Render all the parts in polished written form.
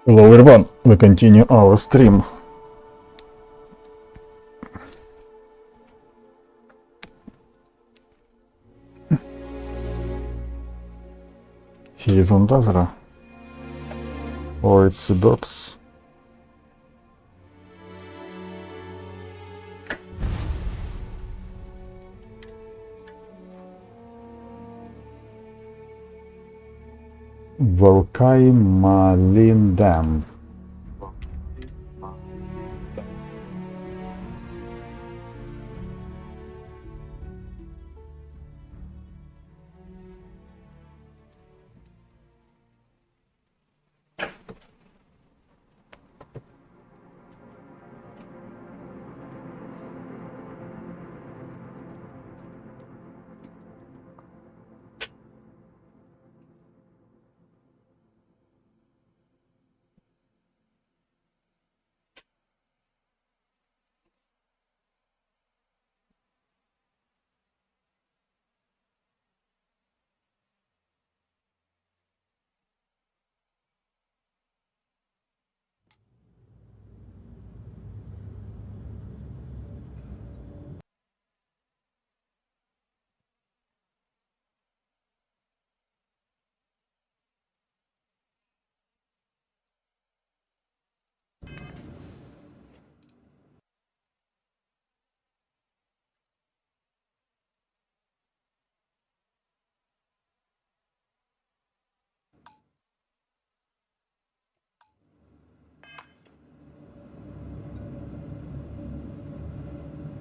Hello everyone, we continue our stream. He is on Dazra. Or it's suburbs. Volkai Malin Dam.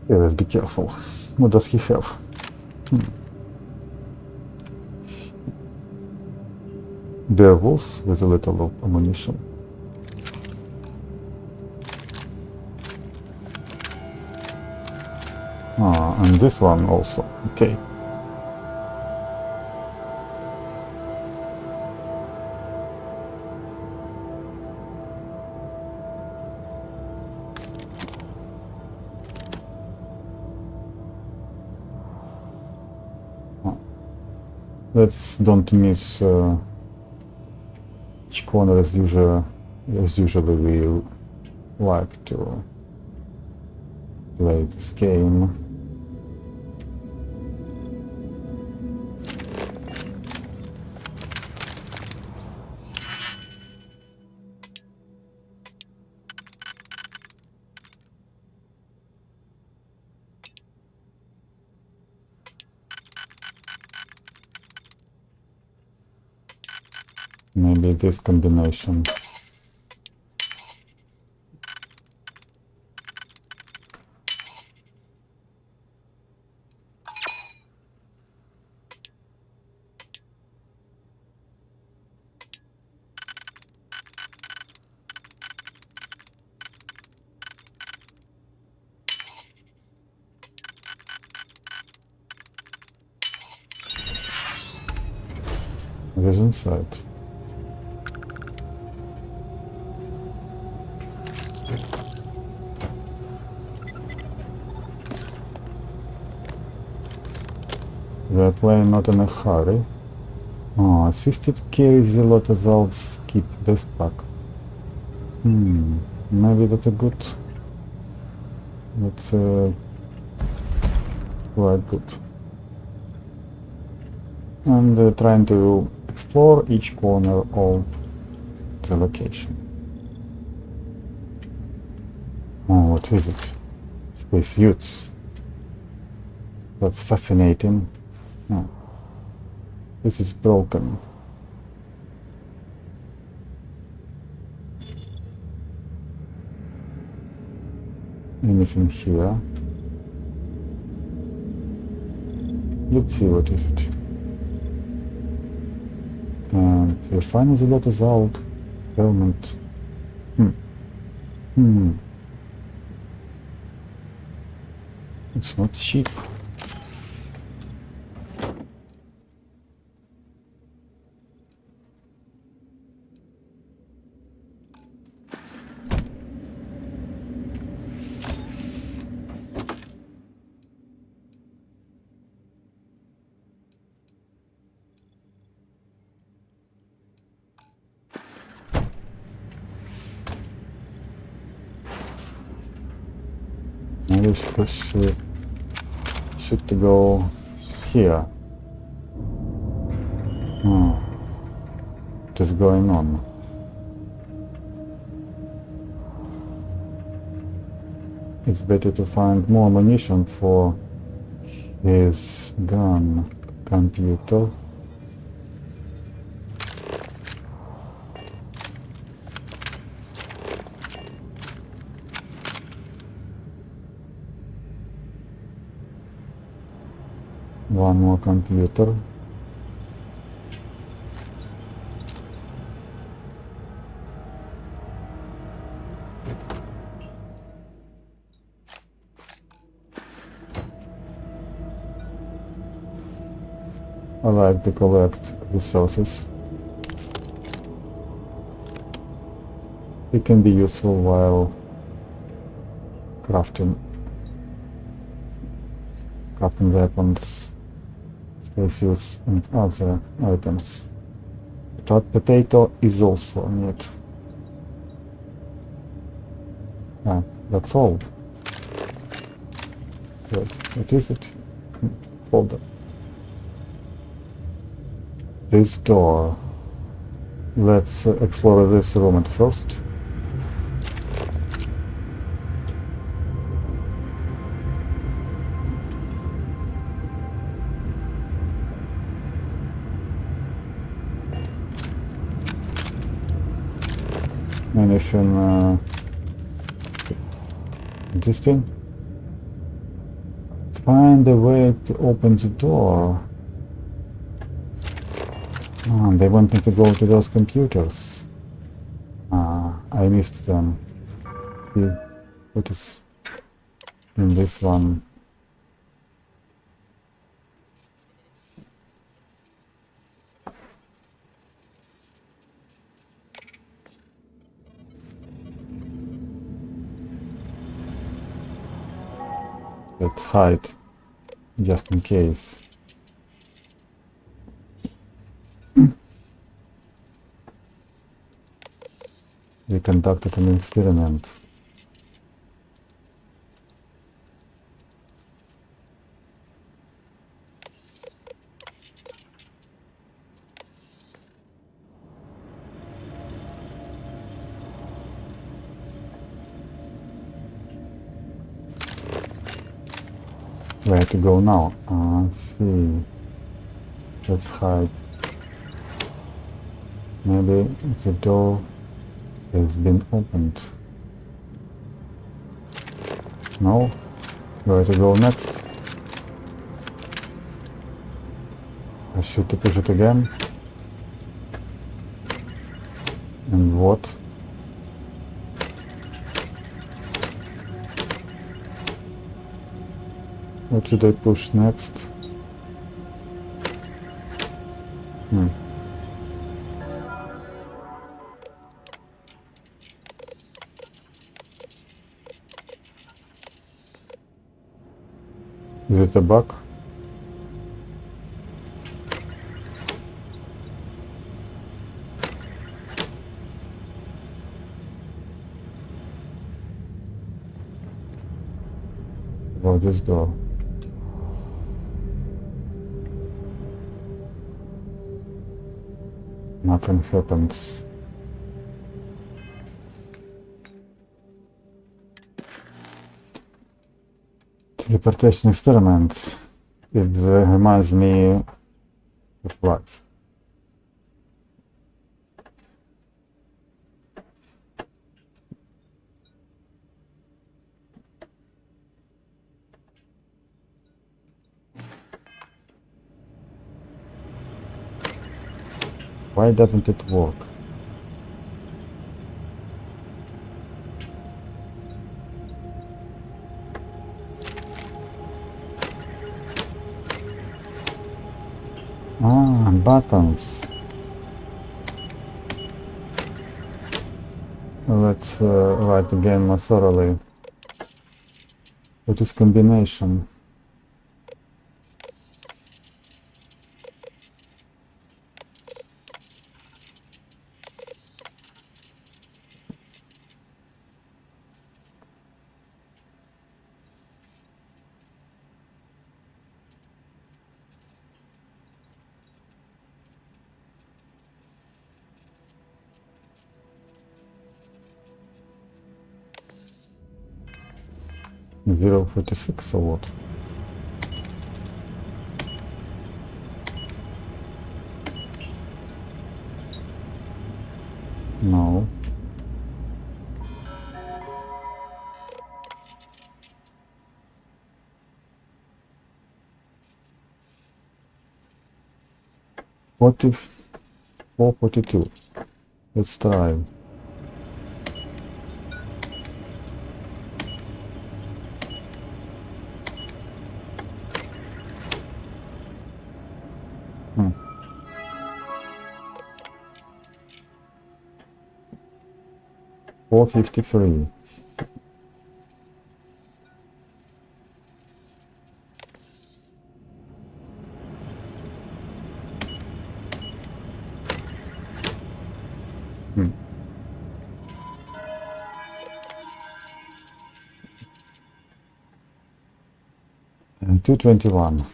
Yeah, let's be careful. What does he have? Werewolves with a little of ammunition. Ah, and this one also. Okay. Let's don't miss each corner as usually we like to play this game. Maybe this combination. What is inside? We're playing not in a hurry. Oh, assisted carries a lot of out skip best pack. Maybe that's a good. That's quite good. And trying to explore each corner of the location. Oh, what is it? Spacesuits. That's fascinating. Oh. This is broken. Anything here? Let's see, what is it? And refiners a lot is out. Helmet. It's not cheap. Maybe she should go here. What is going on? It's better to find more ammunition for his gun. Computer. One more computer. I like to collect resources. It can be useful while crafting weapons, spacesuits and other items. Hot potato is also neat. Ah, that's all. Wait, what is it? Folder. This door. Let's explore this room at first. Anything interesting? Find a way to open the door. Oh, they want me to go to those computers. I missed them. See what is in this one. Let's hide, just in case. We conducted an experiment. Where to go now? Let's see. Let's hide. Maybe the door has been opened. No? Where to go next? I should push it again. And what? What should I push next? Is it a bug? About this door. Nothing happens. Teleportation experiments. It reminds me of life. Why doesn't it work? Buttons. Let's write the game more thoroughly. What is combination? 0.46 or what? No. What if 442? Let's try. Hmm. 453. Hmm. 221.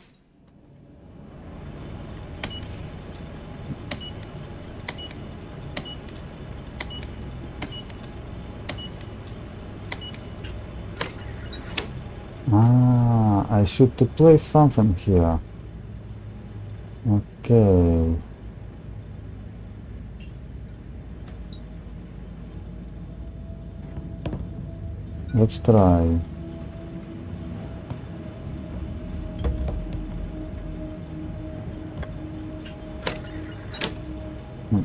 Ah, I should to place something here. Okay. Let's try. Hmm.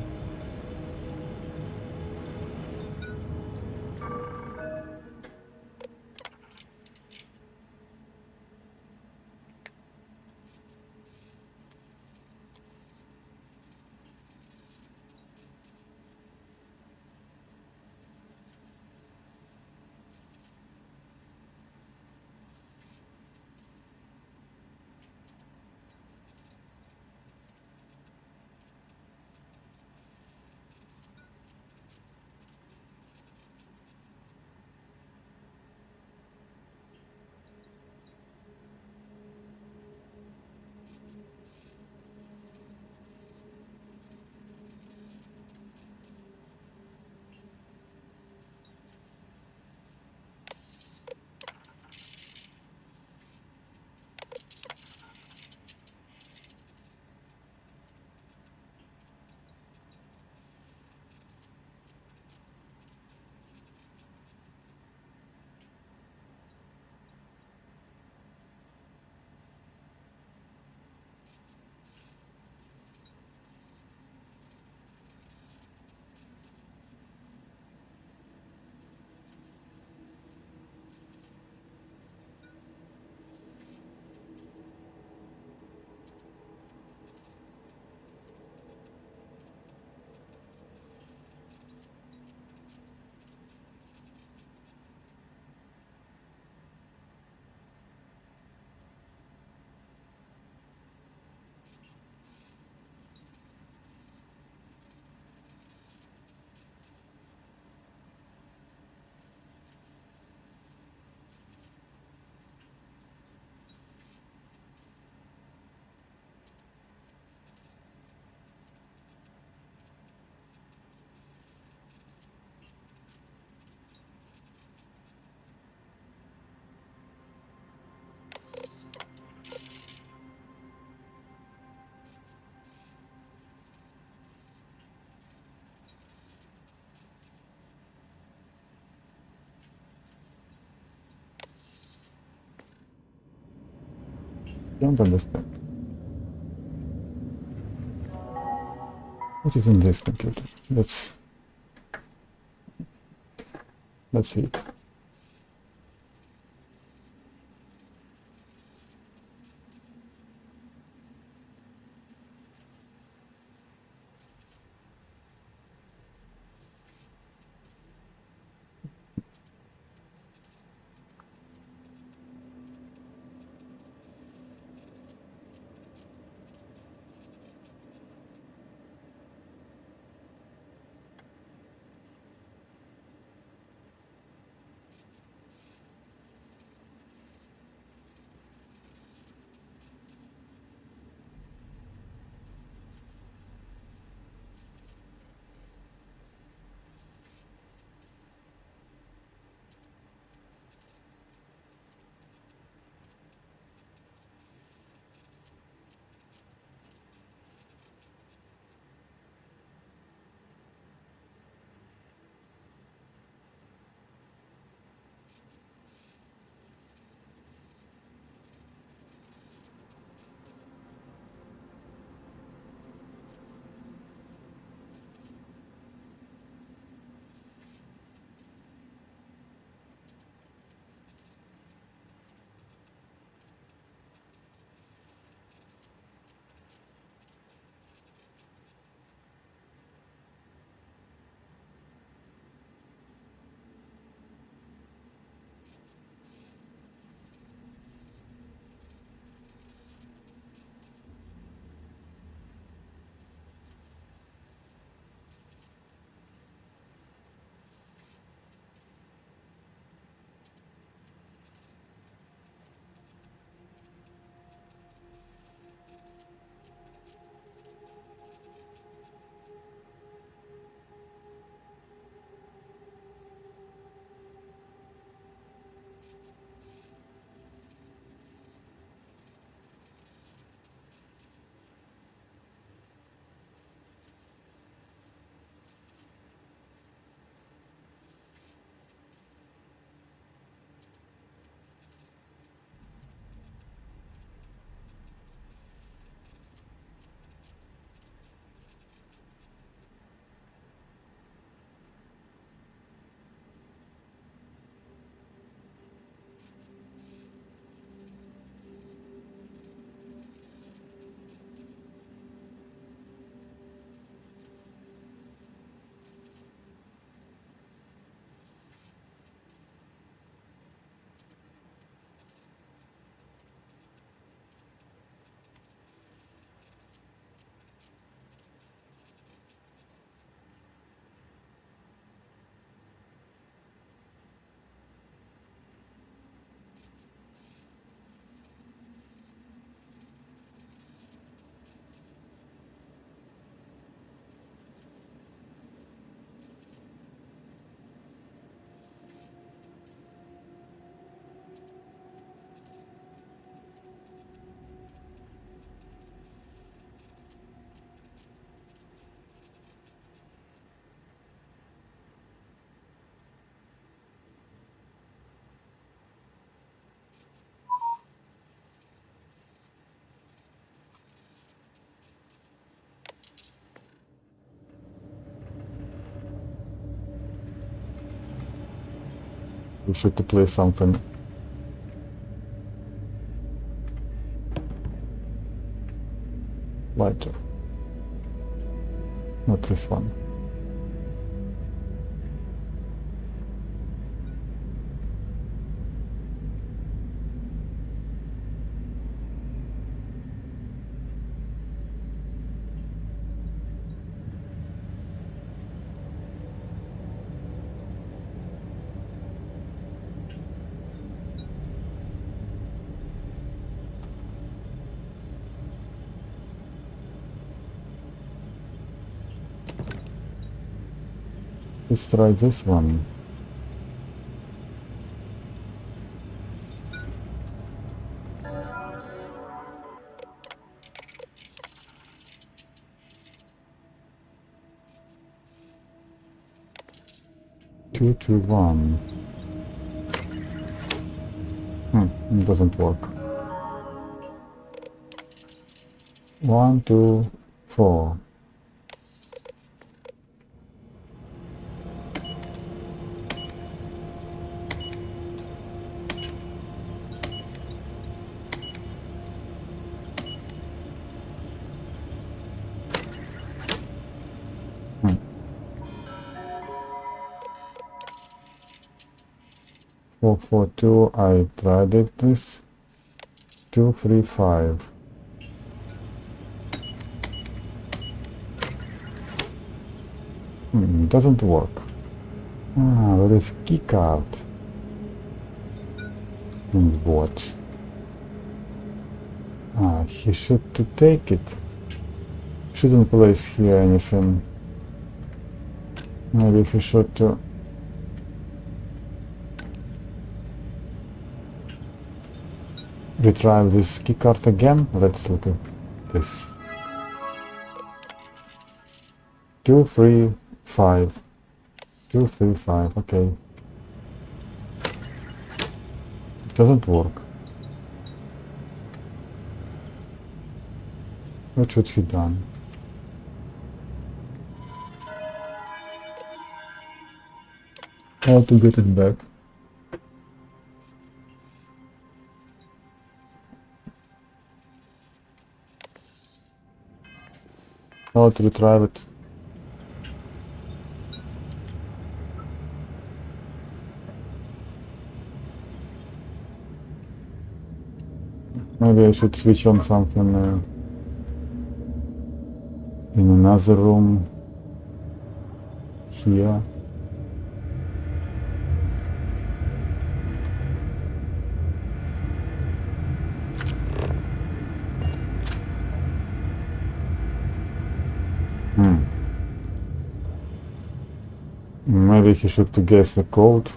Don't understand. What is in this computer? Let's see it. We should to play something lighter. Not this one. Let's try this one. Two, two, one. It doesn't work. 1, 2, 4. Hmm. 4, 4, 2. I tried it. This 2, 3, 5. Doesn't work. There is key card. Watch. He should to take it. Shouldn't place here anything. Maybe he should to retrieve this key card again. Let's look at this. 2, 3, 5. 2, 3, 5. Okay. It doesn't work. What should he done? How to get it back? How to retrieve it? Maybe I should switch on something in another room here. Maybe he should guess the code.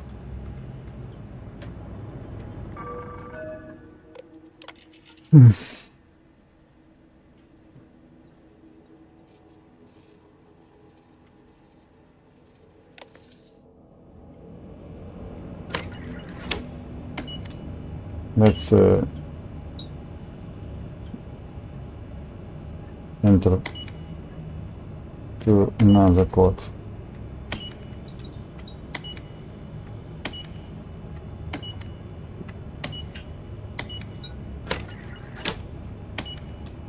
Let's enter to another code.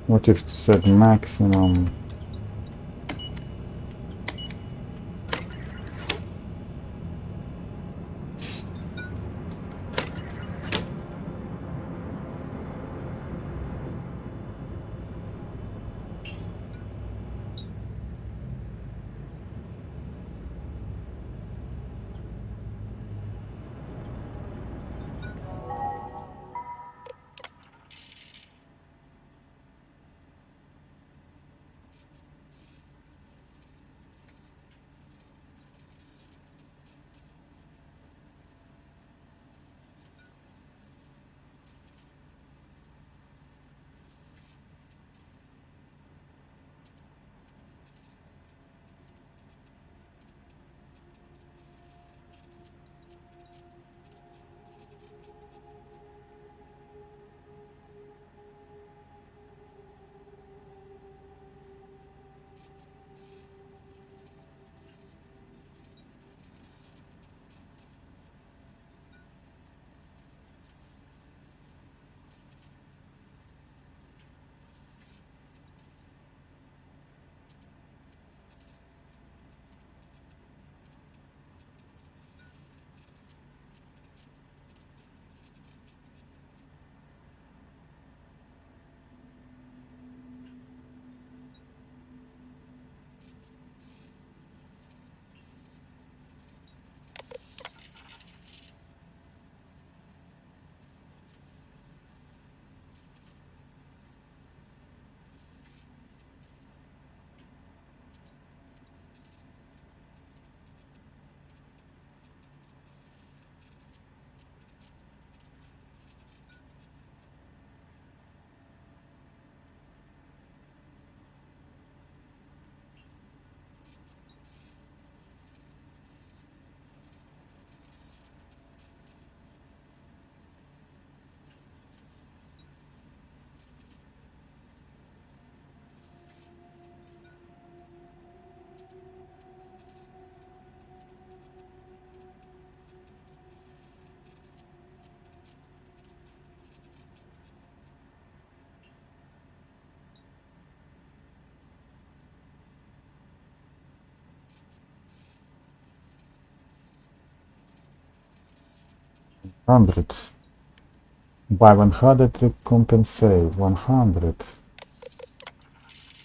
What if to set maximum? 100. Buy 100, recompensate 100.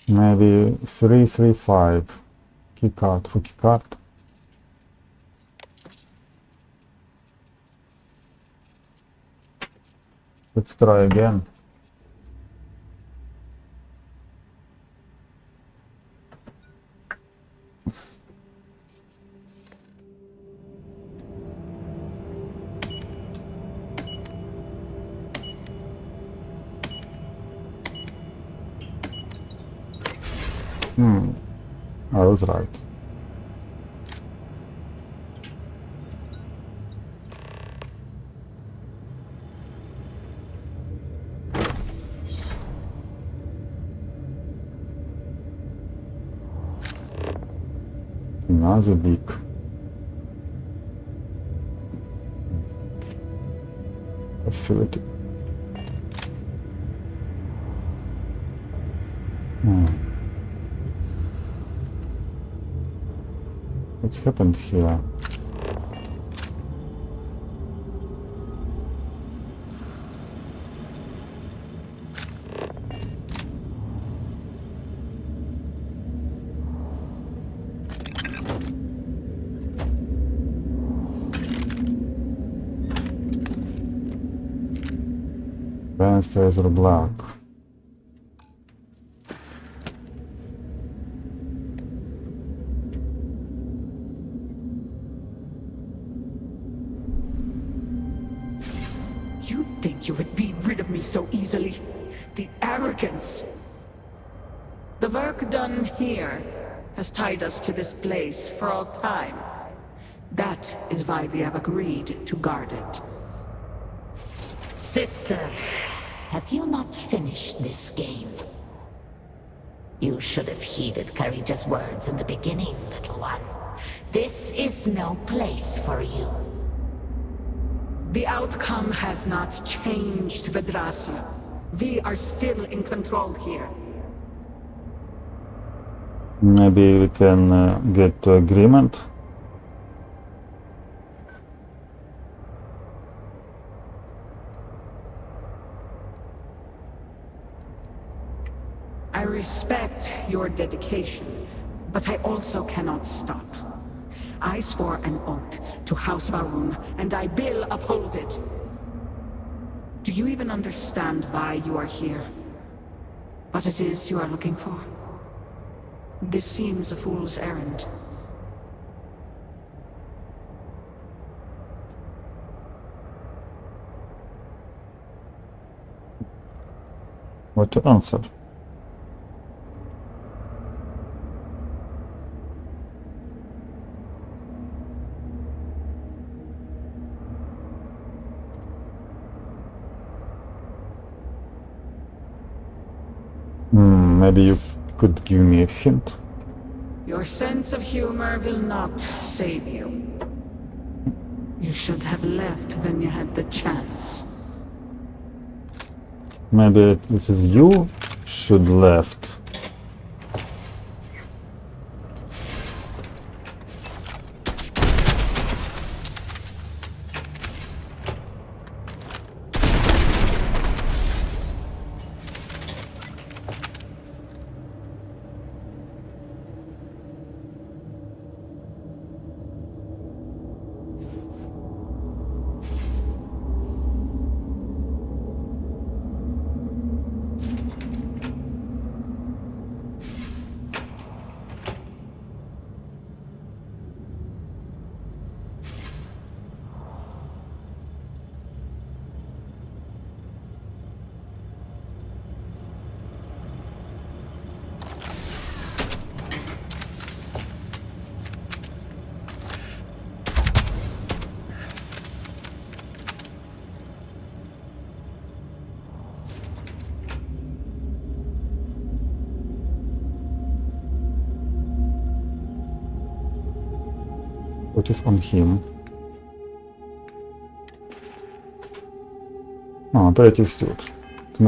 Maybe 335. Keycard for keycard. Let's try again. I was right. Another big. Facility. What happened here? Stairs are black. You think you would be rid of me so easily? The arrogance! The work done here has tied us to this place for all time. That is why we have agreed to guard it. Sister, have you not finished this game? You should have heeded Courageous words in the beginning, little one. This is no place for you. The outcome has not changed, Dazra. We are still in control here. Maybe we can get to agreement. I respect your dedication, but I also cannot stop. I swore an oath to House Varun, and I will uphold it. Do you even understand why you are here? What it is you are looking for? This seems a fool's errand. What to answer? Maybe you could give me a hint. Your sense of humor will not save you. You should have left when you had the chance. Maybe this is you should left. What is on him? Oh, operative suit. It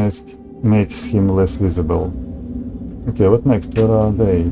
makes him less visible. Okay, what next? Where are they?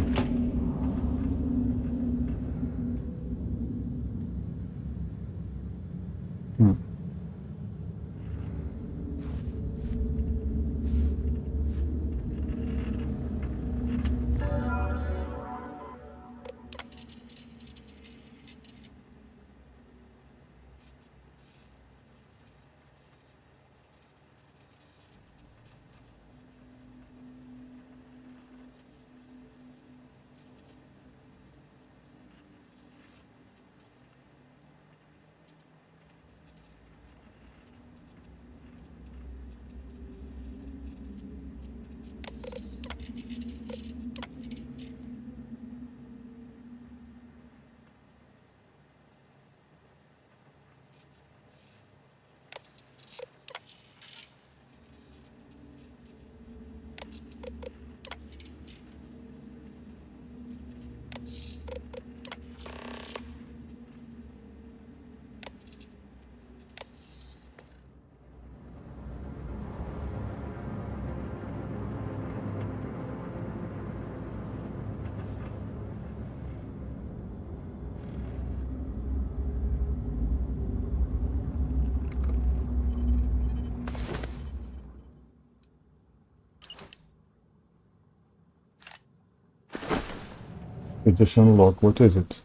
Edition log, what is it?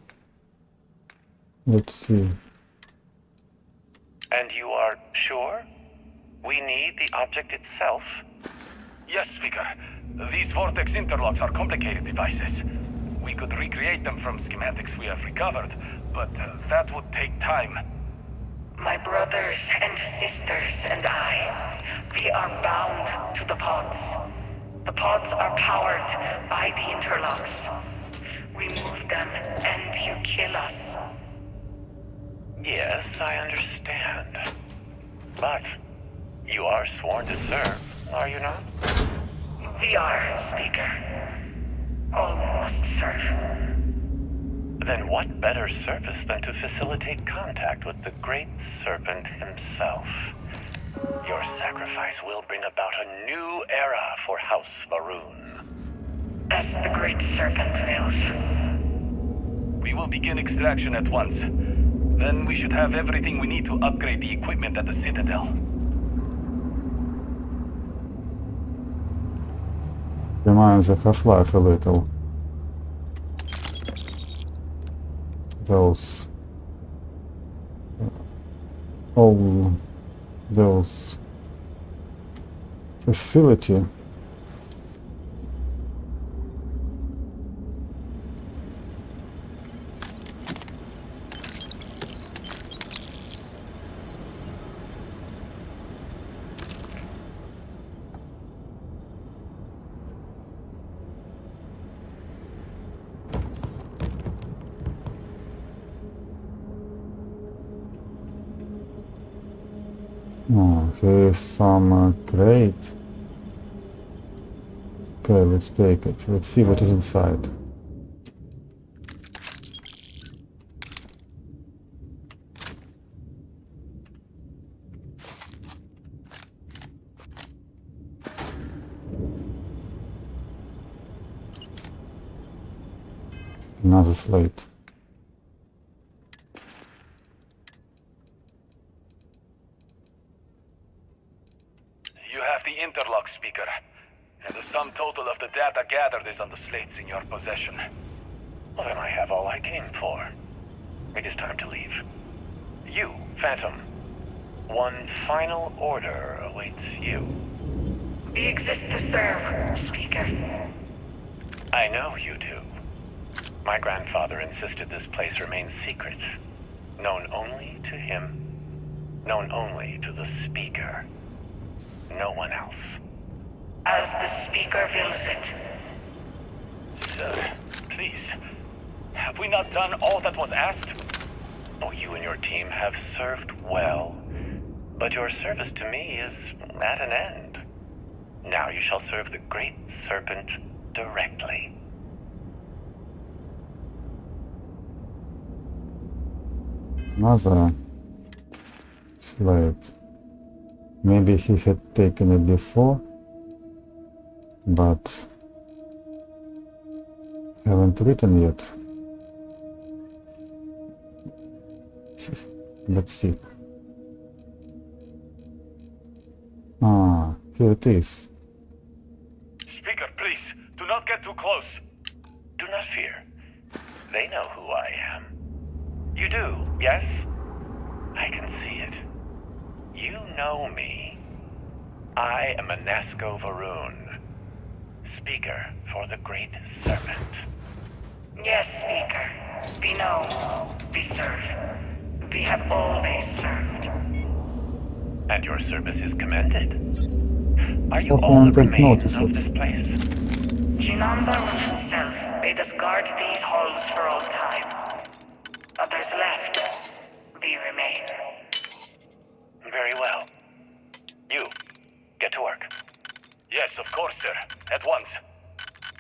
Let's see. And you are sure? We need the object itself? Yes, Speaker. These vortex interlocks are complicated devices. We could recreate them from schematics we have recovered, but that would take time. My brothers and sisters and I, we are bound to the pods. The pods are powered by the interlocks. We move them and you kill us. Yes, I understand. But you are sworn to serve, are you not? We are, Speaker. All must serve. Then what better service than to facilitate contact with the Great Serpent himself? Your sacrifice will bring about a new era for House Varun. As the Great Serpent wills. We will begin extraction at once. Then we should have everything we need to upgrade the equipment at the Citadel. Reminds of Half-Life a little. Those... all those... facility. Oh, here is some crate. Okay, let's take it. Let's see what is inside. Another slate. You have the interlock, Speaker. And the sum total of the data gathered is on the slates in your possession. Well, then I have all I came for. It is time to leave. You, Phantom. One final order awaits you. We exist to serve, Speaker. I know you do. My grandfather insisted this place remain secret. Known only to him. Known only to the Speaker. No one else. As the Speaker wills it. Sir, please. Have we not done all that was asked? Oh, you and your team have served well. But your service to me is at an end. Now you shall serve the Great Serpent directly. Another slate. Maybe he had taken it before, but haven't written yet. Let's see. Ah, here it is. Speaker, please, do not get too close. Do not fear. They know who I am. You do, yes? I can see it. You know me. I am Anasco Varun, Speaker for the Great Serpent. Yes, Speaker. We know. We serve. We have always served. And your service is commended. Are you What all the one take remains notice of of? this place? Jinamba himself bade us guard these halls for all time. Others left. We remain. Very well. You, get to work. Yes, of course, sir. At once.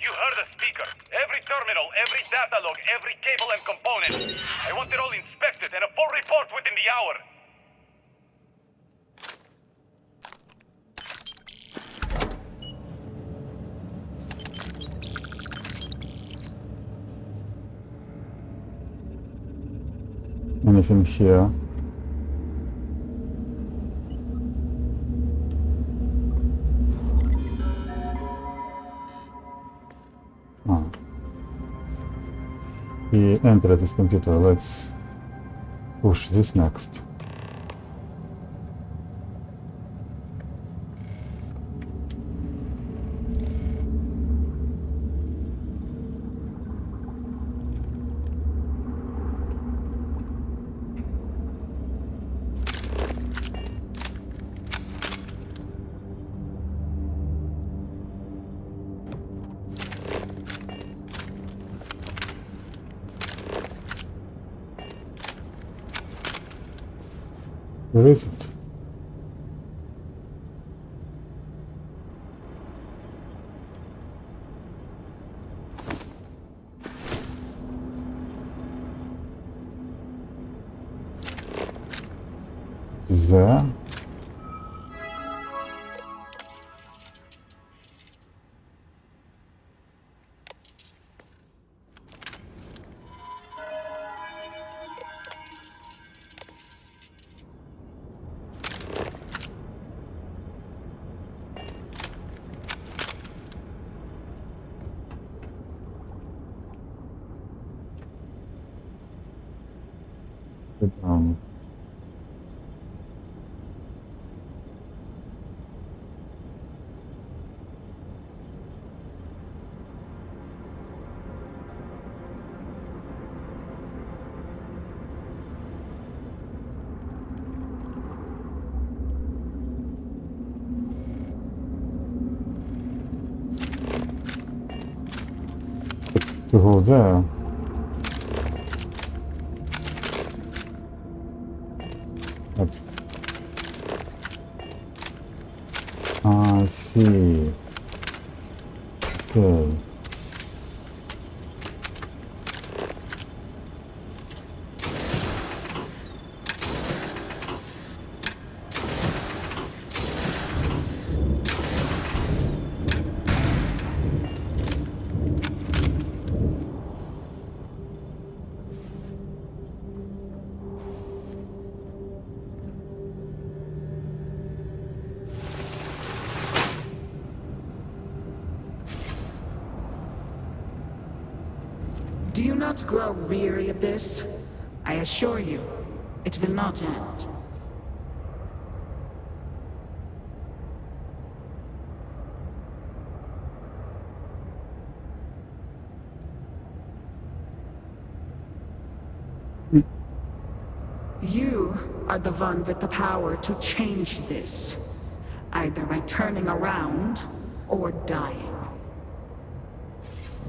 You heard the Speaker. Every terminal, every data log, every cable and component. I want it all inspected and a full report within the hour. Anything here? Ah. He entered this computer. Let's push this next. Where is it? There. Sit down. To go there. But I see. Okay. Do you not grow weary of this? I assure you, it will not end. You are the one with the power to change this, either by turning around or dying.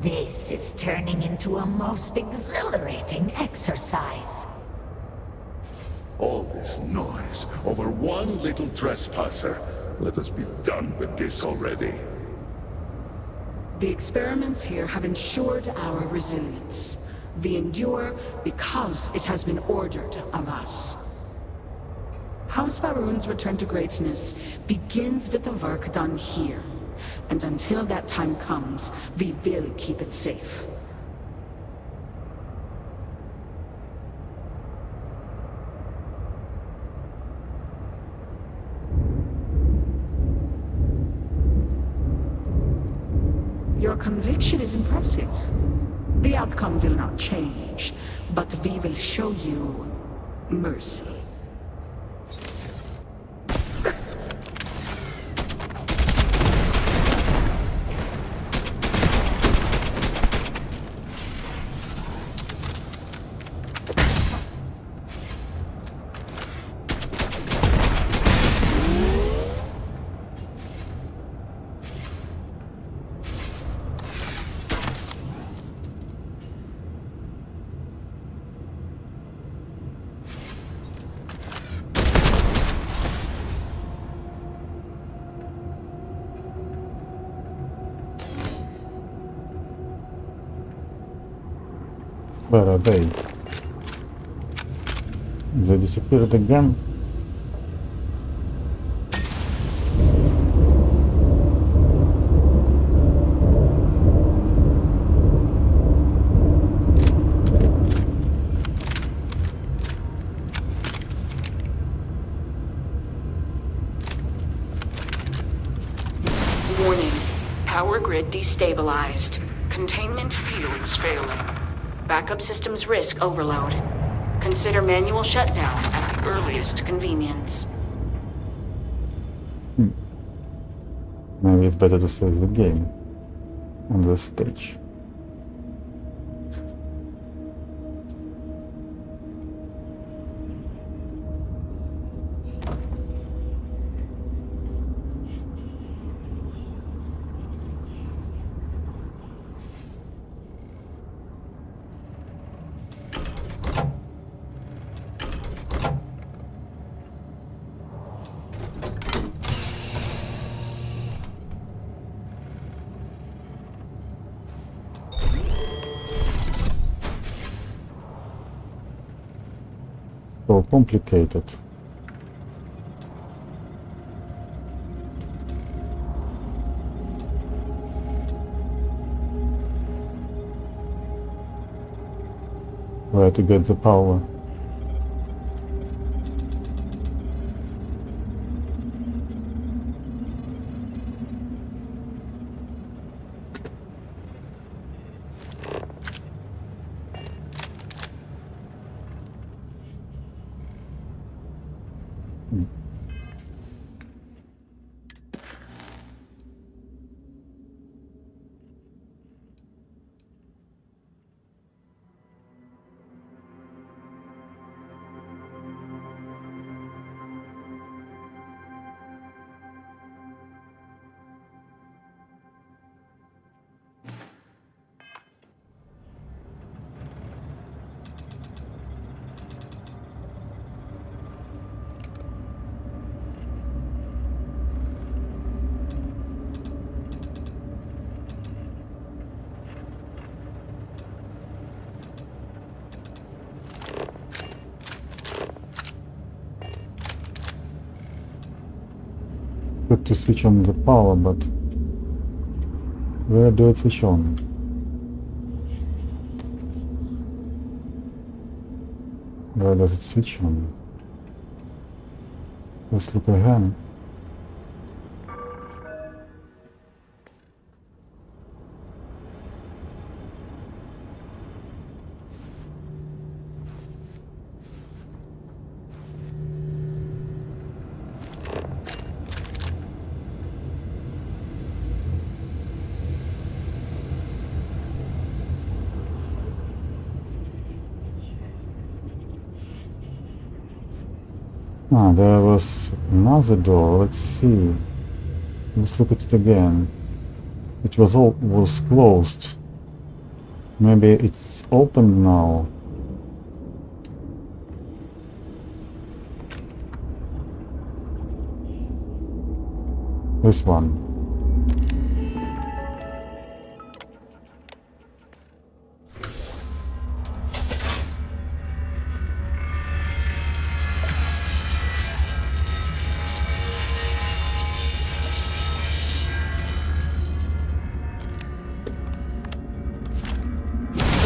This is turning into a most exhilarating exercise. All this noise over one little trespasser. Let us be done with this already. The experiments here have ensured our resilience. We endure because it has been ordered of us. House Faroon's return to greatness begins with the work done here. And until that time comes, we will keep it safe. Your conviction is impressive. The outcome will not change, but we will show you mercy. Where are they? They disappeared again? Warning. Power grid destabilized. Containment fields failing. Backup systems risk overload. Consider manual shutdown at the earliest convenience. Maybe it's better to save the game on this stage. So complicated. Where to get the power? Good to switch on the power, but where do I switch on? Where does it switch on? Let's look again. Ah, there was another door. Let's see. Let's look at it again. It was closed. Maybe it's open now. This one.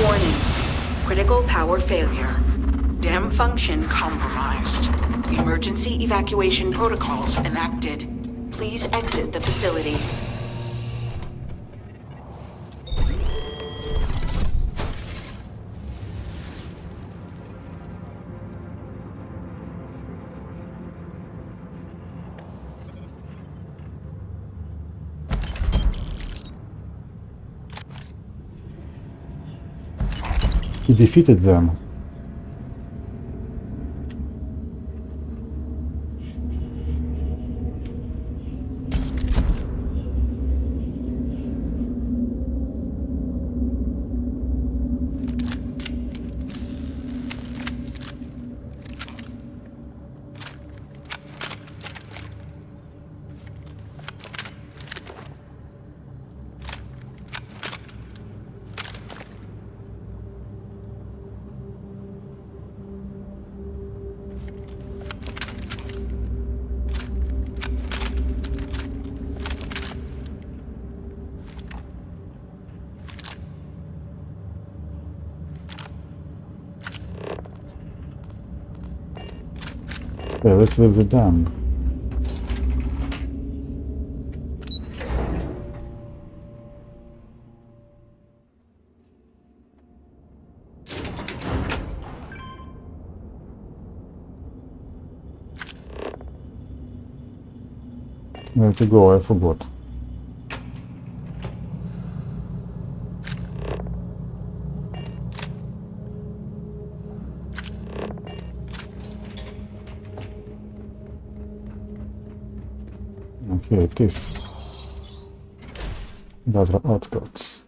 Warning. Critical power failure. Dam function compromised. Emergency evacuation protocols enacted. Please exit the facility. He defeated them. Okay, let's leave the dam. Where to go? I forgot. Here it is. Dazra outskirts.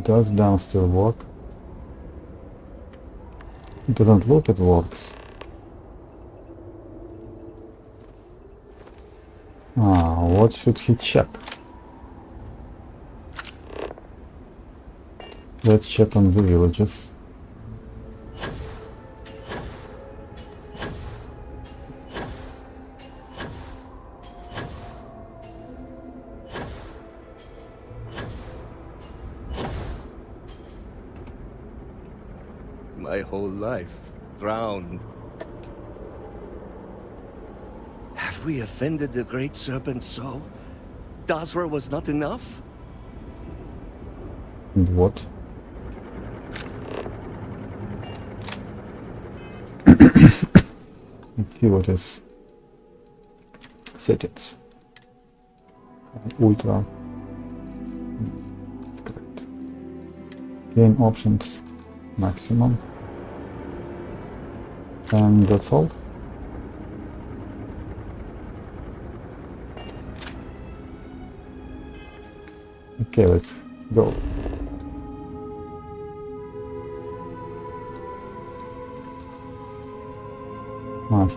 Does down still work? It doesn't look it works. What should he check? Let's check on the villages. My whole life drowned. Have we offended the Great Serpent so? Dazra was not enough? And what? Let's see what is settings. Ultra. That's correct. Game options. Maximum. And that's all. Okay, let's go.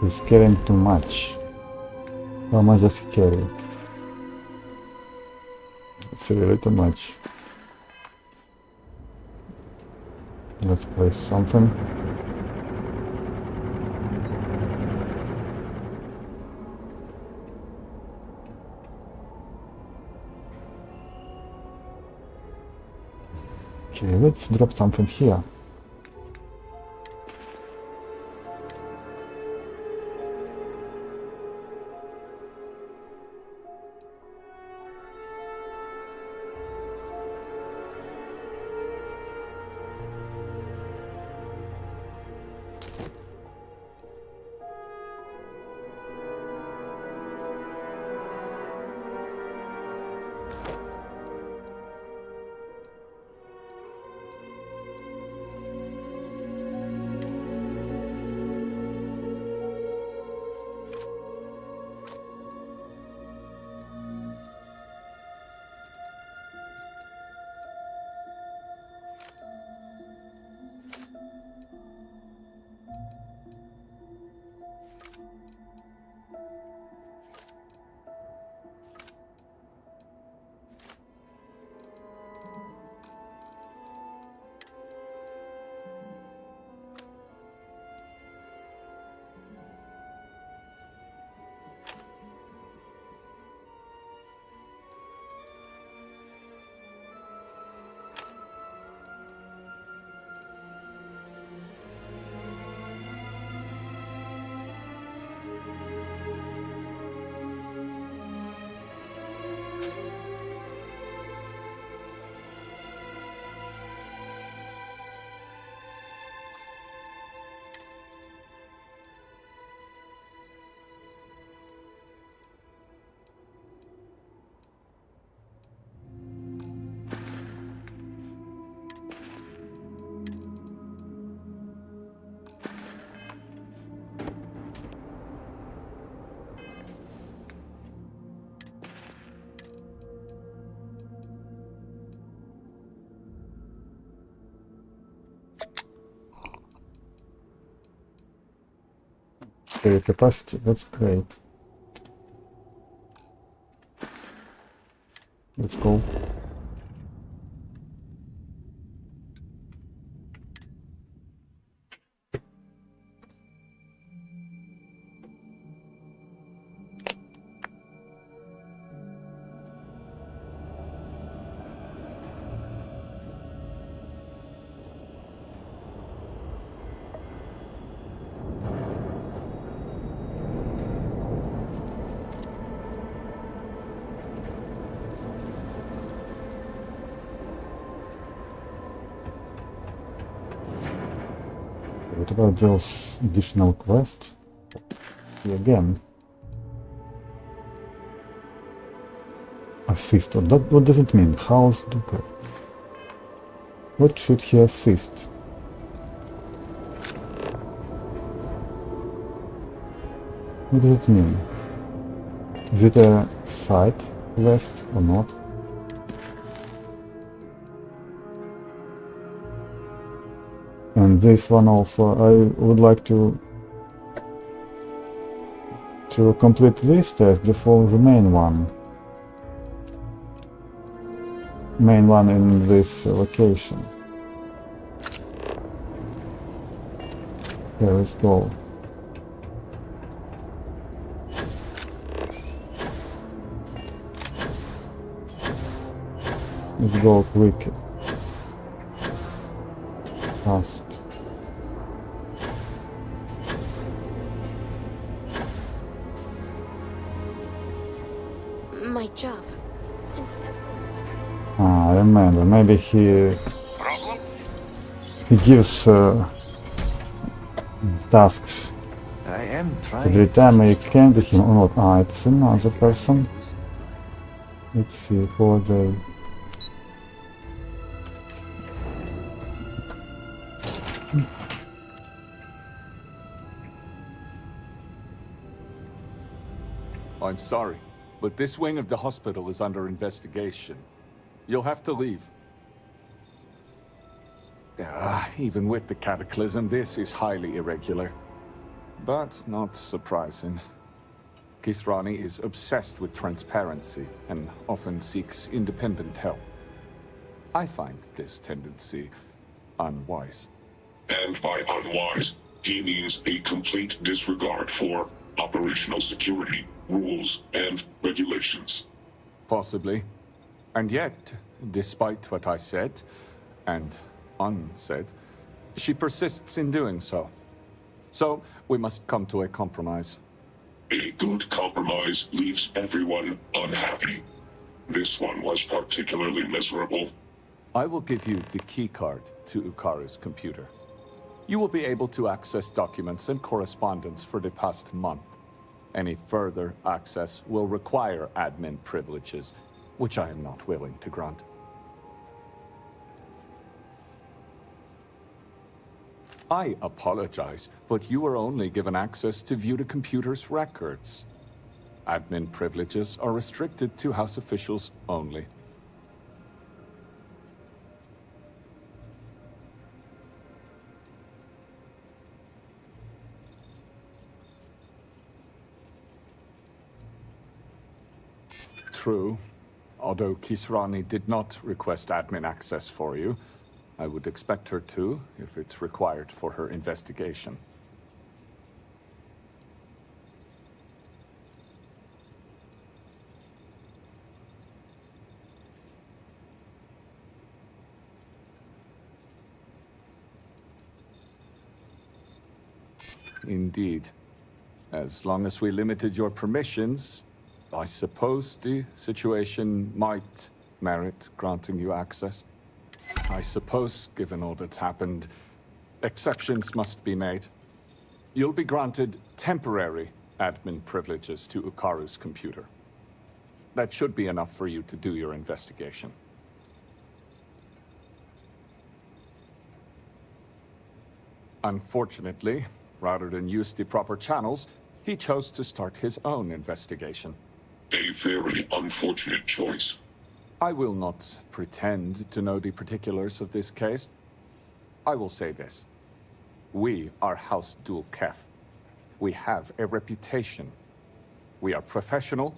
He's carrying too much. How much does he carry? It's really too much. Let's place something. Okay, let's drop something here. Okay, capacity, that's great. Let's go. What about those additional quests? Here again. Assist. What does it mean? House Duper. What should he assist? What does it mean? Is it a side quest or not? And this one also, I would like to complete this test before the main one. Main one in this location. Okay, let's go. Let's go quick. Fast. My job. Ah, I remember. Maybe he Problem? gives tasks I am trying. every time I came to him or not. Ah, it's another person. Let's see, for the I'm sorry, but this wing of the hospital is under investigation. You'll have to leave. Even with the cataclysm, this is highly irregular. But not surprising. Kisrani is obsessed with transparency and often seeks independent help. I find this tendency unwise. And by unwise, he means a complete disregard for operational security, rules, and regulations. Possibly. And yet, despite what I said, and unsaid, she persists in doing so. So, we must come to a compromise. A good compromise leaves everyone unhappy. This one was particularly miserable. I will give you the keycard to Ukaru's computer. You will be able to access documents and correspondence for the past month. Any further access will require admin privileges, which I am not willing to grant. I apologize, but you were only given access to view the computer's records. Admin privileges are restricted to House officials only. True. Although Kisrani did not request admin access for you, I would expect her to, if it's required for her investigation. Indeed. As long as we limited your permissions, I suppose the situation might merit granting you access. I suppose, given all that's happened, exceptions must be made. You'll be granted temporary admin privileges to Ukaru's computer. That should be enough for you to do your investigation. Unfortunately, rather than use the proper channels, he chose to start his own investigation. A very unfortunate choice. I will not pretend to know the particulars of this case. I will say this. We are House Dul Kef. We have a reputation. We are professional.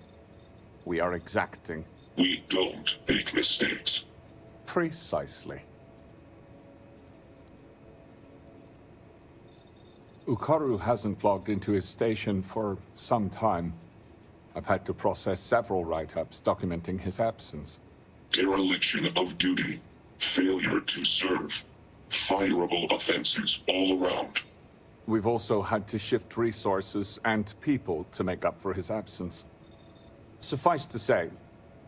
We are exacting. We don't make mistakes. Precisely. Ukaru hasn't logged into his station for some time. I've had to process several write-ups documenting his absence. Dereliction of duty, failure to serve, fireable offenses all around. We've also had to shift resources and people to make up for his absence. Suffice to say,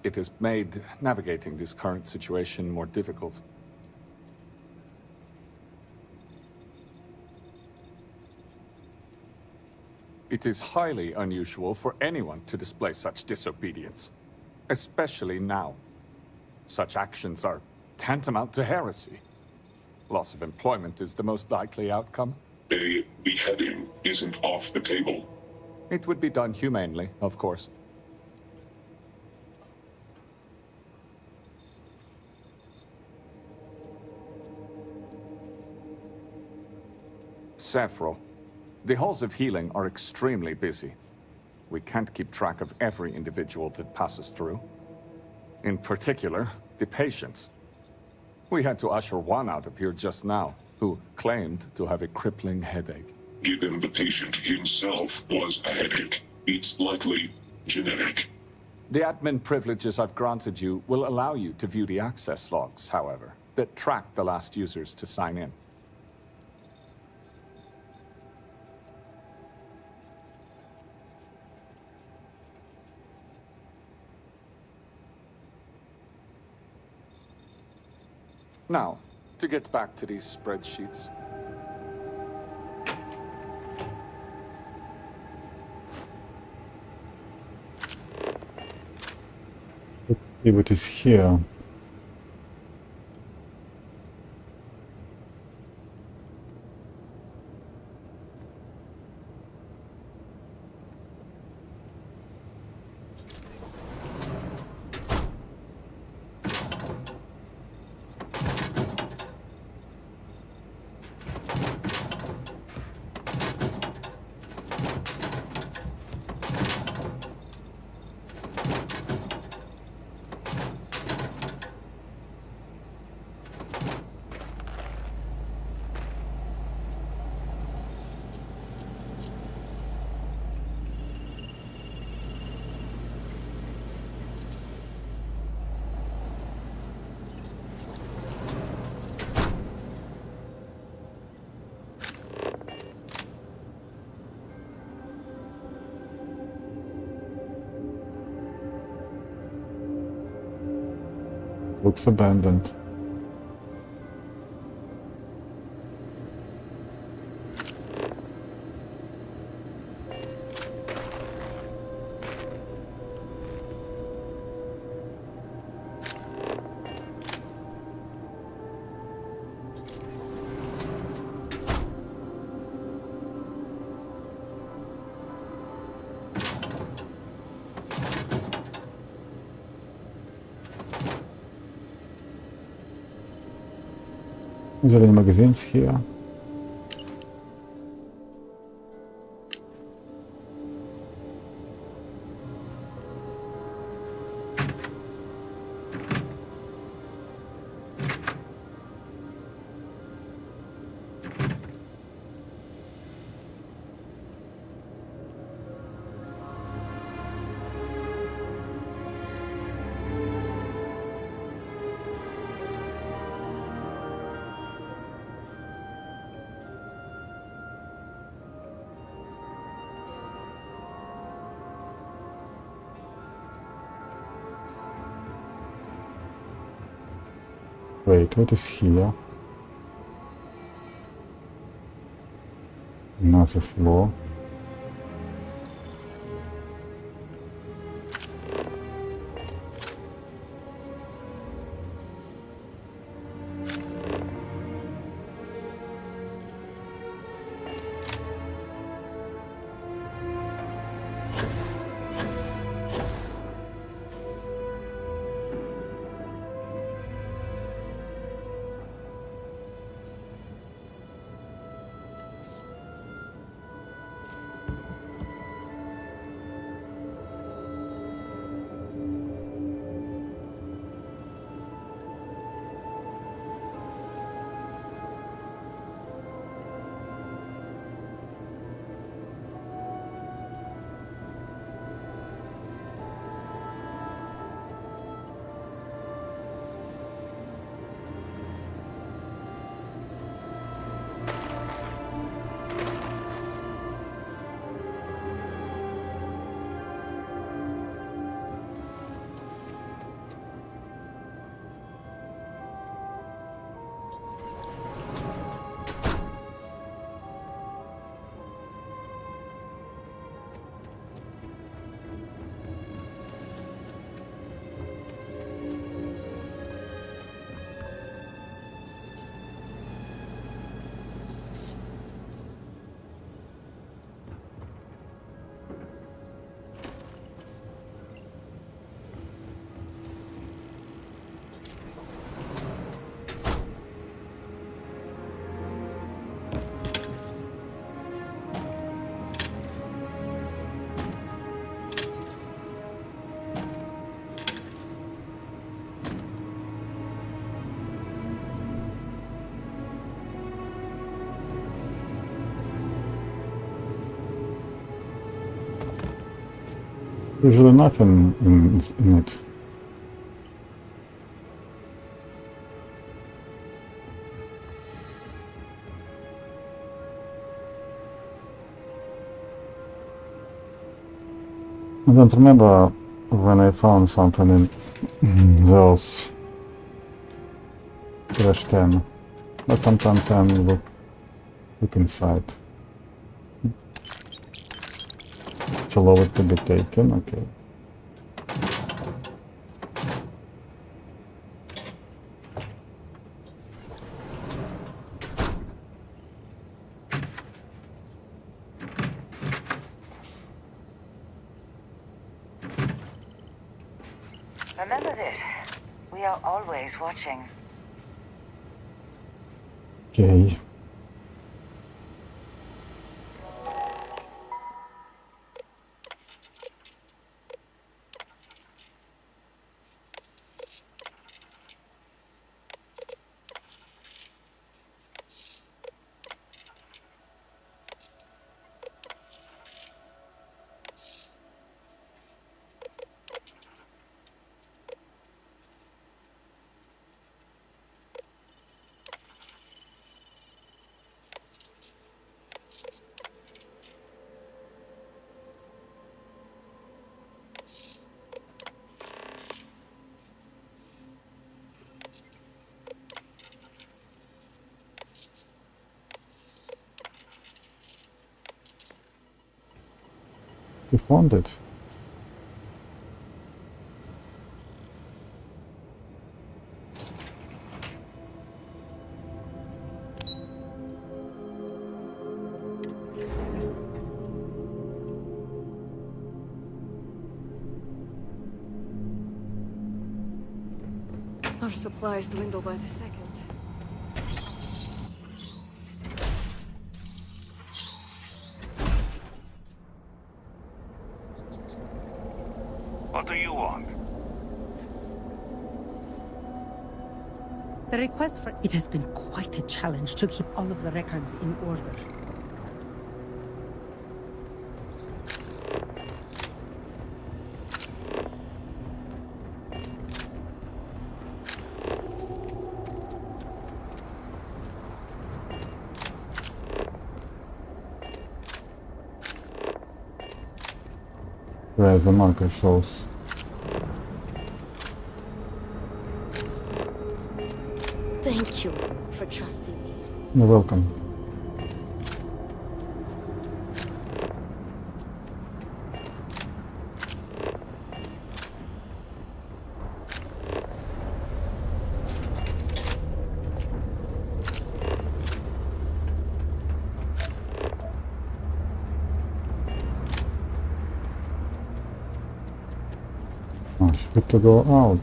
it has made navigating this current situation more difficult. It is highly unusual for anyone to display such disobedience, especially now. Such actions are tantamount to heresy. Loss of employment is the most likely outcome. A beheading isn't off the table. It would be done humanely, of course. Several. The halls of healing are extremely busy. We can't keep track of every individual that passes through. In particular, the patients. We had to usher one out of here just now, who claimed to have a crippling headache. Given the patient himself was a headache, it's likely genetic. The admin privileges I've granted you will allow you to view the access logs, however, that track the last users to sign in. Now, to get back to these spreadsheets. Let's see what is here. Looks abandoned. Is there any magazines here? Wait, what is here? Another floor. Usually nothing in it. I don't remember when I found something in those trash can, but sometimes I look inside. It's allowed to be taken, okay. Remember this. We are always watching. Okay. You found it. Our supplies dwindle by the second. What do you want? The request for... It has been quite a challenge to keep all of the records in order. Where the marker shows. Thank you for trusting me. You're welcome. Oh, she had to go out.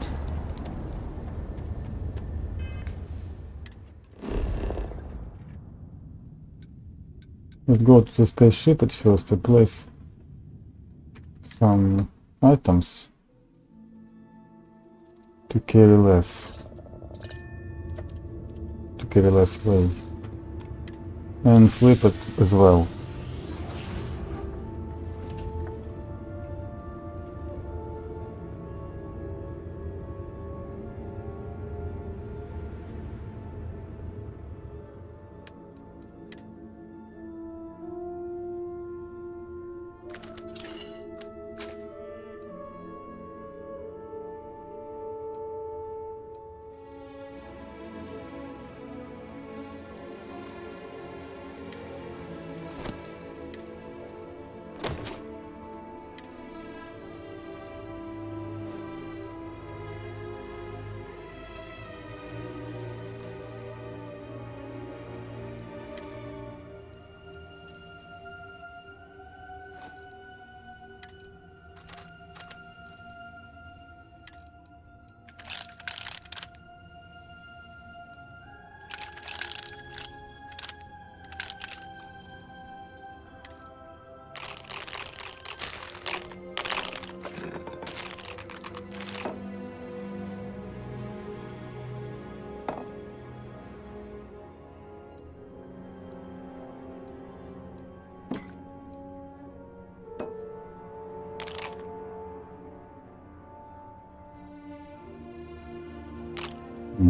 Let's go to the spaceship at first to place some items to carry less weight, and sleep it as well.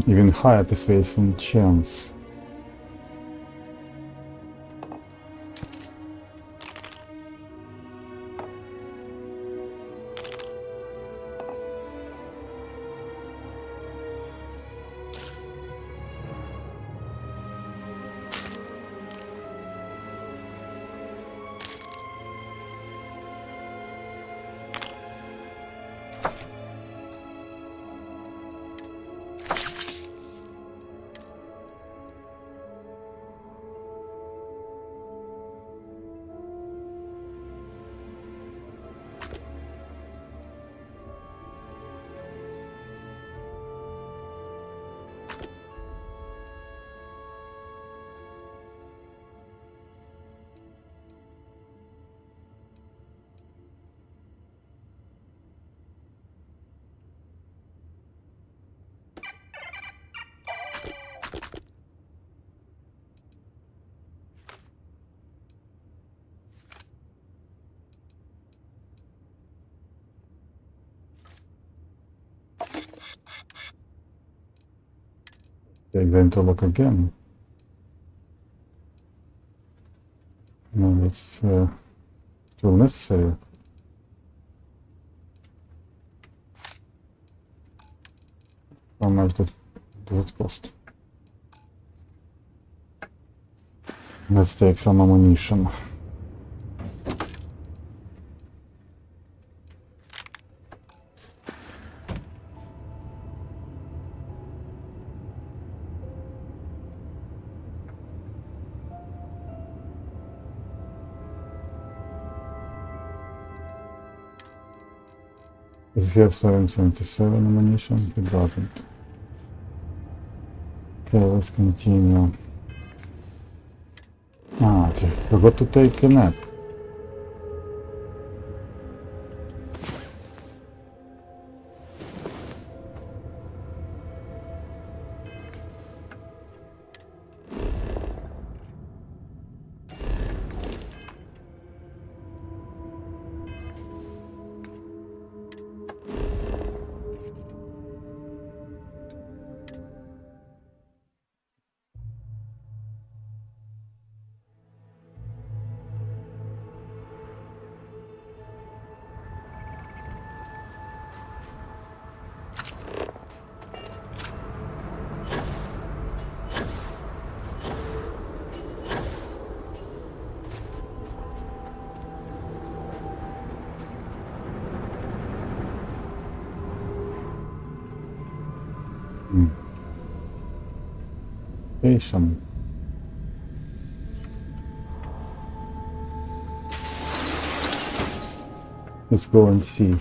Even higher persuasion chance. They're going to look again. No, it's still necessary. How much does it cost? Let's take some ammunition. Does he have 777 ammunition? He doesn't. Okay, let's continue. Ah, okay. Forgot to take a nap. Station. Let's go and see.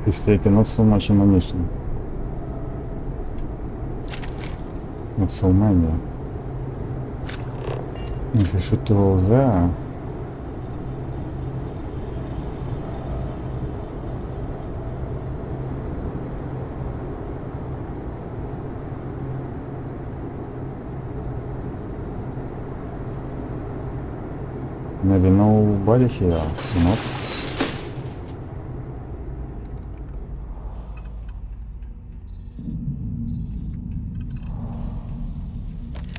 He's taking not so much ammunition. Not so many. If you should go there. Maybe nobody here, not?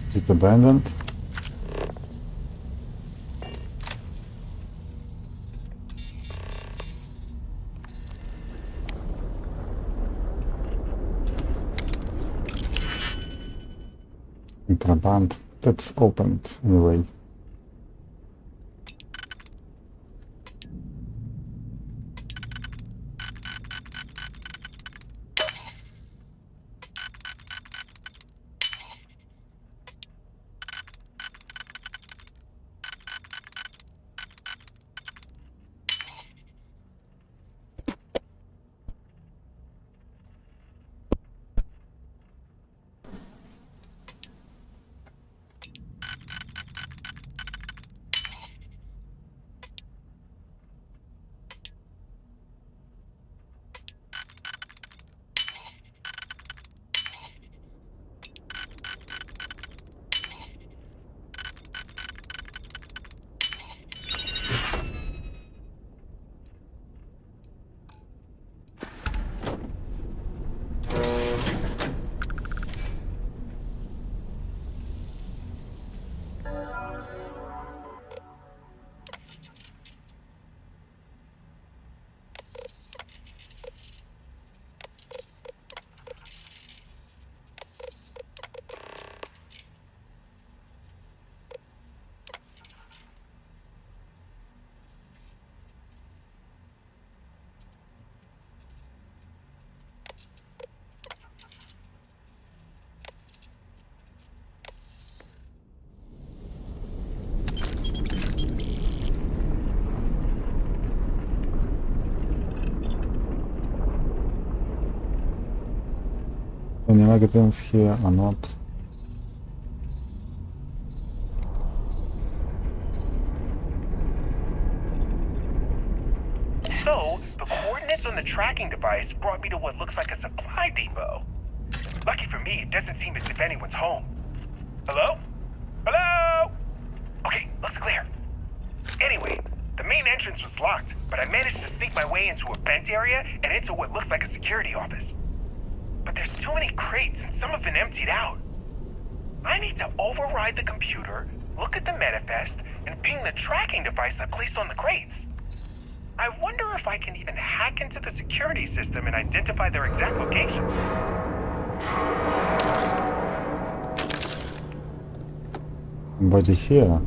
Is it abandoned? Contraband. Let's open it anyway. Any magazines here or not? So, the coordinates on the tracking device brought me to what looks like a supply depot. Lucky for me, it doesn't seem as if anyone's home. Hello? Hello? Okay, looks clear. Anyway, the main entrance was locked, but I managed to sneak my way into a vent area and into what looks like a security office. But there's too many crates and some have been emptied out. I need to override the computer, look at the manifest, and ping the tracking device I placed on the crates. I wonder if I can even hack into the security system and identify their exact location. Somebody here.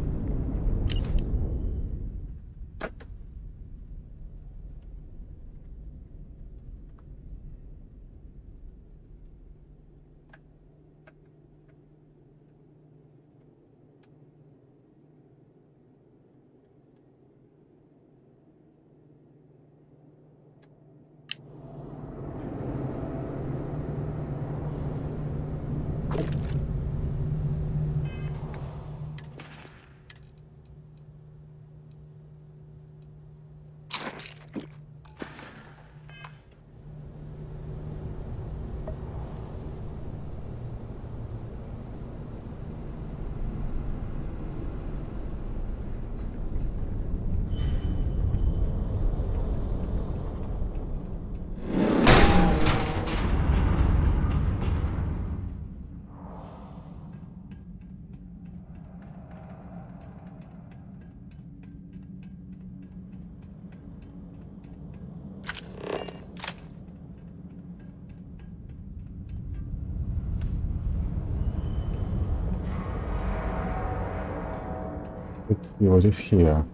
Let's see what is here.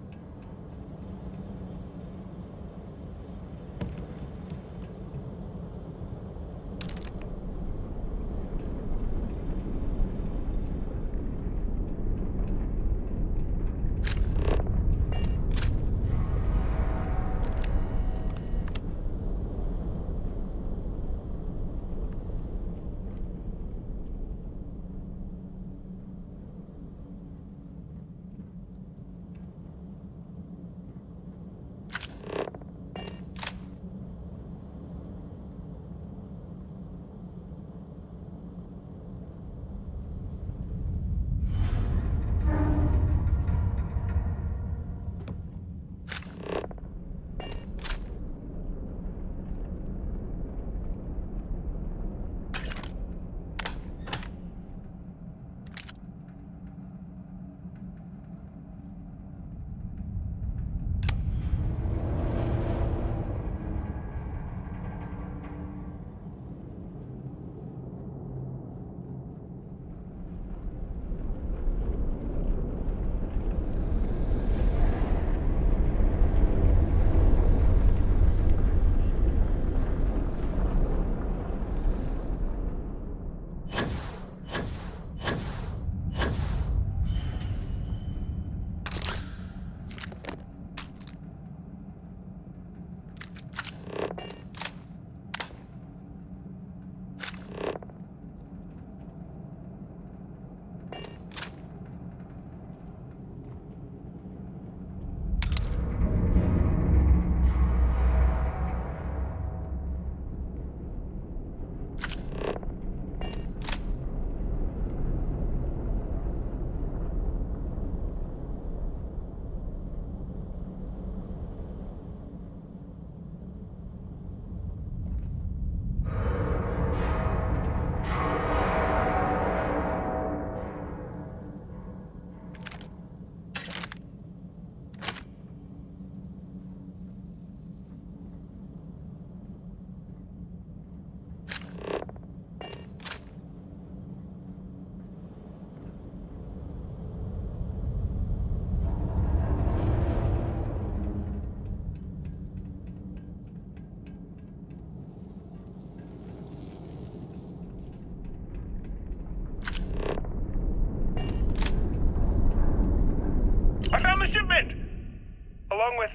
Along with,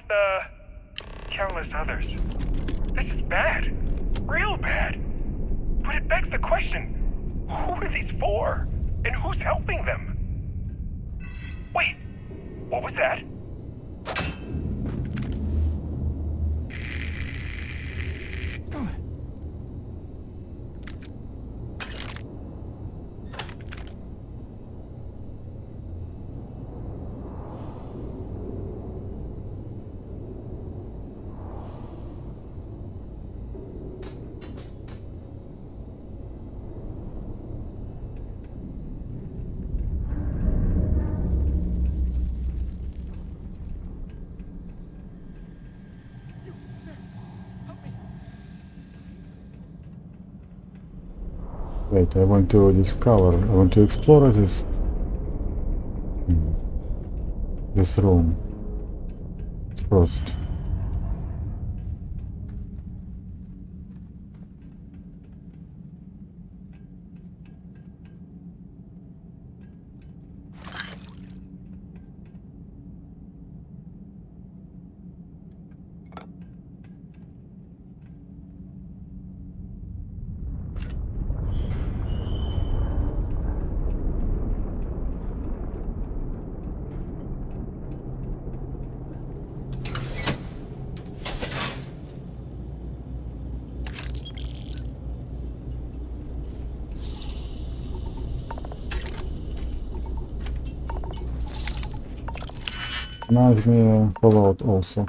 countless others. This is bad. Real bad. But it begs the question, who are these for? And who's helping them? Wait, what was that? Wait, I want to discover, I want to explore this room first. Reminds me Fallout also.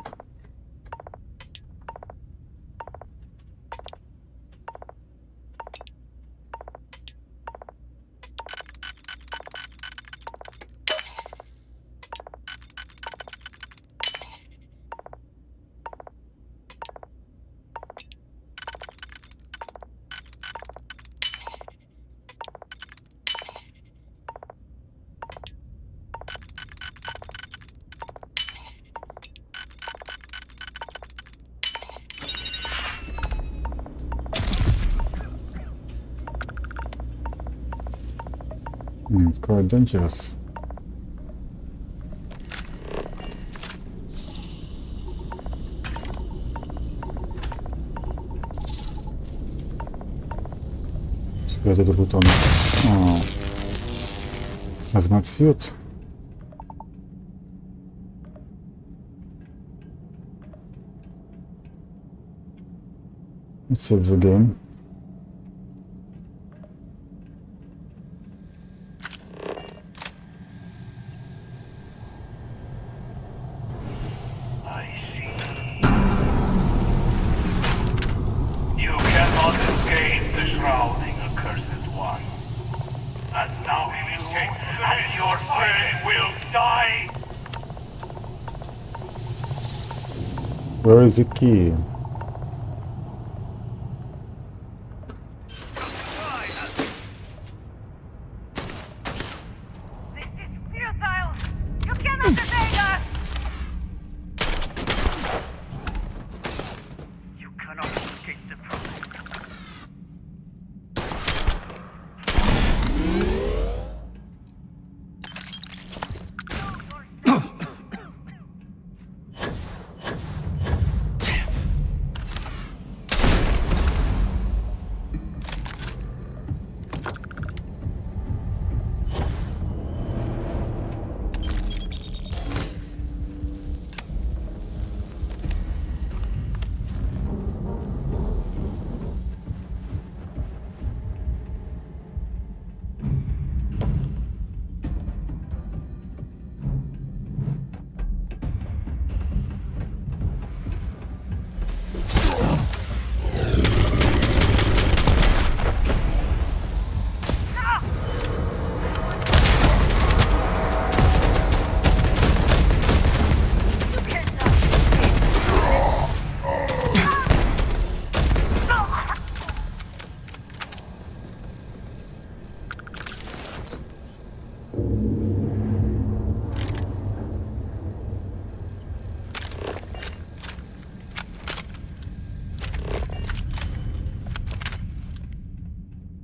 Quite dangerous. Что это тут он? Hazmat suit. Let's save the game. Where is the key? This is futile! You cannot evade us! You cannot escape the problem.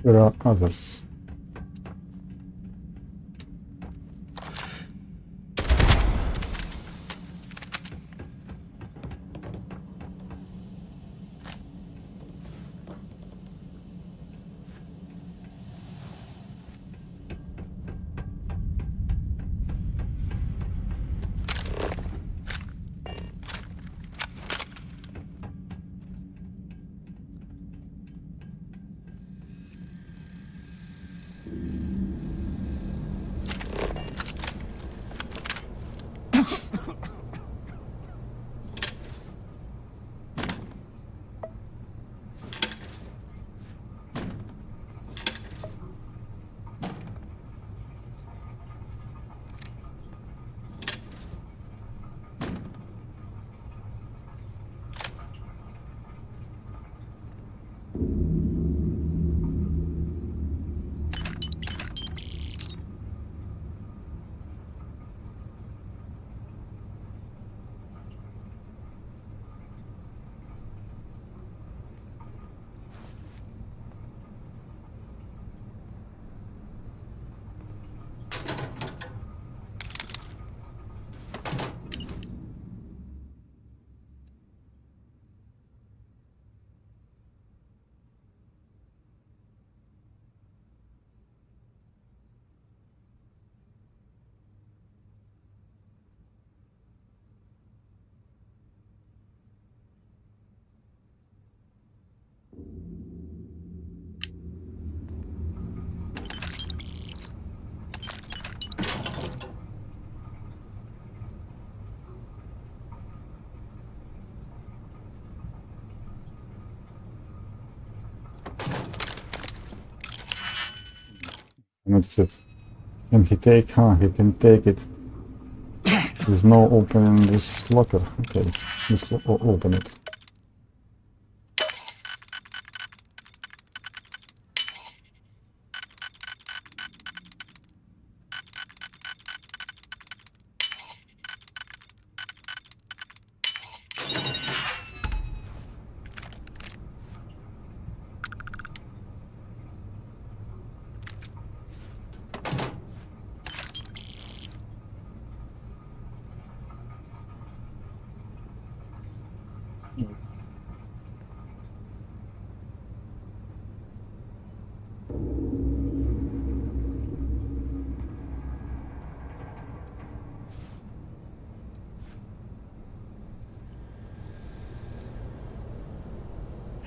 There are others. What's it? Can he take? He can take it. There's no opening this locker. Okay, let's open it.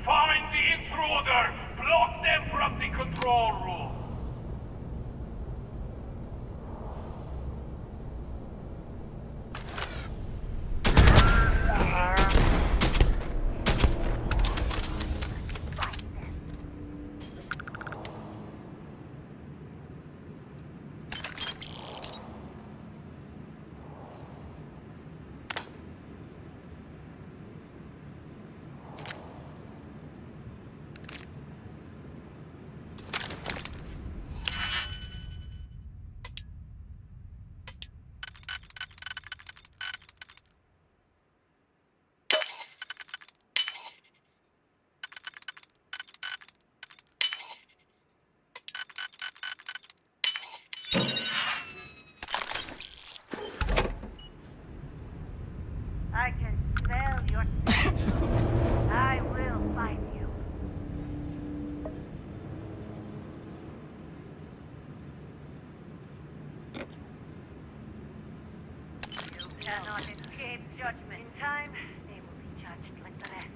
Find the intruder! Block them from the control room! I can smell your scent. I will find you. You cannot escape judgment. In time, they will be judged like the rest.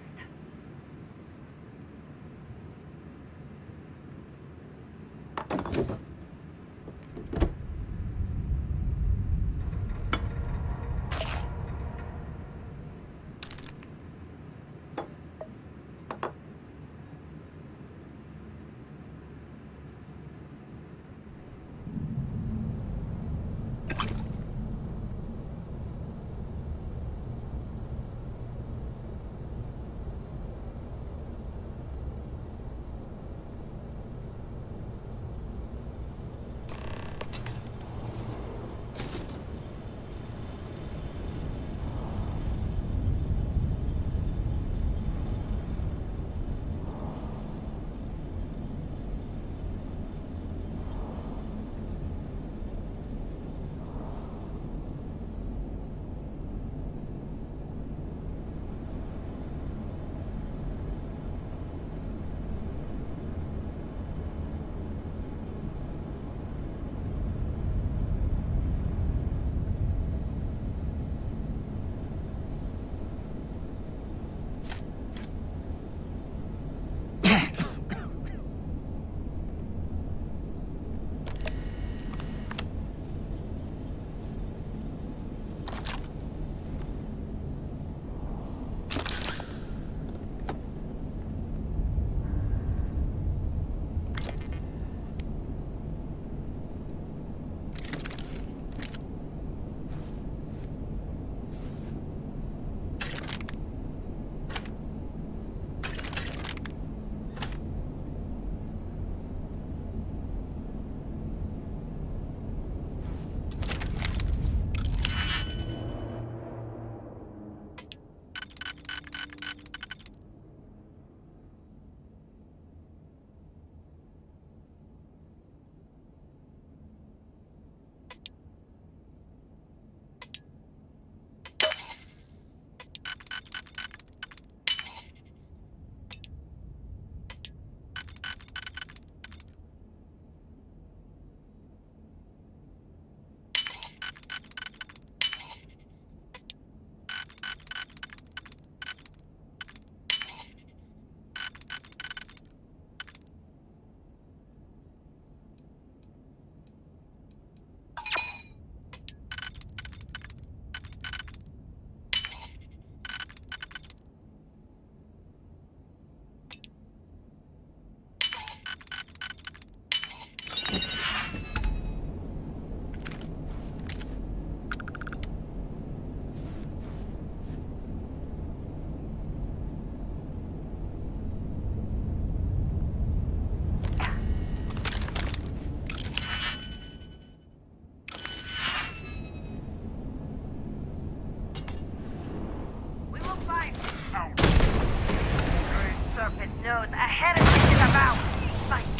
knows a heretic is about. Fight.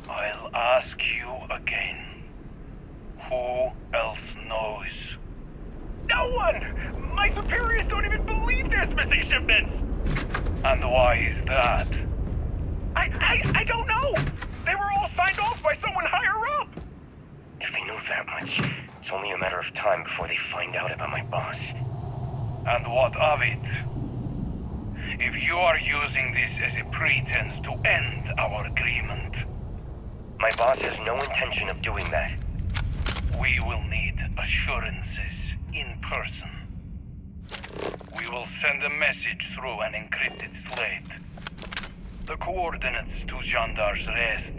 I'll ask you again. Who else knows? No one! My superiors don't even believe there's missing shipments! And why is that? I don't know! They were all signed off by someone higher up! If they knew that much, it's only a matter of time before they find out about my boss. And what of it? If you are using this as a pretense to end our agreement, my boss has no intention of doing that. We will need assurances in person. We will send a message through an encrypted slate. The coordinates to Gendar's rest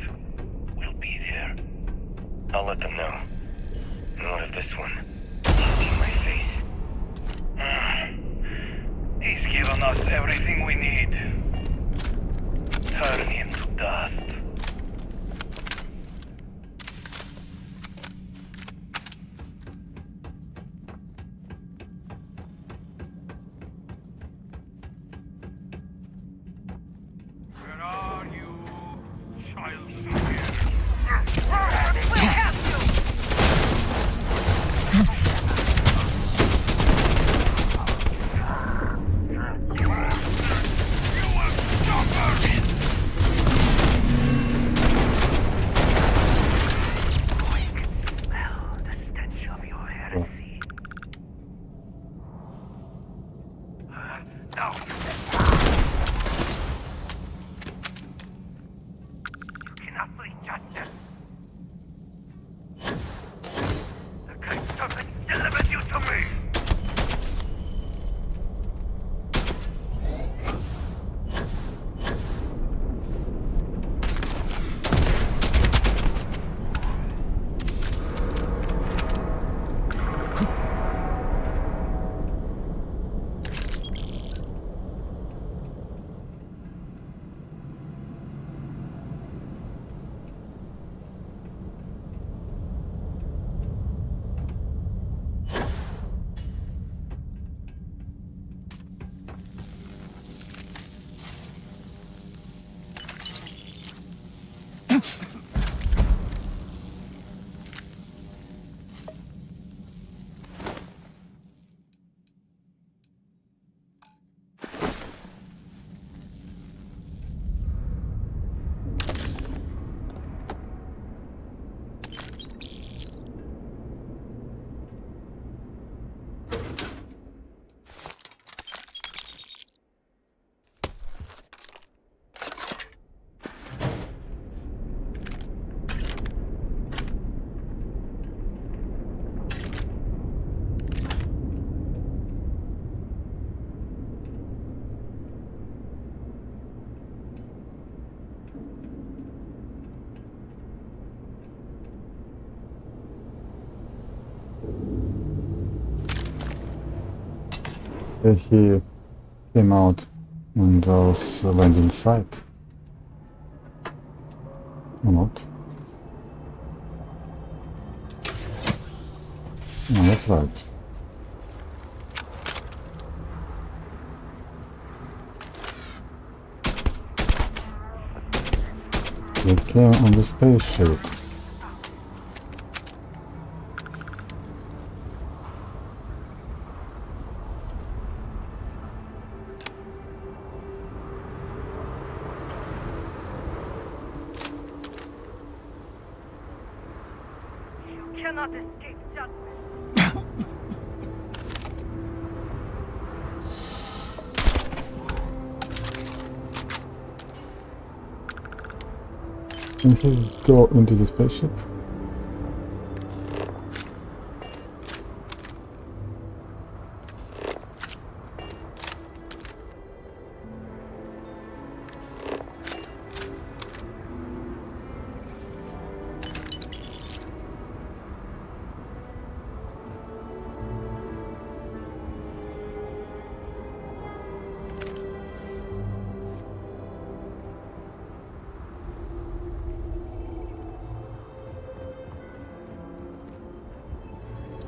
will be there. I'll let them know. And what of this one? In my face. He's given us everything we need. Turn him to dust. Where are you, child We have He came out and those landing site. Or not? No, that's right. They came on the spaceship. You cannot escape judgment. Can he go into the spaceship?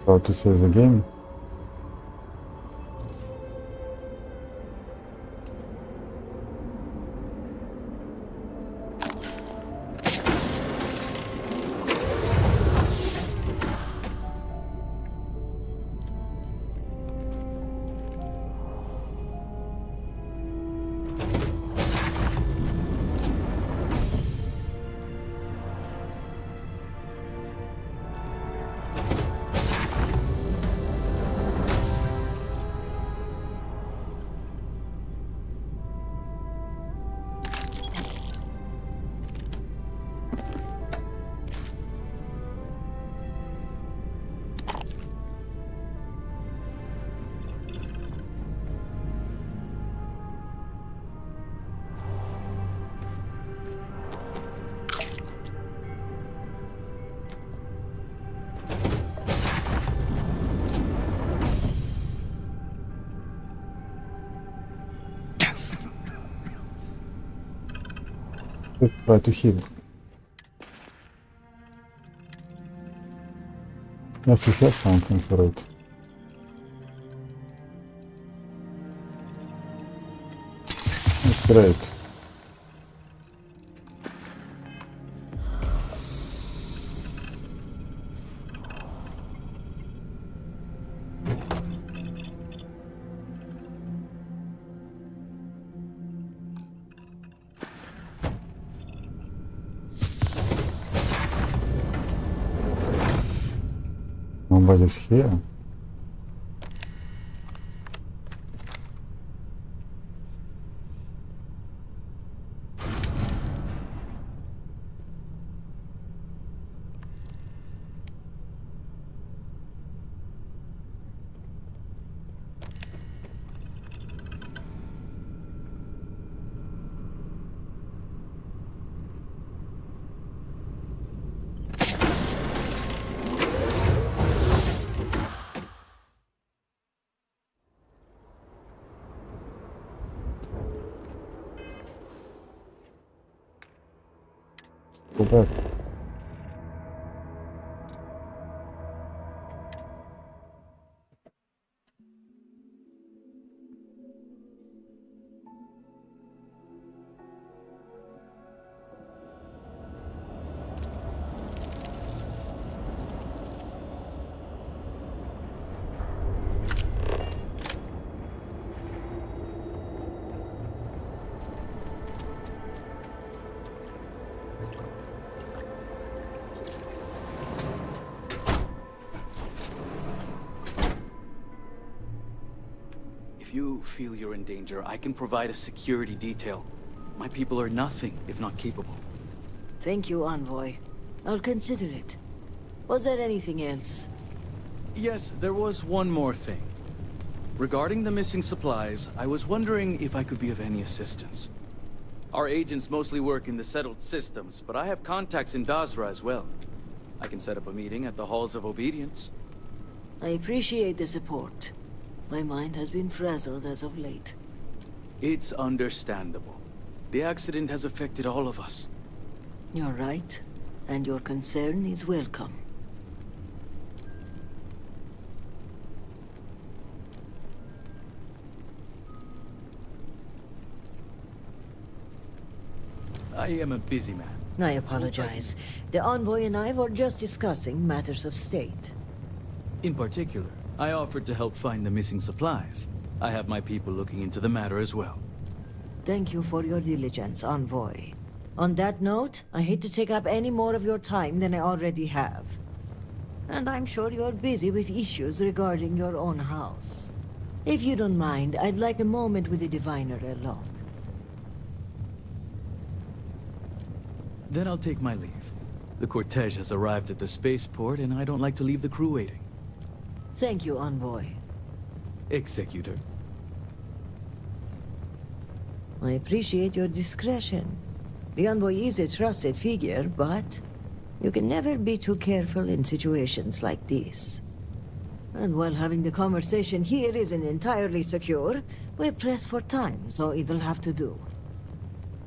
About to save the game. Let's try to heal. Yes, he has something for it. That's great. Nobody's here. Go back. If you feel you're in danger, I can provide a security detail. My people are nothing if not capable. Thank you, Envoy. I'll consider it. Was there anything else? Yes, there was one more thing. Regarding the missing supplies, I was wondering if I could be of any assistance. Our agents mostly work in the settled systems, but I have contacts in Dazra as well. I can set up a meeting at the Halls of Obedience. I appreciate the support. My mind has been frazzled as of late. It's understandable. The accident has affected all of us. You're right, and your concern is welcome. I am a busy man. I apologize. The envoy and I were just discussing matters of state. In particular, I offered to help find the missing supplies. I have my people looking into the matter as well. Thank you for your diligence, envoy. On that note, I hate to take up any more of your time than I already have. And I'm sure you're busy with issues regarding your own house. If you don't mind, I'd like a moment with the diviner alone. Then I'll take my leave. The cortege has arrived at the spaceport, and I don't like to leave the crew waiting. Thank you, envoy. Executor. I appreciate your discretion. The envoy is a trusted figure, but you can never be too careful in situations like this. And while having the conversation here isn't entirely secure, we're pressed for time, so it'll have to do.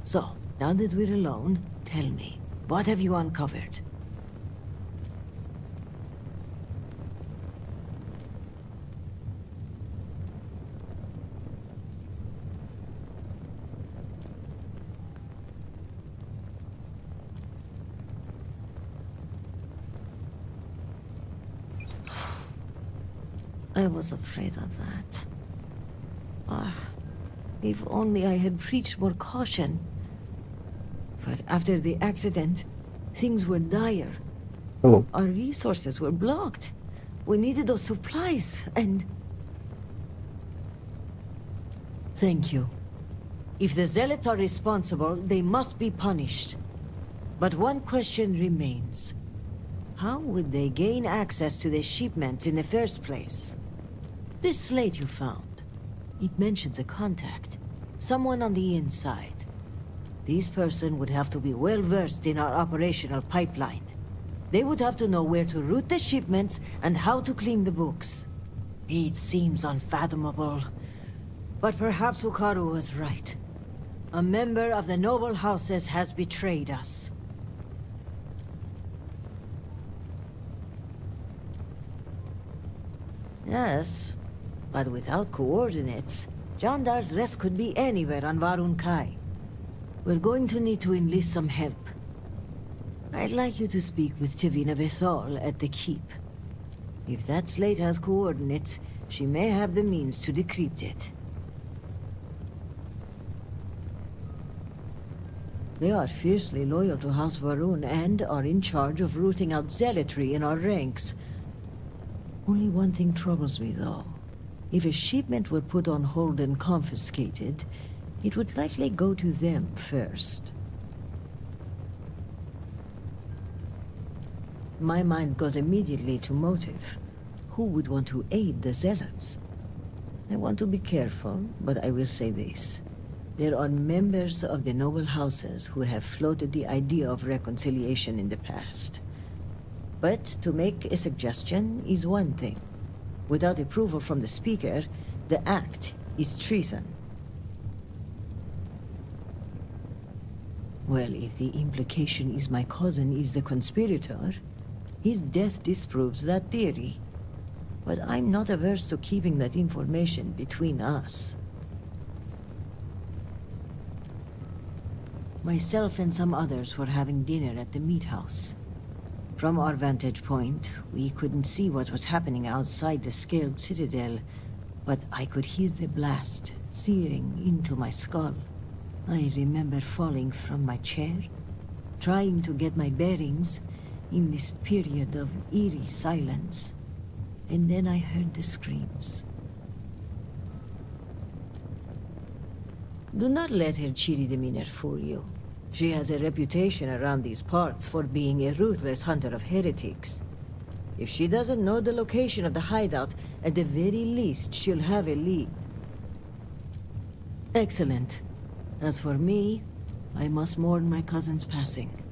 So, now that we're alone, tell me, what have you uncovered? I was afraid of that. If only I had preached more caution. But after the accident, things were dire. Hello. Our resources were blocked. We needed those supplies, and... Thank you. If the Zealots are responsible, they must be punished. But one question remains. How would they gain access to the shipments in the first place? This slate you found, it mentions a contact. Someone on the inside. This person would have to be well versed in our operational pipeline. They would have to know where to route the shipments and how to clean the books. It seems unfathomable. But perhaps Hukaru was right. A member of the noble houses has betrayed us. Yes, but without coordinates, Jandar's rest could be anywhere on Varun Kai. We're going to need to enlist some help. I'd like you to speak with Tivina Bethal at the Keep. If that slate has coordinates, she may have the means to decrypt it. They are fiercely loyal to House Varun and are in charge of rooting out zealotry in our ranks. Only one thing troubles me, though. If a shipment were put on hold and confiscated, it would likely go to them first. My mind goes immediately to motive. Who would want to aid the Zealots? I want to be careful, but I will say this. There are members of the noble houses who have floated the idea of reconciliation in the past. But to make a suggestion is one thing. Without approval from the speaker, the act is treason. Well, if the implication is my cousin is the conspirator, his death disproves that theory. But I'm not averse to keeping that information between us. Myself and some others were having dinner at the meat house. From our vantage point, we couldn't see what was happening outside the scaled citadel, but I could hear the blast searing into my skull. I remember falling from my chair, trying to get my bearings in this period of eerie silence, and then I heard the screams. Do not let her cheery demeanor fool you. She has a reputation around these parts for being a ruthless hunter of heretics. If she doesn't know the location of the hideout, at the very least she'll have a lead. Excellent. As for me, I must mourn my cousin's passing.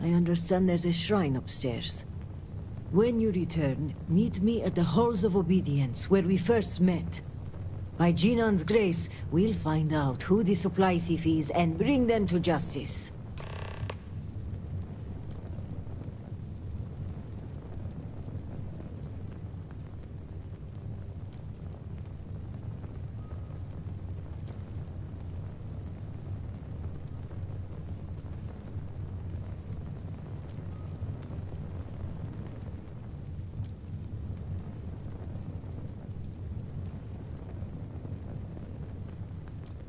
I understand there's a shrine upstairs. When you return, meet me at the Halls of Obedience, where we first met. By Genon's grace, we'll find out who the supply thief is and bring them to justice.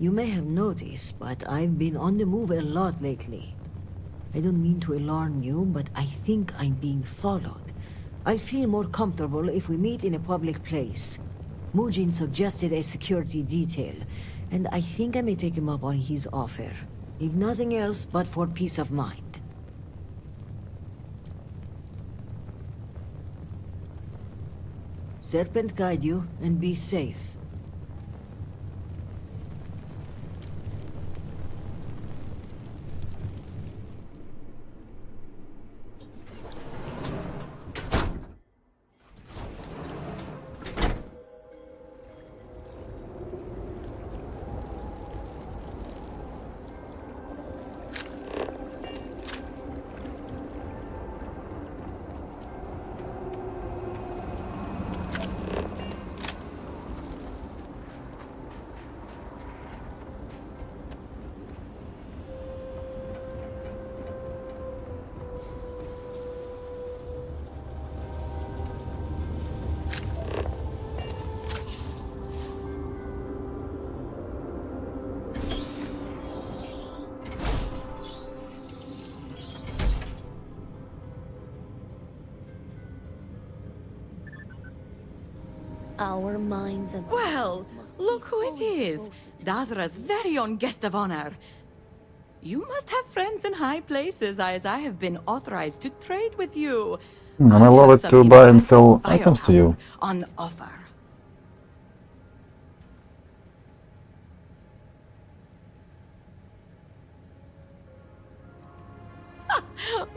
You may have noticed, but I've been on the move a lot lately. I don't mean to alarm you, but I think I'm being followed. I'll feel more comfortable if we meet in a public place. Mujin suggested a security detail, and I think I may take him up on his offer. If nothing else, but for peace of mind. Serpent guide you, and be safe. Our minds and Well, look who it is. Dazra's very own guest of honor. You must have friends in high places, as I have been authorized to trade with you. And I love it to buy and sell items to you. On offer.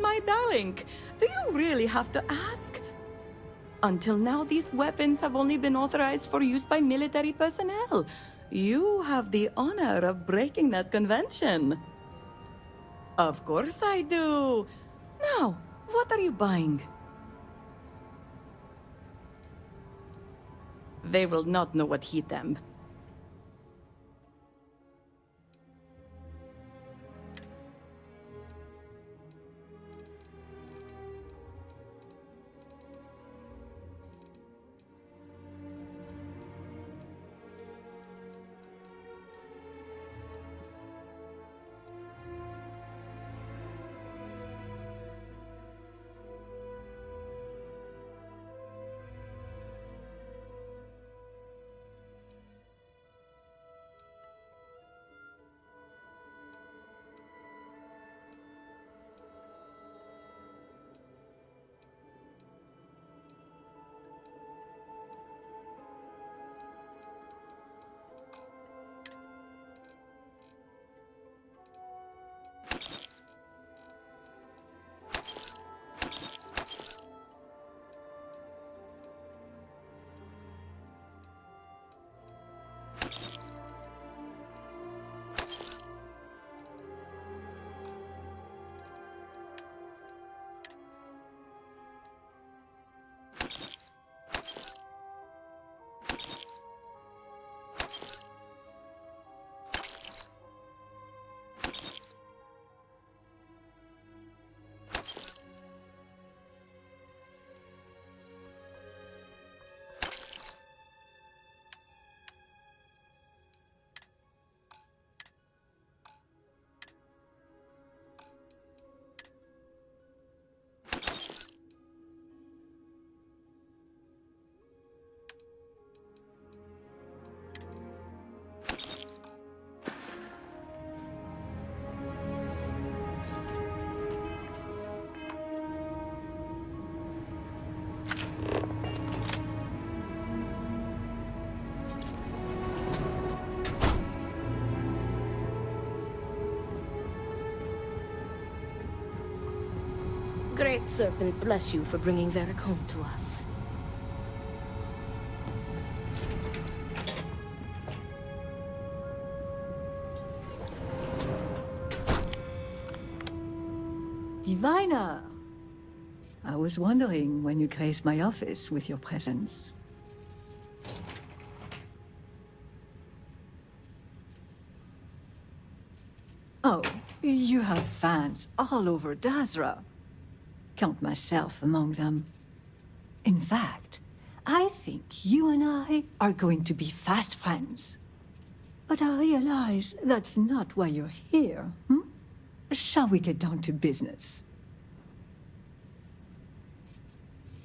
My darling, do you really have to ask? Until now, these weapons have only been authorized for use by military personnel. You have the honor of breaking that convention. Of course I do. Now, what are you buying? They will not know what hit them. Great Serpent bless you for bringing Varric home to us. Diviner! I was wondering when you'd grace my office with your presence. Oh, you have fans all over Dazra. Count myself among them. In fact, I think you and I are going to be fast friends. But I realize that's not why you're here, Shall we get down to business?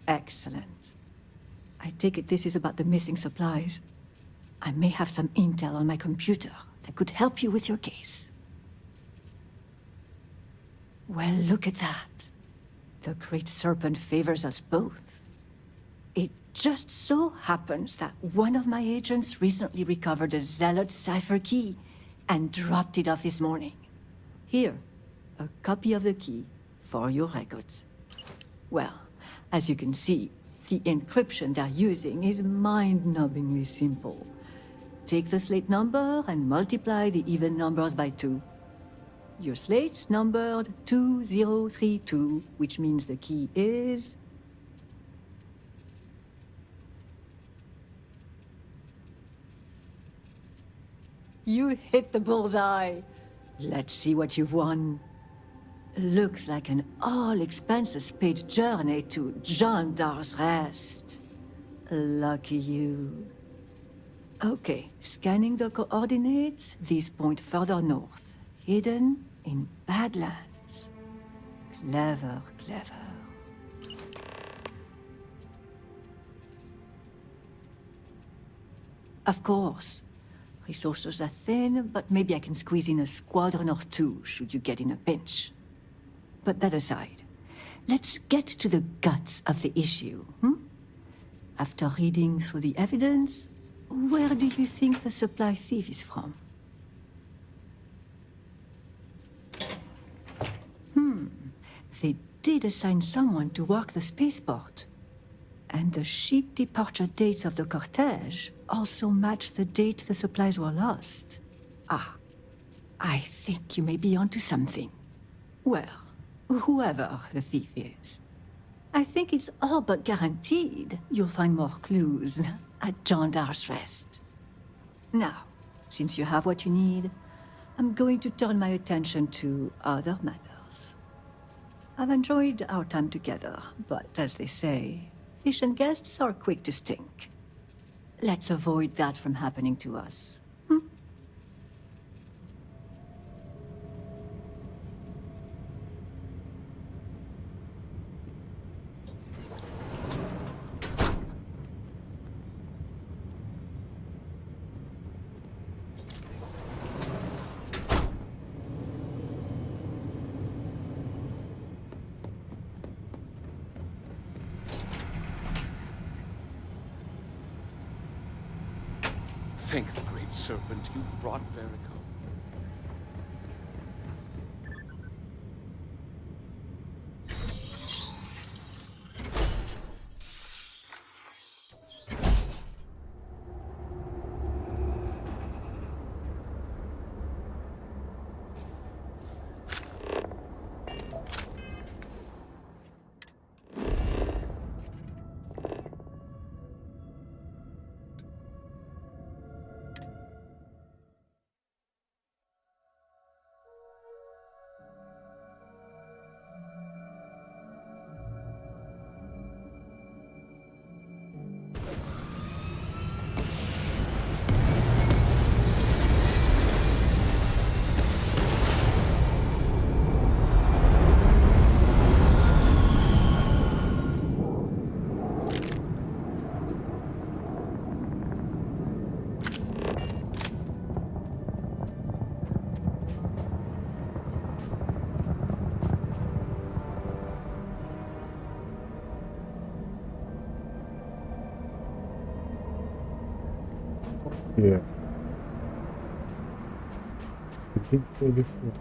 Excellent. I take it this is about the missing supplies. I may have some intel on my computer that could help you with your case. Well, look at that. The Great Serpent favors us both. It just so happens that one of my agents recently recovered a Zealot cipher key and dropped it off this morning. Here, a copy of the key for your records. Well, as you can see, the encryption they're using is mind-numbingly simple. Take the slate number and multiply the even numbers by 2. Your slate's numbered 2032, which means the key is... You hit the bullseye! Let's see what you've won. Looks like an all-expenses-paid journey to Jandar's Rest. Lucky you. Okay, scanning the coordinates, these point further north, hidden in Badlands. Clever, clever. Of course. Resources are thin, but maybe I can squeeze in a squadron or 2 should you get in a pinch. But that aside, let's get to the guts of the issue, After reading through the evidence, where do you think the supply thief is from? They did assign someone to work the spaceport. And the ship departure dates of the cortege also match the date the supplies were lost. Ah, I think you may be onto something. Well, whoever the thief is, I think it's all but guaranteed you'll find more clues at Jandar's Rest. Now, since you have what you need, I'm going to turn my attention to other matters. I've enjoyed our time together, but as they say, fish and guests are quick to stink. Let's avoid that from happening to us. Thank the Great Serpent you brought Varric home. Yeah. I think so before.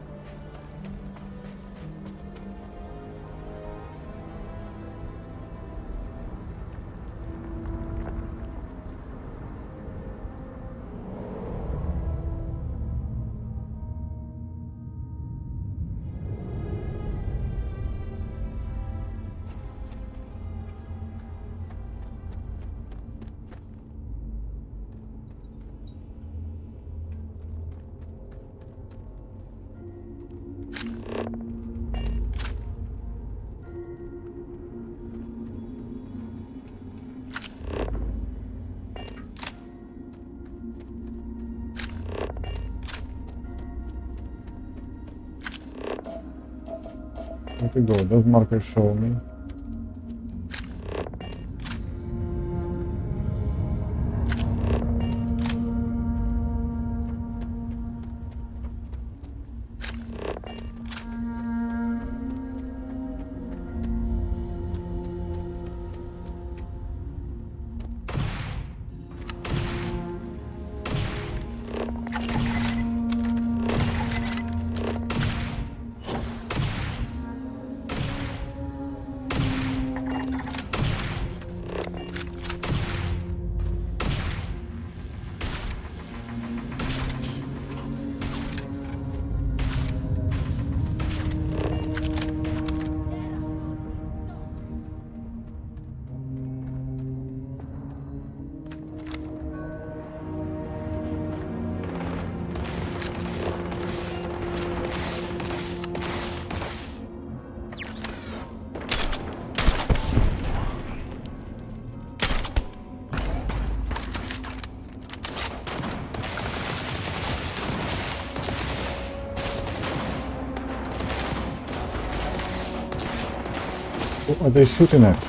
to go? Does marker show me? What are they shooting at?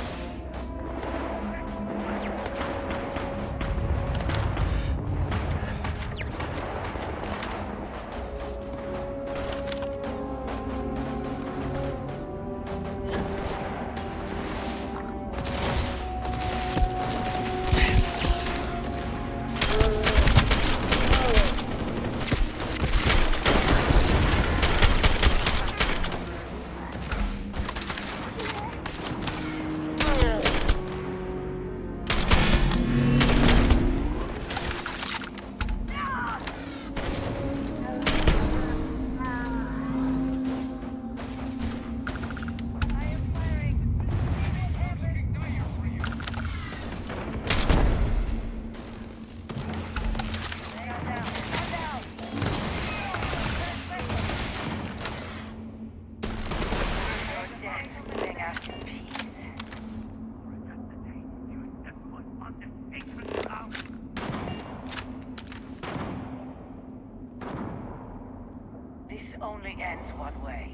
This only ends one way.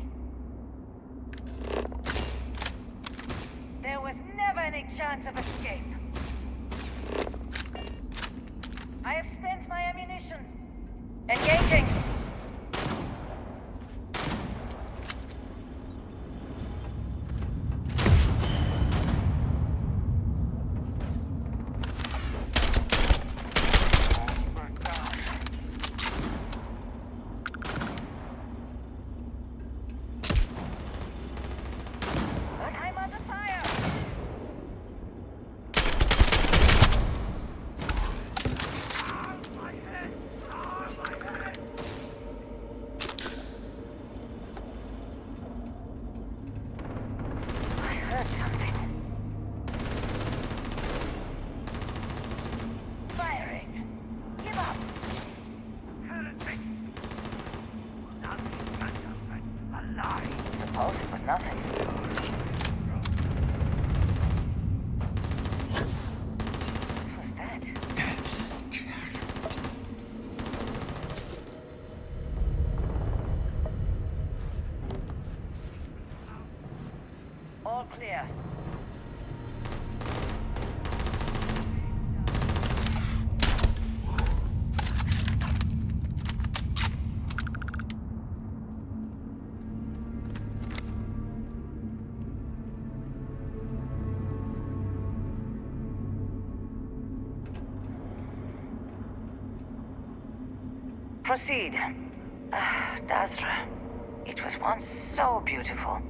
There was never any chance of escape. I have spent my ammunition. Engaging! Suppose it was nothing. What was that? All clear. Proceed. Dazra. It was once so beautiful.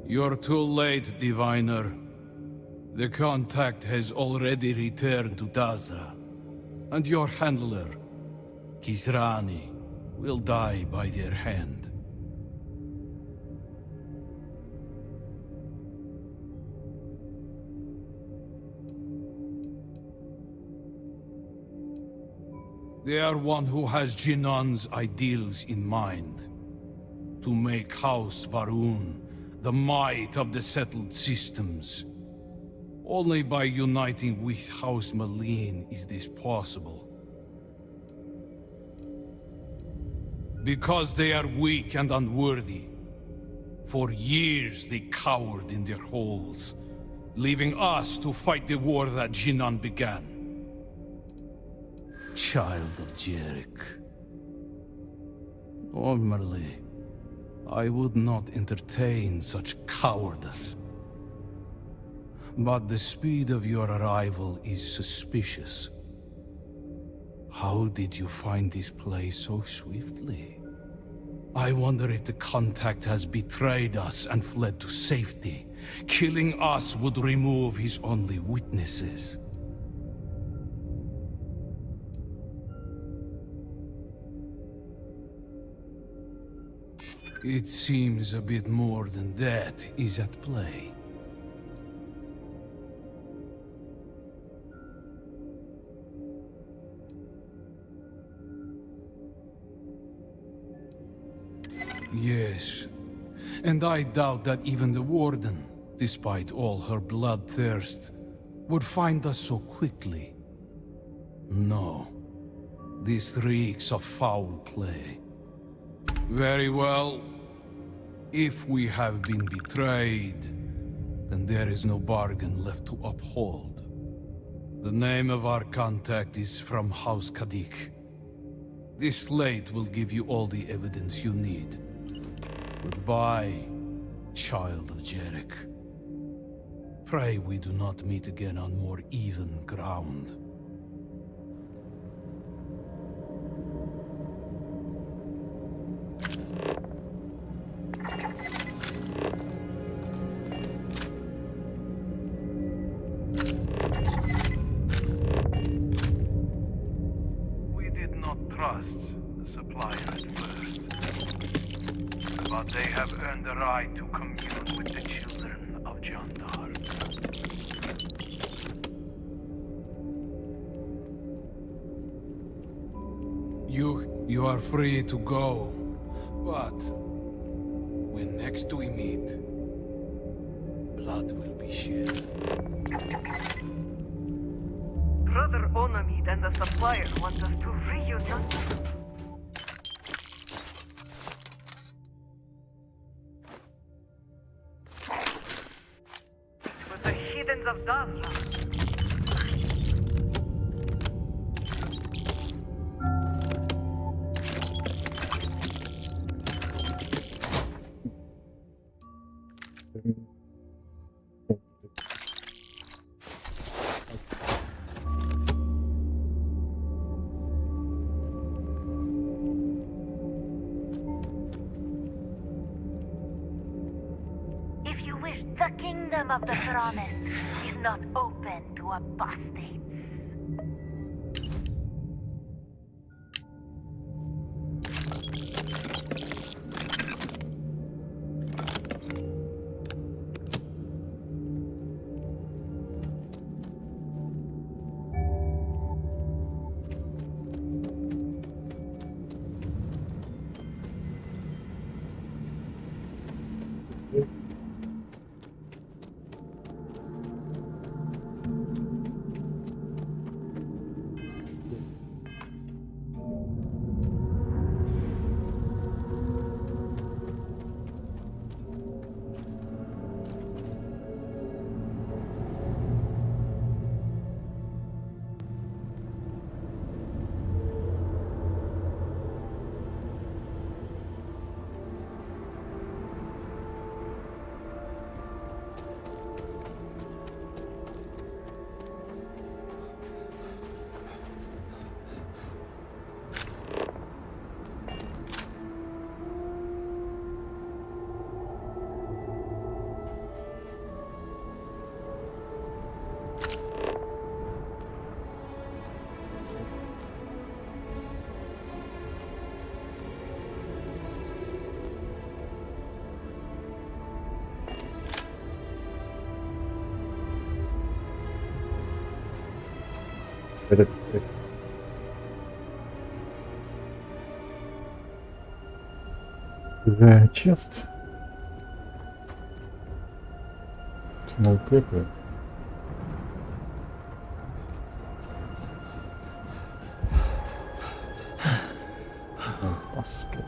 You're too late, Diviner. The contact has already returned to Dazra. And your handler, Kisrani, will die by their hand. They are one who has Jinan's ideals in mind. To make House Varun the might of the settled systems. Only by uniting with House Malin is this possible. Because they are weak and unworthy. For years they cowered in their holes, leaving us to fight the war that Jinan began. Child of Jarek. Normally, I would not entertain such cowardice. But the speed of your arrival is suspicious. How did you find this place so swiftly? I wonder if the contact has betrayed us and fled to safety. Killing us would remove his only witnesses. It seems a bit more than that is at play. Yes, and I doubt that even the Warden, despite all her bloodthirst, would find us so quickly. No, this reeks of foul play. Very well. If we have been betrayed, then there is no bargain left to uphold. The name of our contact is from House Kadik. This slate will give you all the evidence you need. Goodbye, child of Jarek. Pray we do not meet again on more even ground. We did not trust the supplier at first, but they have earned the right to commune with the children of Jandar. You are free to go, but when next we meet, blood will be shed. Brother Onamid and the supplier want us to reunite. With the heathens of Dazra. If you wish, the kingdom of the promise is not open to apostates. But the chest to move quickly. Oh, basket.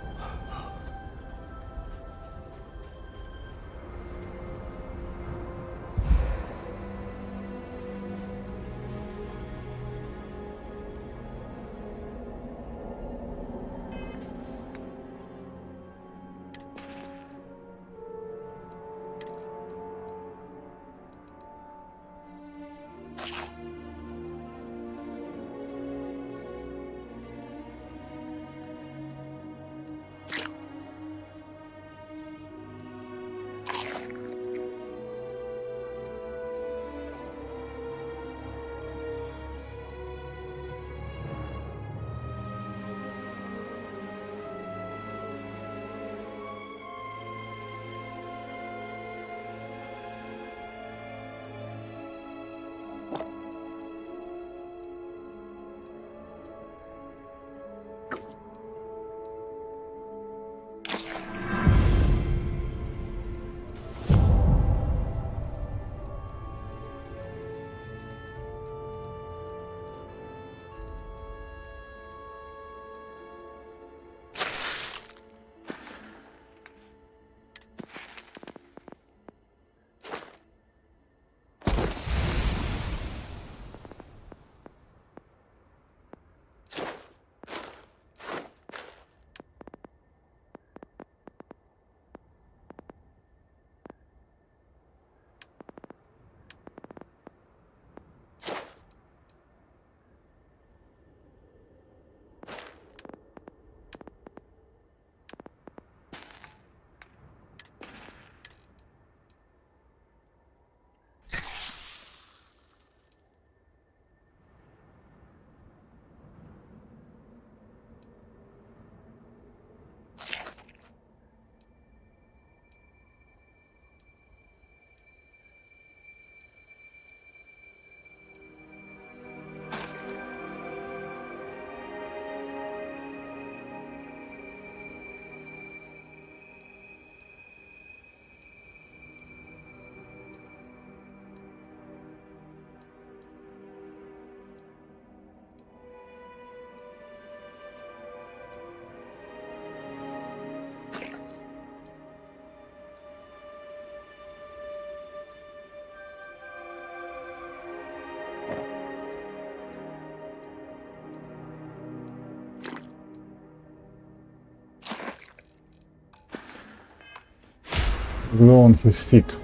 Glue on his feet.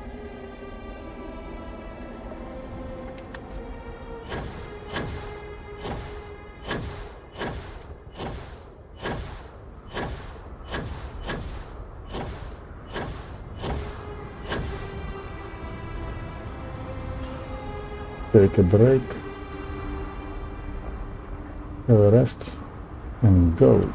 Take a break, have a rest, and go.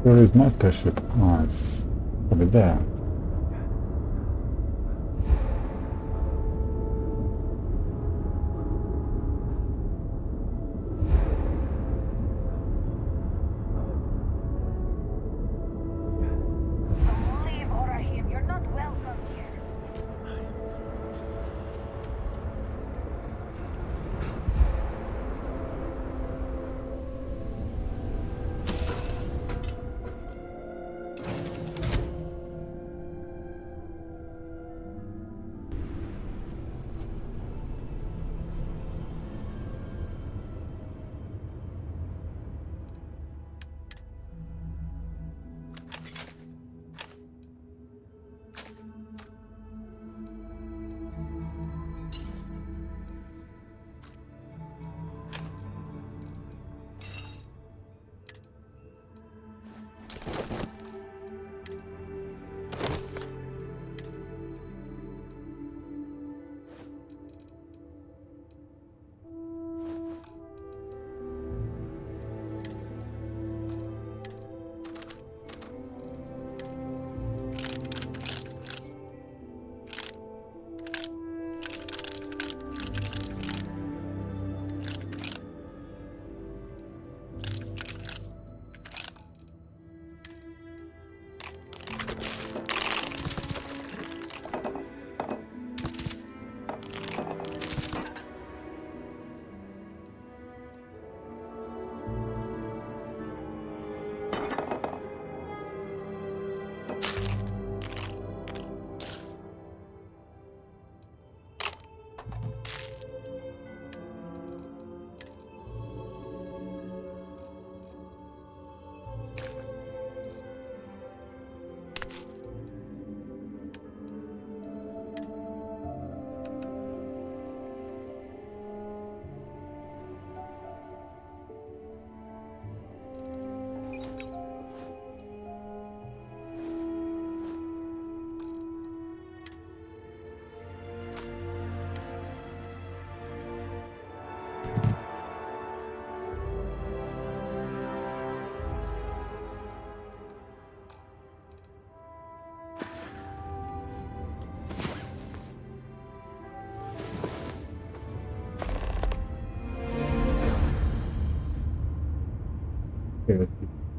Where is my spaceship? Oh, it's over there.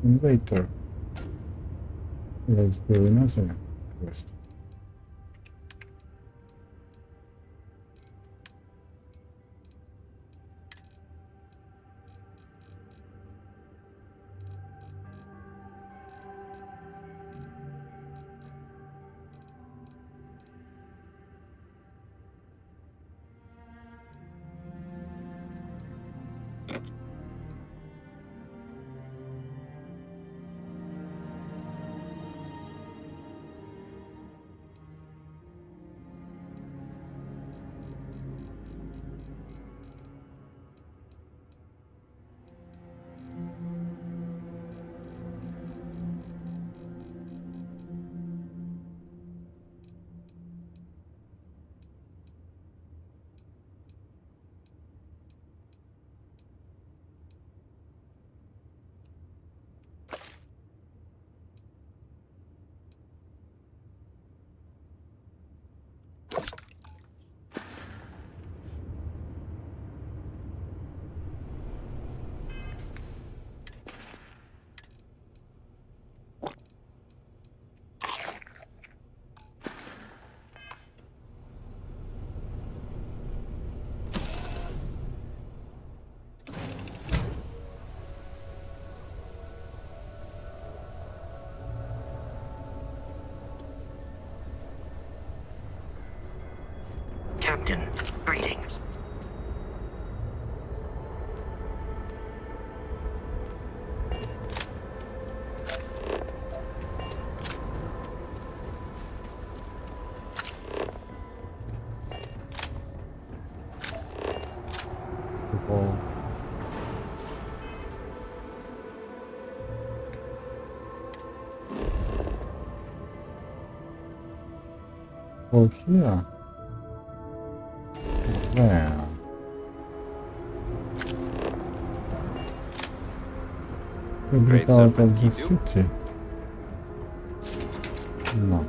Invader. Let's do another quest. Captain, greetings. People. Oh, here. There. Great Out serpent, of the keep you. city. No.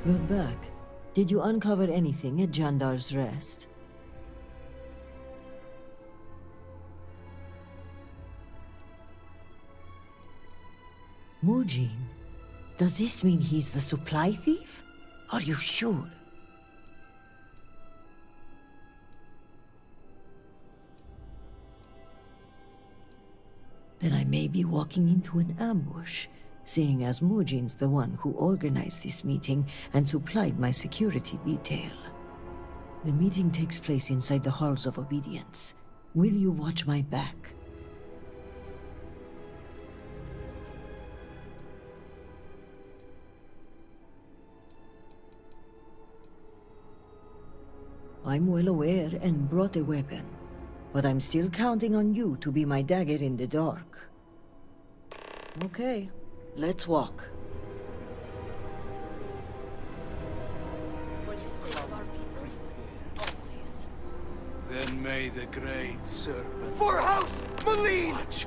You're back. Did you uncover anything at Jandar's Rest? Mujin? Does this mean he's the supply thief? Are you sure? Then I may be walking into an ambush, seeing as Mujin's the one who organized this meeting and supplied my security detail. The meeting takes place inside the Halls of Obedience. Will you watch my back? I'm well aware and brought a weapon, but I'm still counting on you to be my dagger in the dark. Okay, let's walk. Then may the great serpent... For House Malene!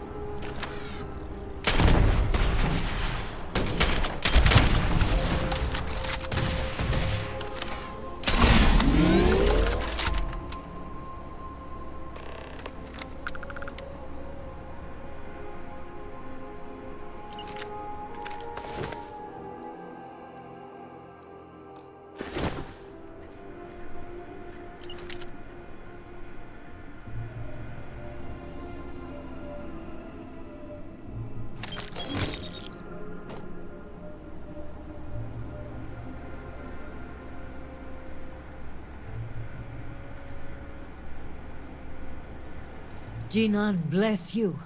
Jinan, bless you.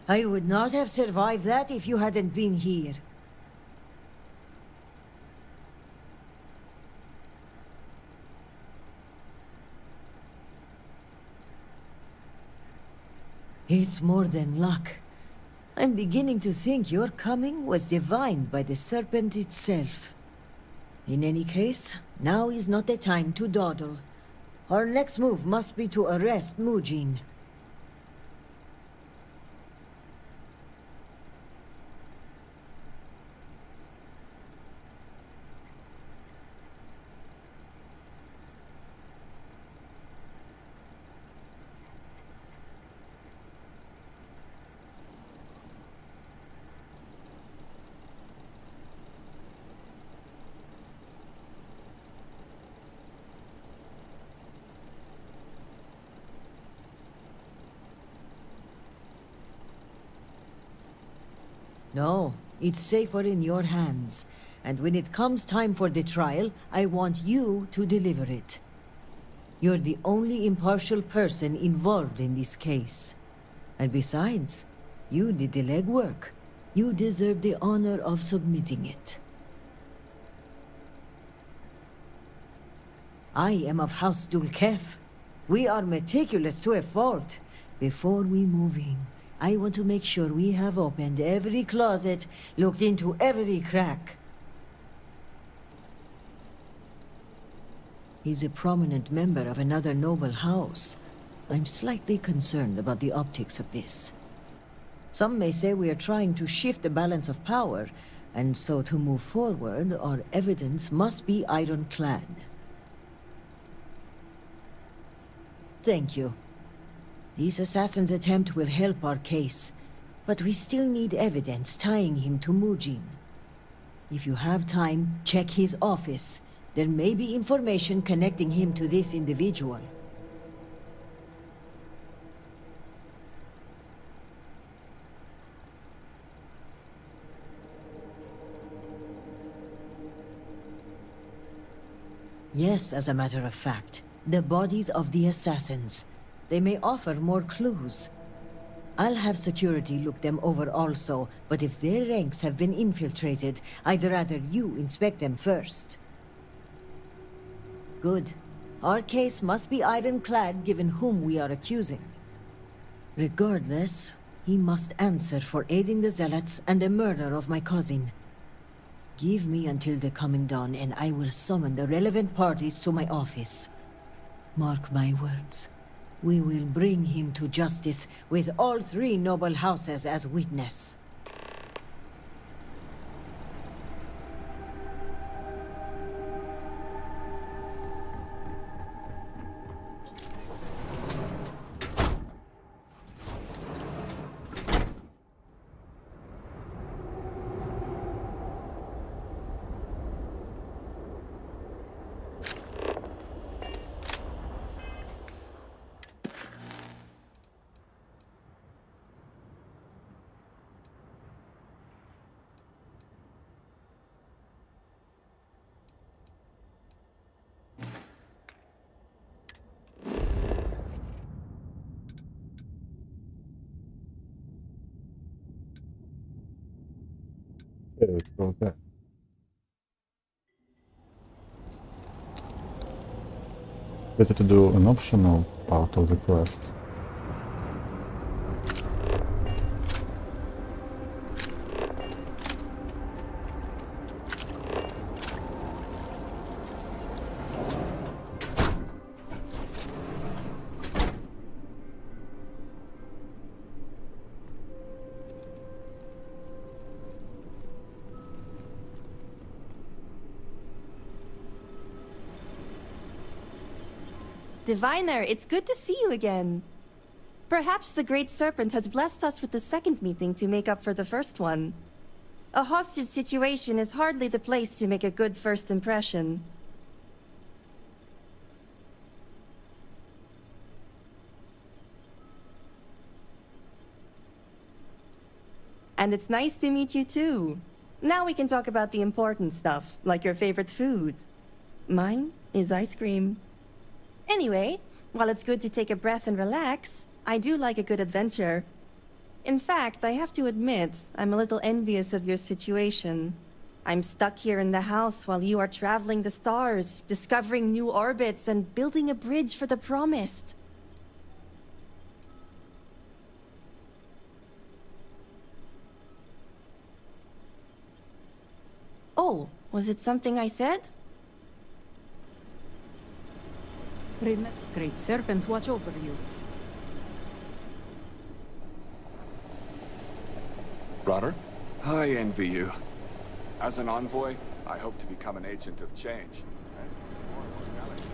I would not have survived that if you hadn't been here. It's more than luck. I'm beginning to think your coming was divined by the serpent itself. In any case, now is not the time to dawdle. Our next move must be to arrest Mujin. No, it's safer in your hands. And when it comes time for the trial, I want you to deliver it. You're the only impartial person involved in this case. And besides, you did the legwork. You deserve the honor of submitting it. I am of House Dulkef. We are meticulous to a fault. Before we move in, I want to make sure we have opened every closet, looked into every crack. He's a prominent member of another noble house. I'm slightly concerned about the optics of this. Some may say we are trying to shift the balance of power, and so to move forward, our evidence must be ironclad. Thank you. This assassin's attempt will help our case, but we still need evidence tying him to Mujin. If you have time, check his office. There may be information connecting him to this individual. Yes, as a matter of fact, the bodies of the assassins. They may offer more clues. I'll have security look them over also, but if their ranks have been infiltrated, I'd rather you inspect them first. Good. Our case must be ironclad given whom we are accusing. Regardless, he must answer for aiding the Zealots and the murder of my cousin. Give me until the coming dawn and I will summon the relevant parties to my office. Mark my words. We will bring him to justice with all three noble houses as witness. Okay, let's go with that. Better to do an optional part of the quest. Diviner, it's good to see you again. Perhaps the Great Serpent has blessed us with the second meeting to make up for the first one. A hostage situation is hardly the place to make a good first impression. And it's nice to meet you too. Now we can talk about the important stuff, like your favorite food. Mine is ice cream. Anyway, while it's good to take a breath and relax, I do like a good adventure. In fact, I have to admit, I'm a little envious of your situation. I'm stuck here in the house while you are traveling the stars, discovering new orbits, and building a bridge for the promised. Oh, was it something I said? Great serpents watch over you. Brother? I envy you. As an envoy, I hope to become an agent of change. And see more of our galaxy.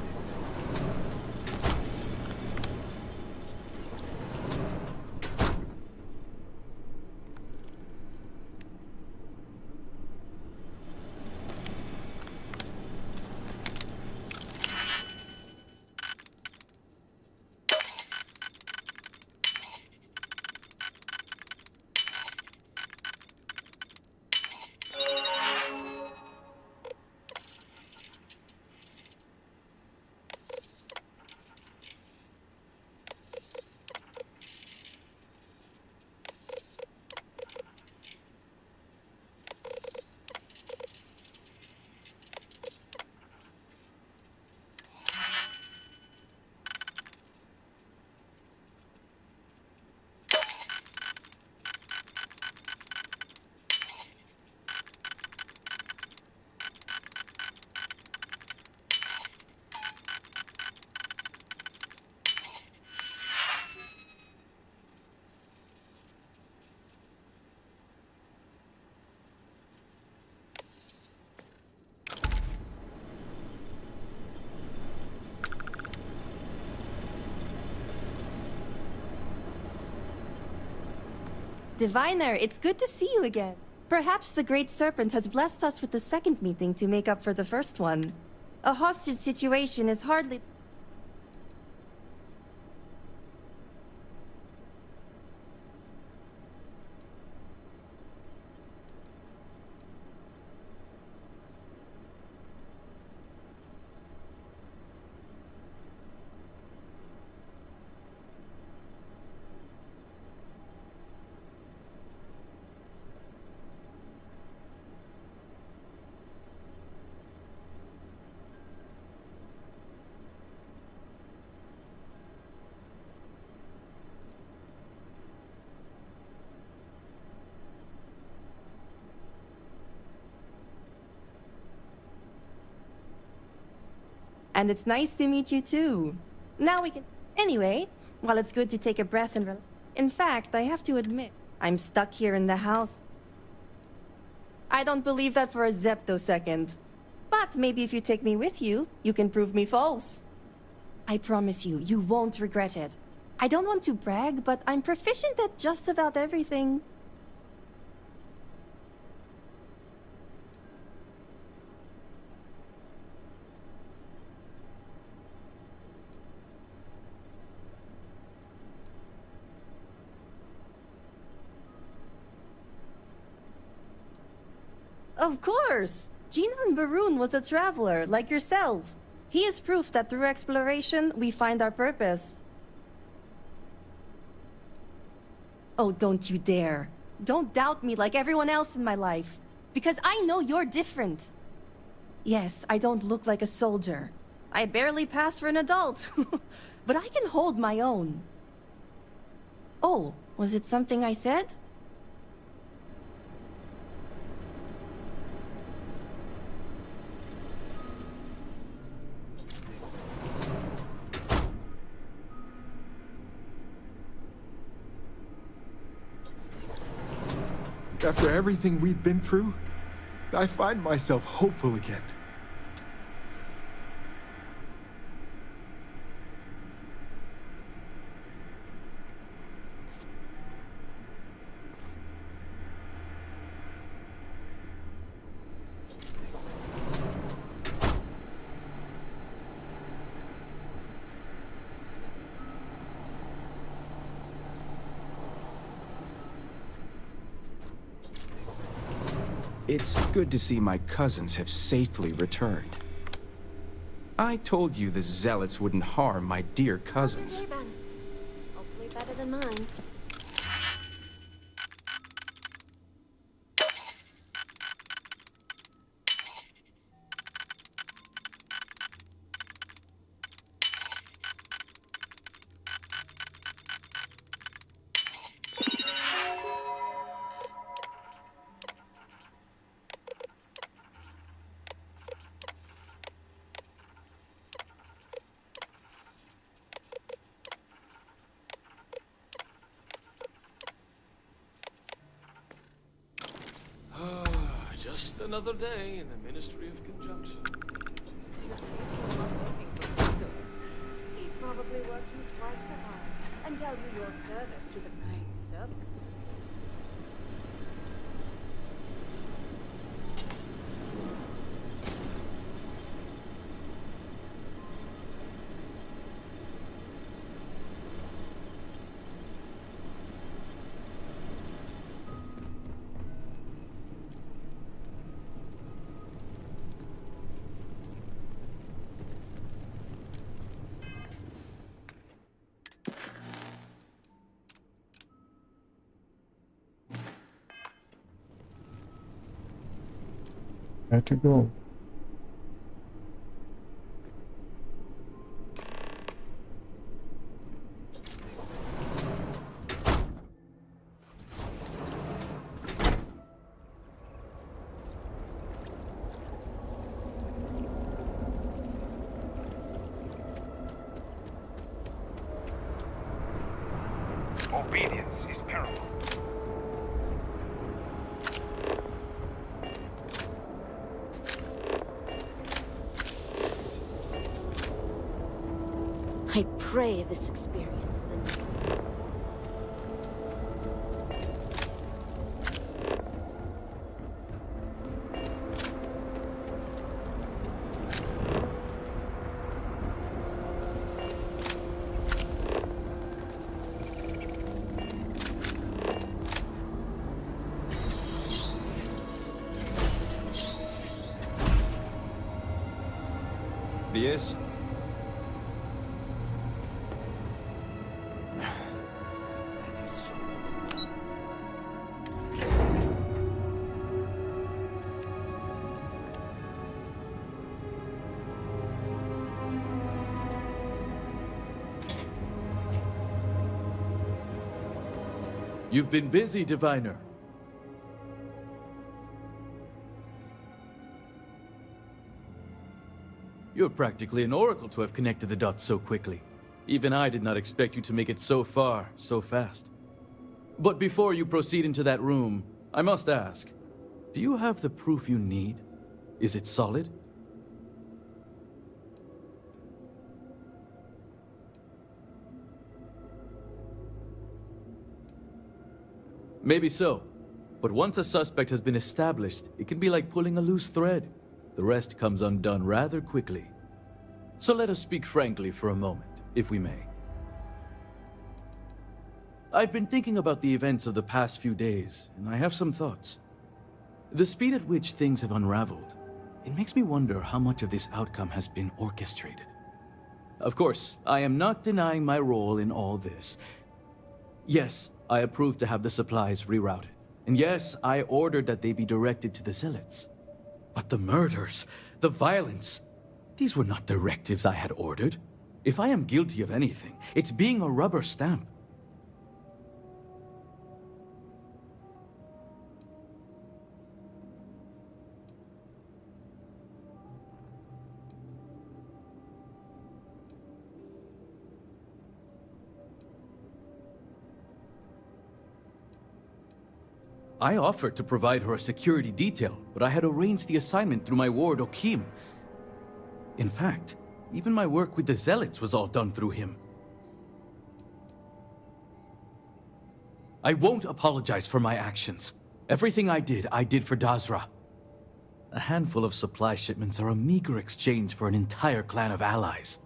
Diviner, it's good to see you again. Perhaps the Great Serpent has blessed us with the second meeting to make up for the first one. A hostage situation is hardly... And it's nice to meet you too. Now we can... Anyway, while it's good to take a breath and in fact, I have to admit, I'm stuck here in the house. I don't believe that for a zeptosecond. But maybe if you take me with you, you can prove me false. I promise you, you won't regret it. I don't want to brag, but I'm proficient at just about everything. Of course! Jinan Barun was a traveler, like yourself. He is proof that through exploration, we find our purpose. Oh, don't you dare. Don't doubt me like everyone else in my life. Because I know you're different. Yes, I don't look like a soldier. I barely pass for an adult. But I can hold my own. Oh, was it something I said? After everything we've been through, I find myself hopeful again. It's good to see my cousins have safely returned. I told you the zealots wouldn't harm my dear cousins. Hopefully better than mine. Just another day in the Ministry of Conjunction. He's probably working twice as hard until you your service to the Great Serpent. Where to go? Obedience is paramount. I pray this experience is enough. Yes? You've been busy, Diviner. You're practically an oracle to have connected the dots so quickly. Even I did not expect you to make it so far, so fast. But before you proceed into that room, I must ask, do you have the proof you need? Is it solid? Maybe so. But once a suspect has been established, it can be like pulling a loose thread. The rest comes undone rather quickly. So let us speak frankly for a moment, if we may. I've been thinking about the events of the past few days, and I have some thoughts. The speed at which things have unraveled, it makes me wonder how much of this outcome has been orchestrated. Of course, I am not denying my role in all this. Yes, I approved to have the supplies rerouted. And yes, I ordered that they be directed to the Zealots. But the murders, the violence, these were not directives I had ordered. If I am guilty of anything, it's being a rubber stamp. I offered to provide her a security detail, but I had arranged the assignment through my ward, Okim. In fact, even my work with the Zealots was all done through him. I won't apologize for my actions. Everything I did for Dazra. A handful of supply shipments are a meager exchange for an entire clan of allies.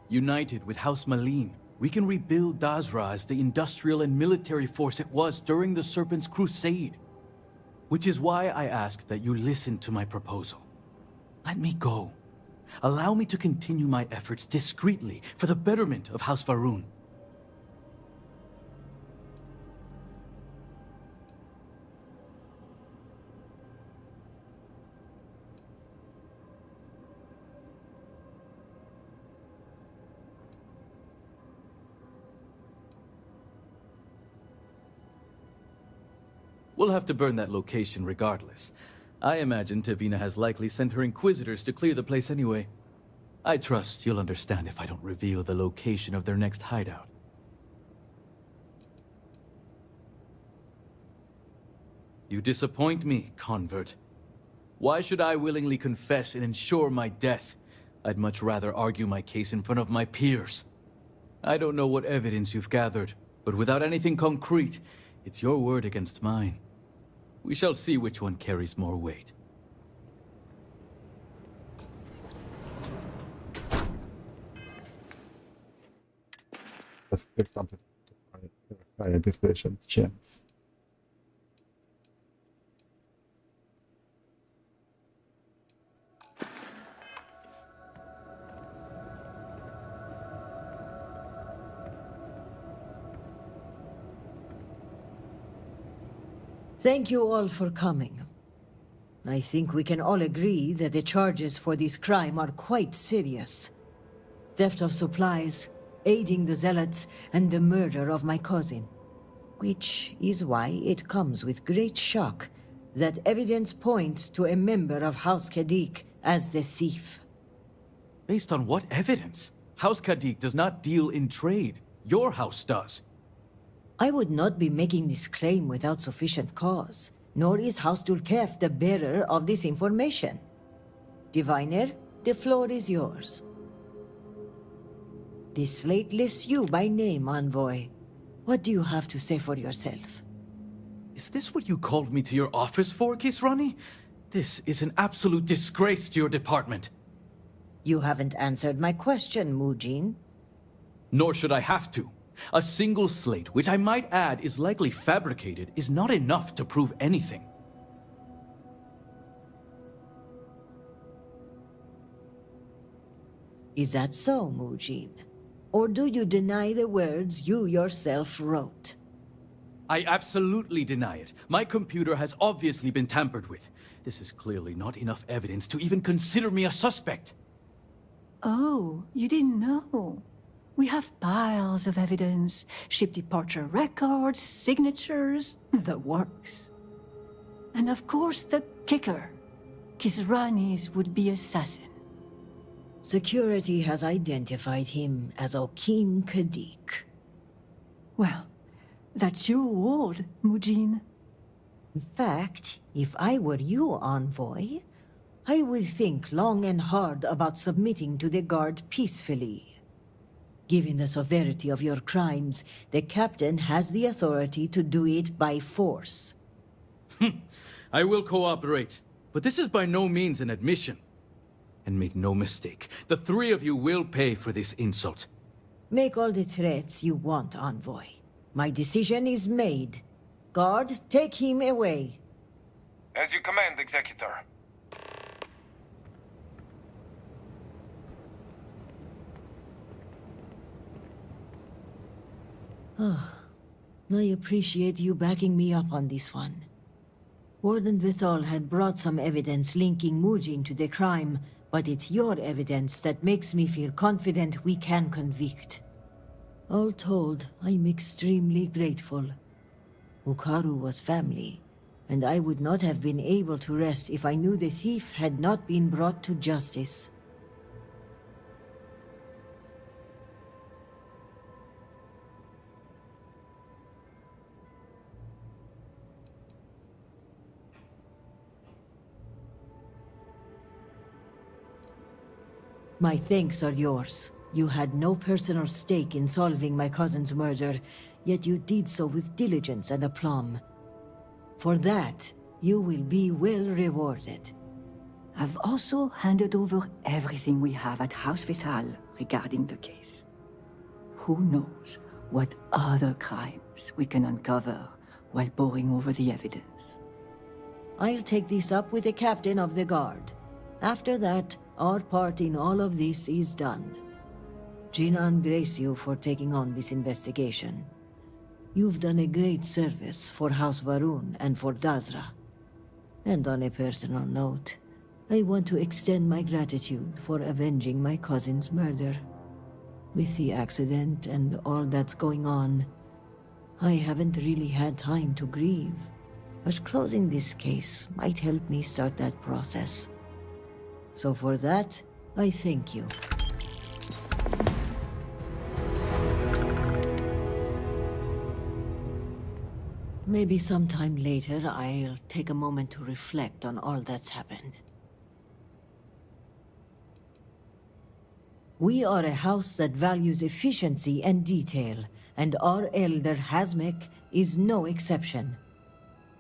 United with House Malin, we can rebuild Dazra as the industrial and military force it was during the Serpent's crusade. Which is why I ask that you listen to my proposal. Let me go. Allow me to continue my efforts discreetly for the betterment of House Va'ruun. We'll have to burn that location regardless. I imagine Tavina has likely sent her inquisitors to clear the place anyway. I trust you'll understand if I don't reveal the location of their next hideout. You disappoint me, convert. Why should I willingly confess and ensure my death? I'd much rather argue my case in front of my peers. I don't know what evidence you've gathered, but without anything concrete, it's your word against mine. We shall see which one carries more weight. Let's take something to verify this patient chance. Thank you all for coming. I think we can all agree that the charges for this crime are quite serious. Theft of supplies, aiding the Zealots, and the murder of my cousin. Which is why it comes with great shock that evidence points to a member of House Kadik as the thief. Based on what evidence? House Kadik does not deal in trade. Your house does. I would not be making this claim without sufficient cause, nor is House Dulkef the bearer of this information. Diviner, the floor is yours. This slate lists you by name, Envoy. What do you have to say for yourself? Is this what you called me to your office for, Kisrani? This is an absolute disgrace to your department. You haven't answered my question, Mujin. Nor should I have to. A single slate, which I might add is likely fabricated, is not enough to prove anything. Is that so, Mujin? Or do you deny the words you yourself wrote? I absolutely deny it. My computer has obviously been tampered with. This is clearly not enough evidence to even consider me a suspect. Oh, you didn't know. We have piles of evidence, ship departure records, signatures, the works. And of course the kicker, Kisrani's would-be assassin. Security has identified him as Okim Kadik. Well, that's your ward, Mujin. In fact, if I were you, Envoy, I would think long and hard about submitting to the Guard peacefully. Given the severity of your crimes, the Captain has the authority to do it by force. I will cooperate, but this is by no means an admission. And make no mistake, the three of you will pay for this insult. Make all the threats you want, Envoy. My decision is made. Guard, take him away. As you command, Executor. I appreciate you backing me up on this one. Warden Vithal had brought some evidence linking Mujin to the crime, but it's your evidence that makes me feel confident we can convict. All told, I'm extremely grateful. Ukaru was family, and I would not have been able to rest if I knew the thief had not been brought to justice. My thanks are yours. You had no personal stake in solving my cousin's murder, yet you did so with diligence and aplomb. For that, you will be well rewarded. I've also handed over everything we have at House Vithal regarding the case. Who knows what other crimes we can uncover while poring over the evidence. I'll take this up with the captain of the guard. After that, our part in all of this is done. Jinan grace you for taking on this investigation. You've done a great service for House Varun and for Dazra. And on a personal note, I want to extend my gratitude for avenging my cousin's murder. With the accident and all that's going on, I haven't really had time to grieve. But closing this case might help me start that process. So for that, I thank you. Maybe sometime later I'll take a moment to reflect on all that's happened. We are a house that values efficiency and detail, and our elder Hazmek is no exception.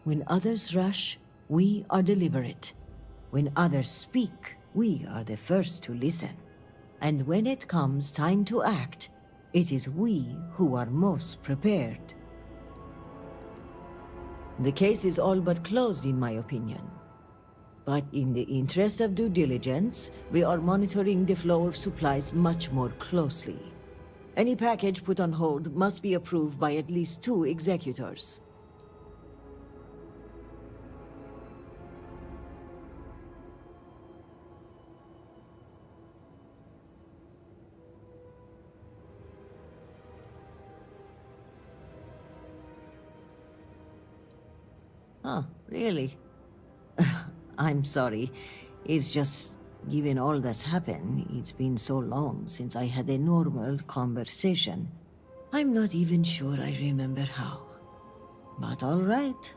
When others rush, we are deliberate. When others speak, we are the first to listen. And when it comes time to act, it is we who are most prepared. The case is all but closed in my opinion. But in the interest of due diligence, we are monitoring the flow of supplies much more closely. Any package put on hold must be approved by at least 2 executors. Oh, really? I'm sorry. It's just, given all that's happened, it's been so long since I had a normal conversation. I'm not even sure I remember how. But all right.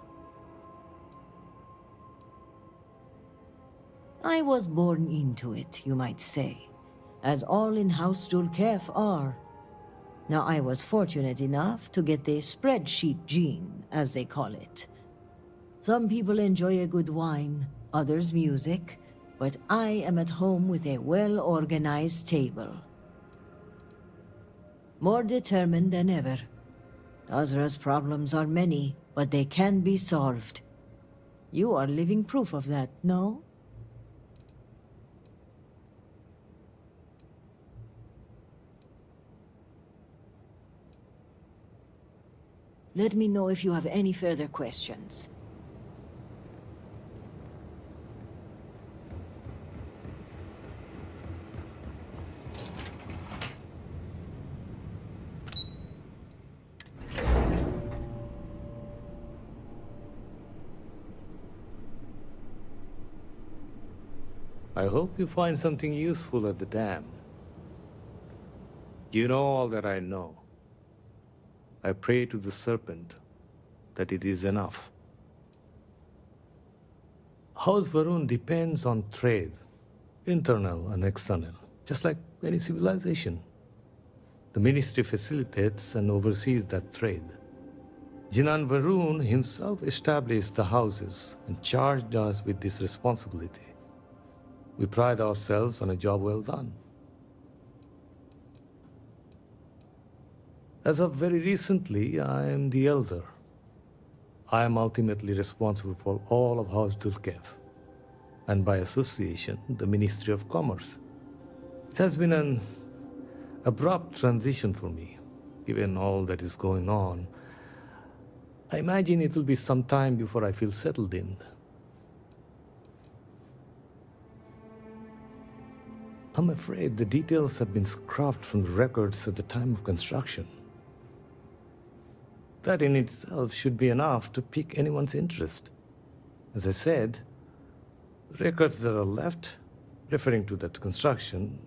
I was born into it, you might say, as all in House Dulkef are. Now, I was fortunate enough to get the spreadsheet gene, as they call it. Some people enjoy a good wine, others music, but I am at home with a well-organized table. More determined than ever. Dazra's problems are many, but they can be solved. You are living proof of that, no? Let me know if you have any further questions. I hope you find something useful at the dam. You know all that I know. I pray to the serpent that it is enough. House Varun depends on trade, internal and external, just like any civilization. The ministry facilitates and oversees that trade. Jinan Varun himself established the houses and charged us with this responsibility. We pride ourselves on a job well done. As of very recently, I am the elder. I am ultimately responsible for all of House Dulkev, and by association, the Ministry of Commerce. It has been an abrupt transition for me, given all that is going on. I imagine it will be some time before I feel settled in. I'm afraid the details have been scrubbed from the records at the time of construction. That in itself should be enough to pique anyone's interest. As I said, the records that are left, referring to that construction,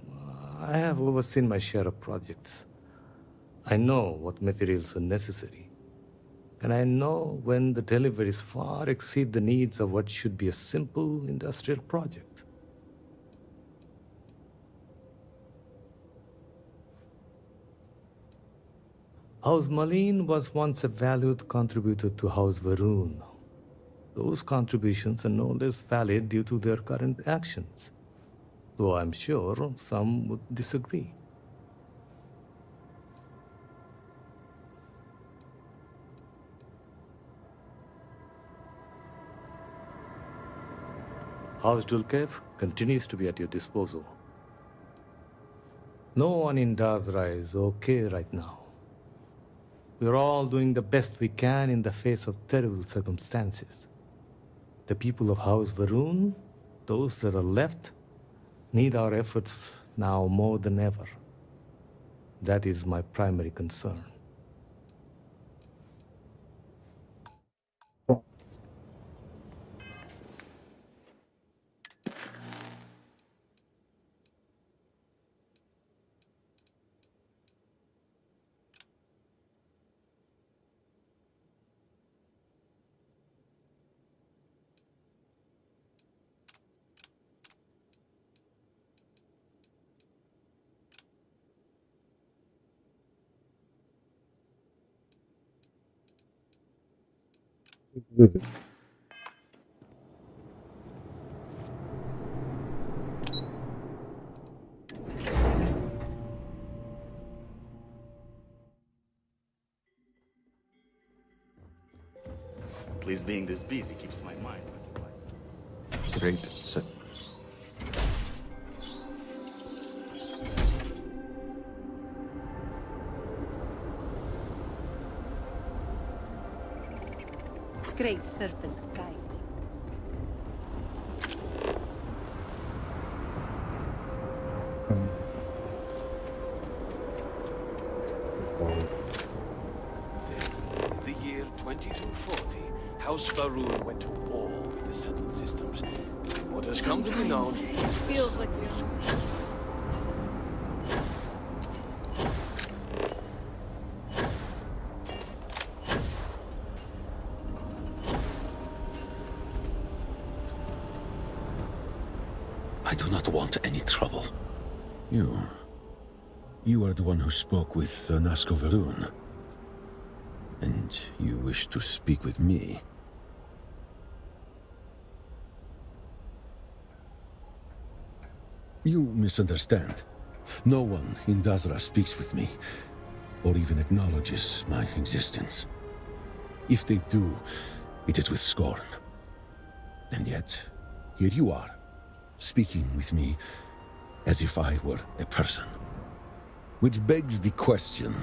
I have overseen my share of projects. I know what materials are necessary, and I know when the deliveries far exceed the needs of what should be a simple industrial project. House Malin was once a valued contributor to House Varun. Those contributions are no less valid due to their current actions, though I'm sure some would disagree. House Dulkev continues to be at your disposal. No one in Dazra is okay right now. We're all doing the best we can in the face of terrible circumstances. The people of House Varun, those that are left, need our efforts now more than ever. That is my primary concern. With it. At least being this busy keeps my mind occupied. Great. So Great serpent guide. The year 2240, House Varun went to war with the settled systems. What has come to be known as the feels like I do not want any trouble. You are the one who spoke with Nasco Varun. And you wish to speak with me. You misunderstand. No one in Dazra speaks with me, or even acknowledges my existence. If they do, it is with scorn. And yet, here you are, speaking with me as if I were a person. Which begs the question,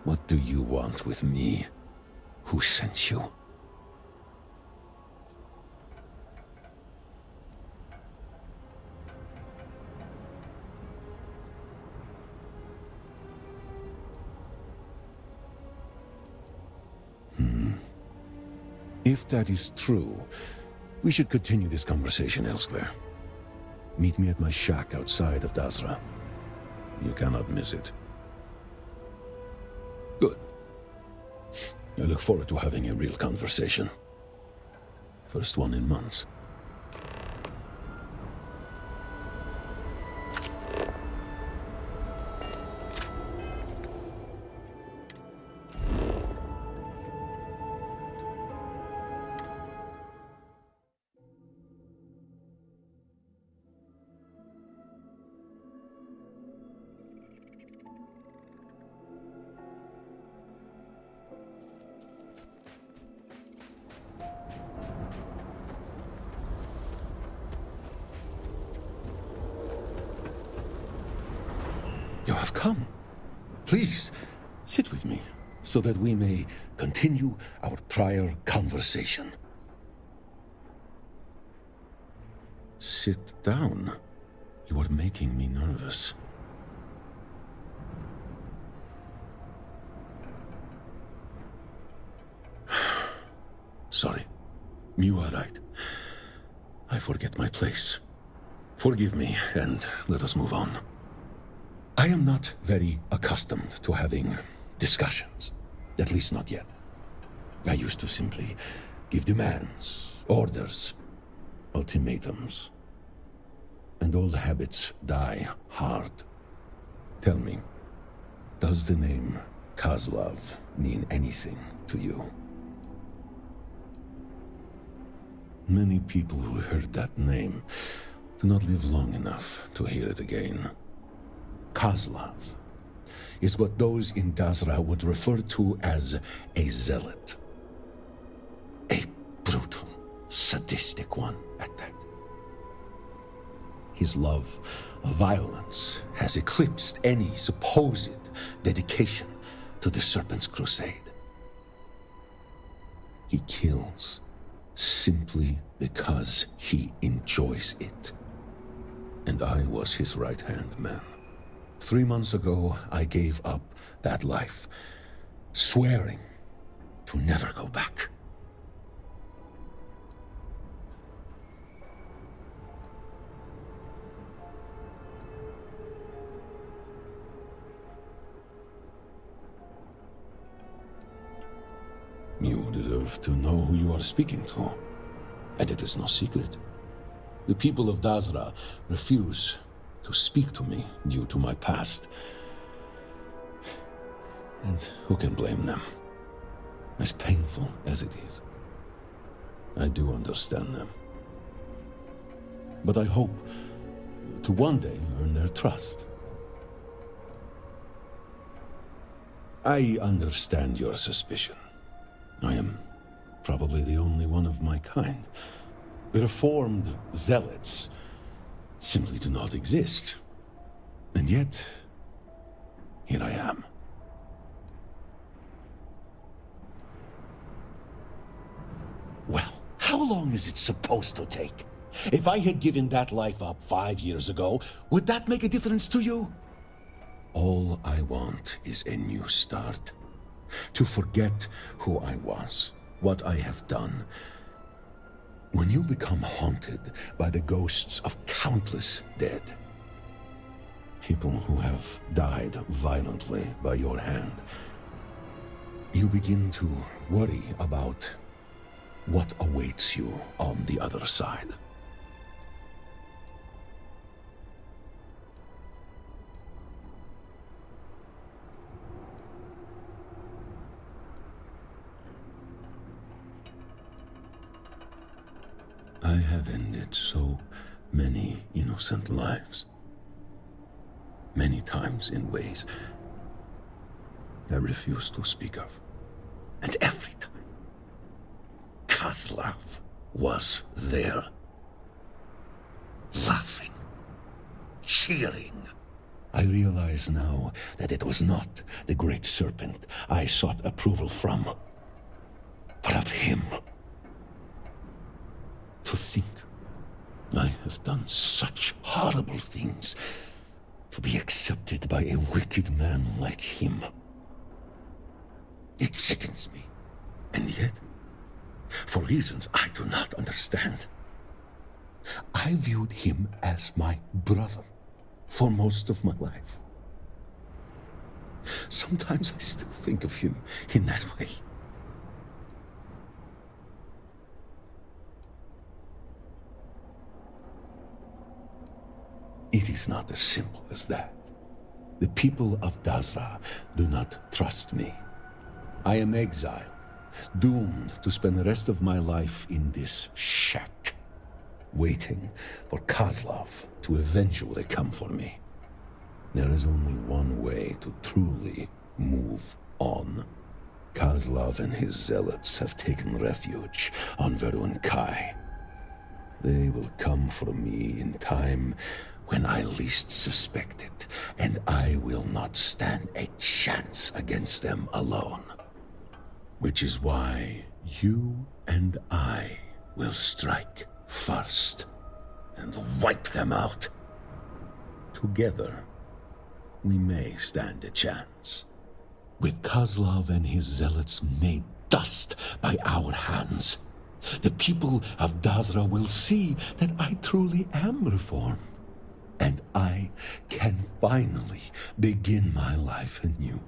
what do you want with me? Who sent you? If that is true, we should continue this conversation elsewhere. Meet me at my shack outside of Dazra. You cannot miss it. Good. I look forward to having a real conversation. First one in months. You have come. Please, sit with me, so that we may continue our prior conversation. Sit down. You are making me nervous. Sorry. You are right. I forget my place. Forgive me, and let us move on. I am not very accustomed to having discussions. At least not yet. I used to simply give demands, orders, ultimatums. And old habits die hard. Tell me, does the name Kozlov mean anything to you? Many people who heard that name do not live long enough to hear it again. Kozlov is what those in Dazra would refer to as a zealot. A brutal, sadistic one at that. His love of violence has eclipsed any supposed dedication to the Serpent's crusade. He kills simply because he enjoys it. And I was his right-hand man. 3 months ago, I gave up that life, swearing to never go back. You deserve to know who you are speaking to, and it is no secret. The people of Dazra refuse to speak to me due to my past. And who can blame them? As painful as it is. I do understand them. But I hope to one day earn their trust. I understand your suspicion. I am probably the only one of my kind. The reformed zealots simply do not exist. And yet, here I am. Well, how long is it supposed to take? If I had given that life up 5 years ago, would that make a difference to you? All I want is a new start. To forget who I was, what I have done. When you become haunted by the ghosts of countless dead, people who have died violently by your hand, you begin to worry about what awaits you on the other side. I have ended so many innocent lives. Many times in ways I refuse to speak of. And every time, Kozlov was there. Laughing. Cheering. I realize now that it was not the Great Serpent I sought approval from, but of him. To think I have done such horrible things to be accepted by a wicked man like him. It sickens me. And yet, for reasons I do not understand, I viewed him as my brother for most of my life. Sometimes I still think of him in that way. It is not as simple as that. The people of Dazra do not trust me. I am exiled, doomed to spend the rest of my life in this shack, waiting for Kozlov to eventually come for me. There is only one way to truly move on. Kozlov and his zealots have taken refuge on Verun Kai. They will come for me in time when I least suspect it, and I will not stand a chance against them alone. Which is why you and I will strike first and wipe them out. Together, we may stand a chance. With Kozlov and his zealots made dust by our hands, the people of Dazra will see that I truly am reformed. And I can finally begin my life anew.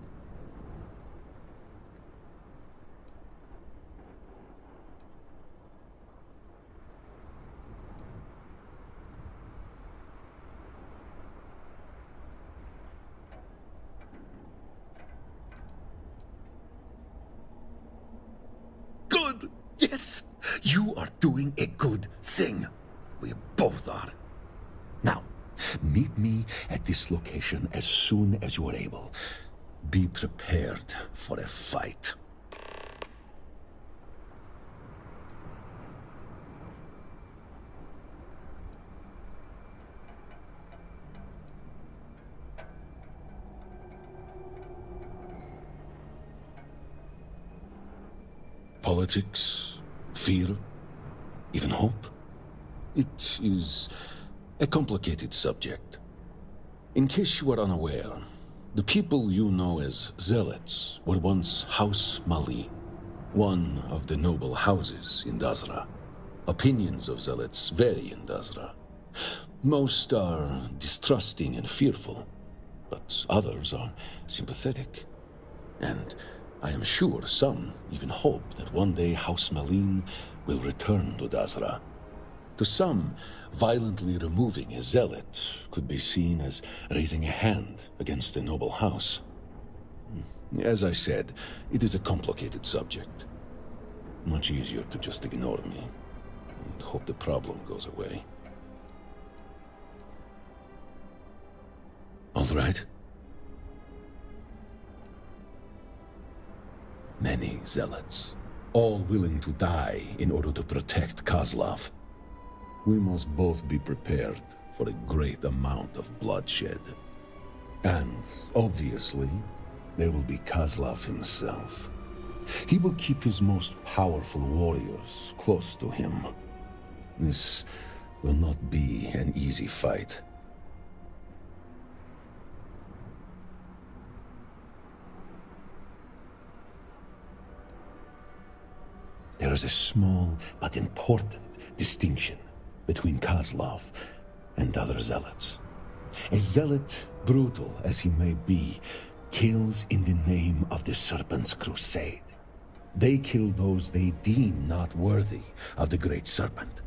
Good! Yes! You are doing a good thing. We both are. Now, meet me at this location as soon as you are able. Be prepared for a fight. Politics, fear, even hope. It is a complicated subject. In case you are unaware, the people you know as Zealots were once House Malin, one of the noble houses in Dazra. Opinions of Zealots vary in Dazra. Most are distrusting and fearful, but others are sympathetic. And I am sure some even hope that one day House Malin will return to Dazra. To some, violently removing a zealot could be seen as raising a hand against a noble house. As I said, it is a complicated subject. Much easier to just ignore me and hope the problem goes away. All right? Many zealots, all willing to die in order to protect Kozlov. We must both be prepared for a great amount of bloodshed. And, obviously, there will be Kozlov himself. He will keep his most powerful warriors close to him. This will not be an easy fight. There is a small but important distinction between Kozlov and other zealots. A zealot, brutal as he may be, kills in the name of the Serpent's crusade. They kill those they deem not worthy of the Great Serpent.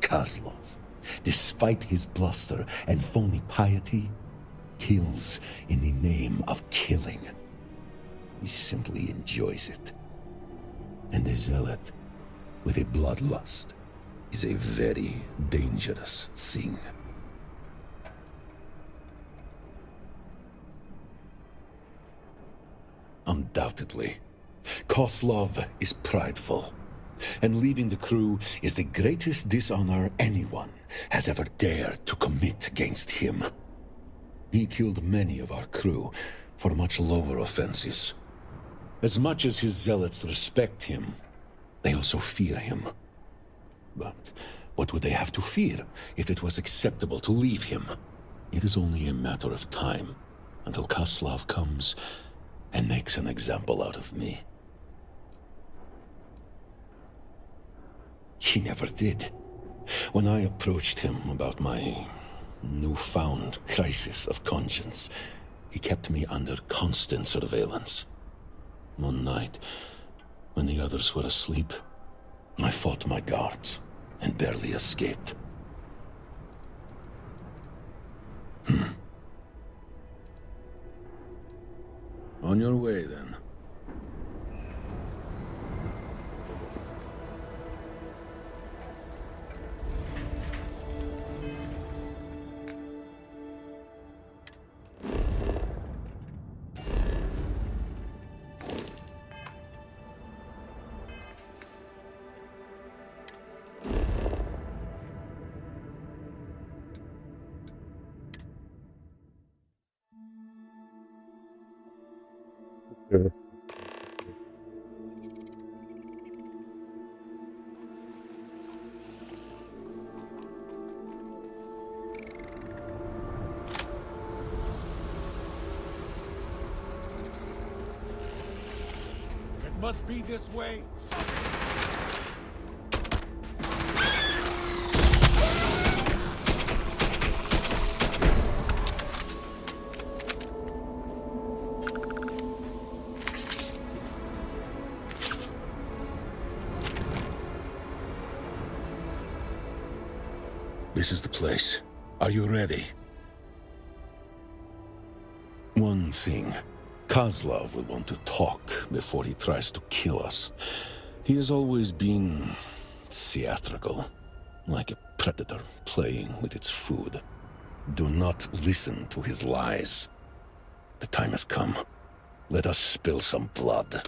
Kozlov, despite his bluster and phony piety, kills in the name of killing. He simply enjoys it. And a zealot with a bloodlust is a very dangerous thing. Undoubtedly, Kozlov is prideful, and leaving the crew is the greatest dishonor anyone has ever dared to commit against him. He killed many of our crew for much lower offenses. As much as his zealots respect him, they also fear him. But what would they have to fear if it was acceptable to leave him? It is only a matter of time until Kozlov comes and makes an example out of me. He never did. When I approached him about my newfound crisis of conscience, he kept me under constant surveillance. One night, when the others were asleep, I fought my guards and barely escaped. On your way, then. Good. It must be this way. This is the place. Are you ready? One thing. Kozlov will want to talk before he tries to kill us. He has always been theatrical, like a predator playing with its food. Do not listen to his lies. The time has come. Let us spill some blood.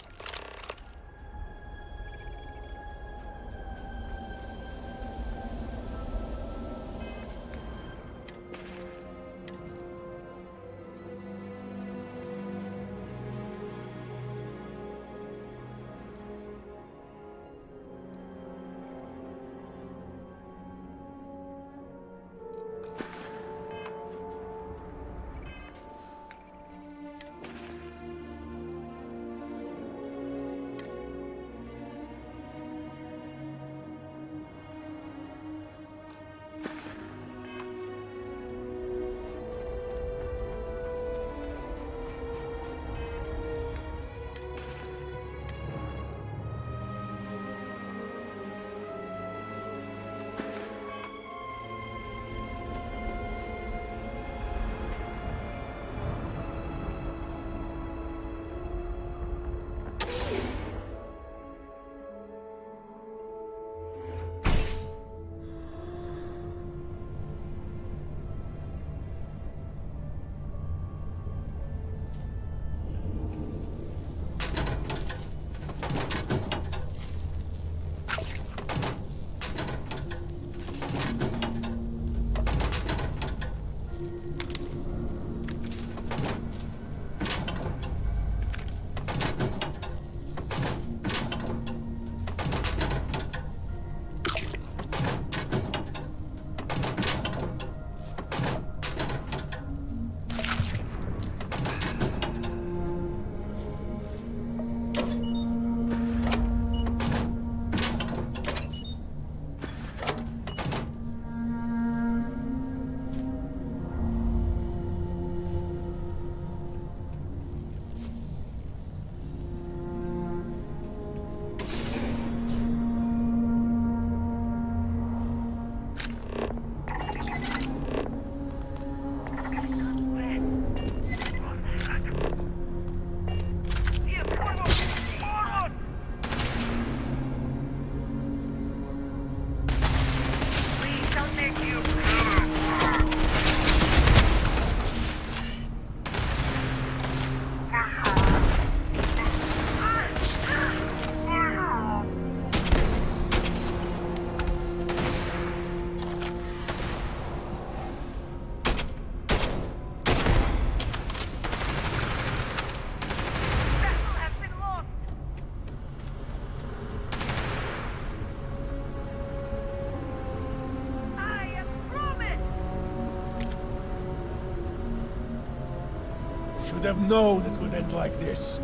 should have known it would end like this.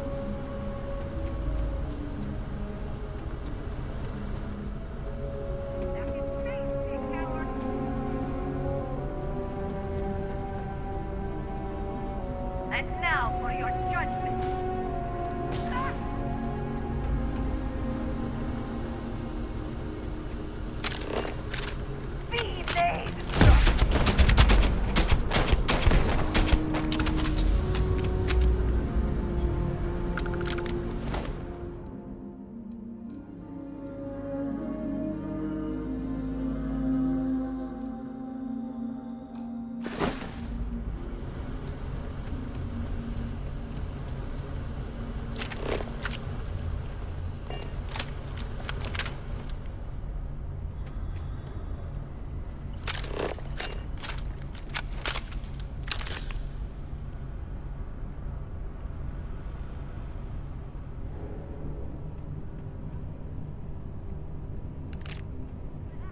And now for your judgment. Be made.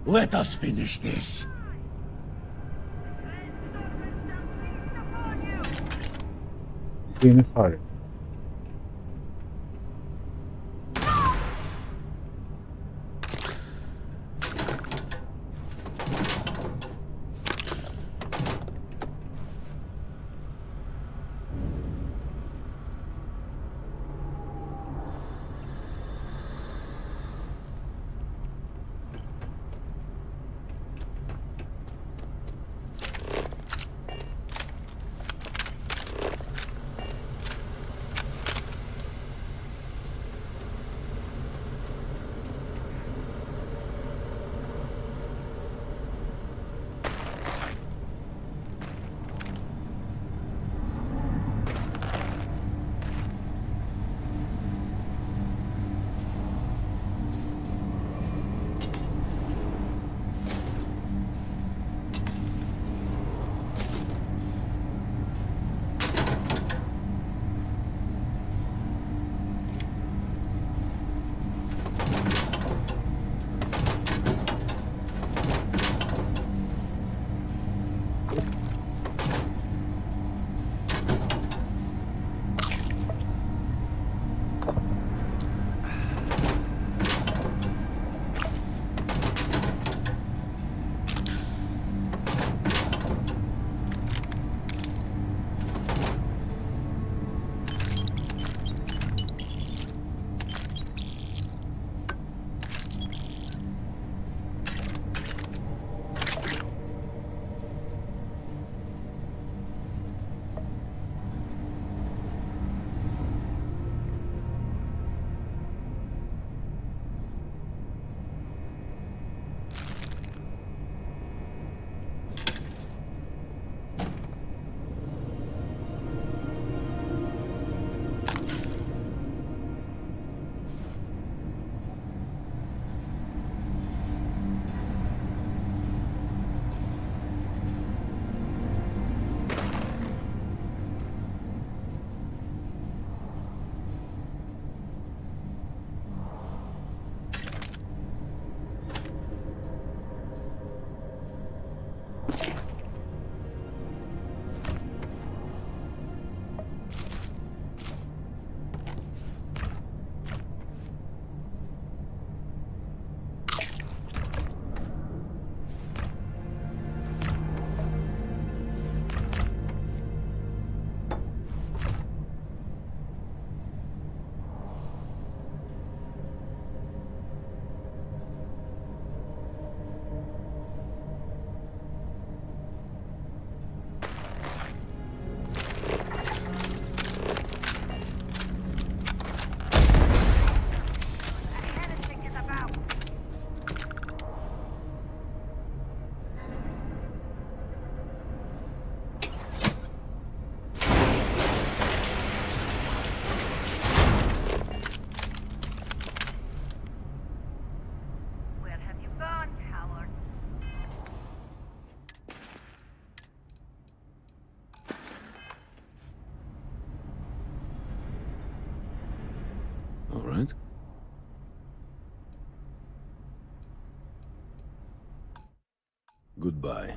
Let us finish this. Be in a hurry. All right. Goodbye.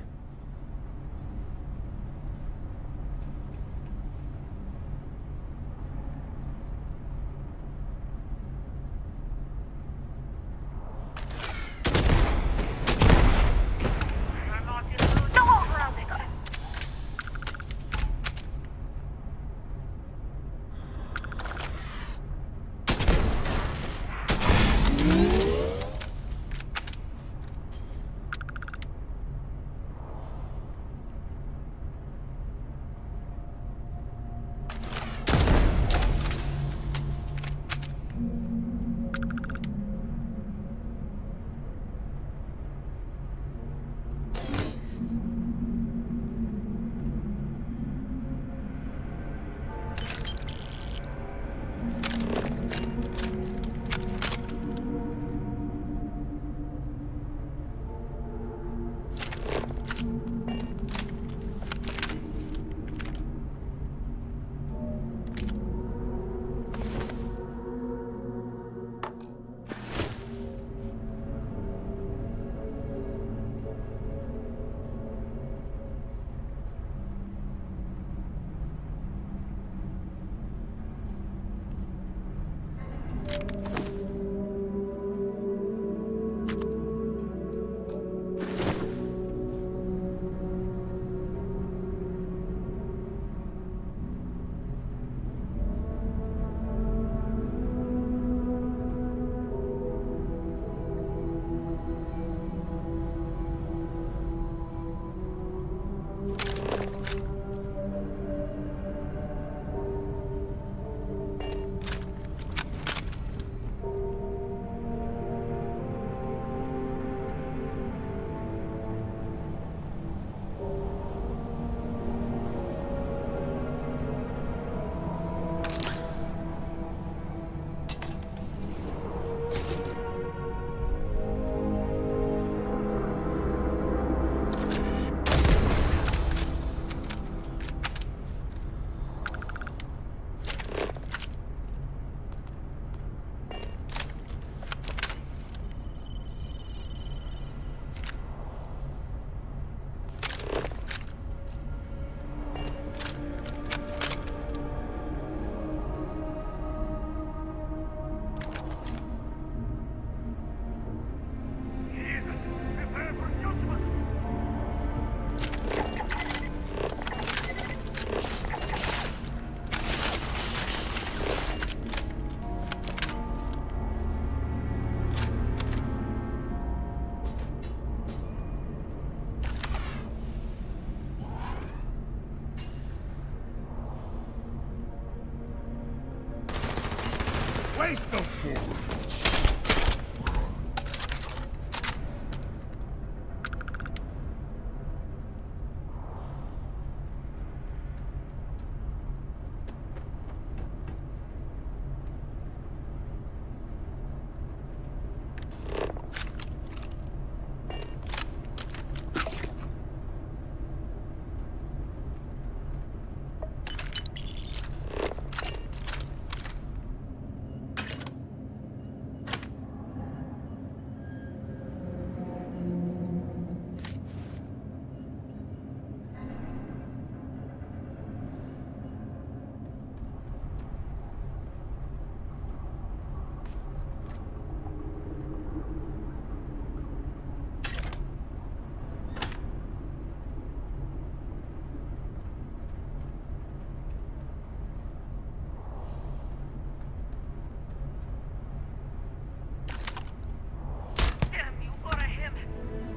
Face the fool!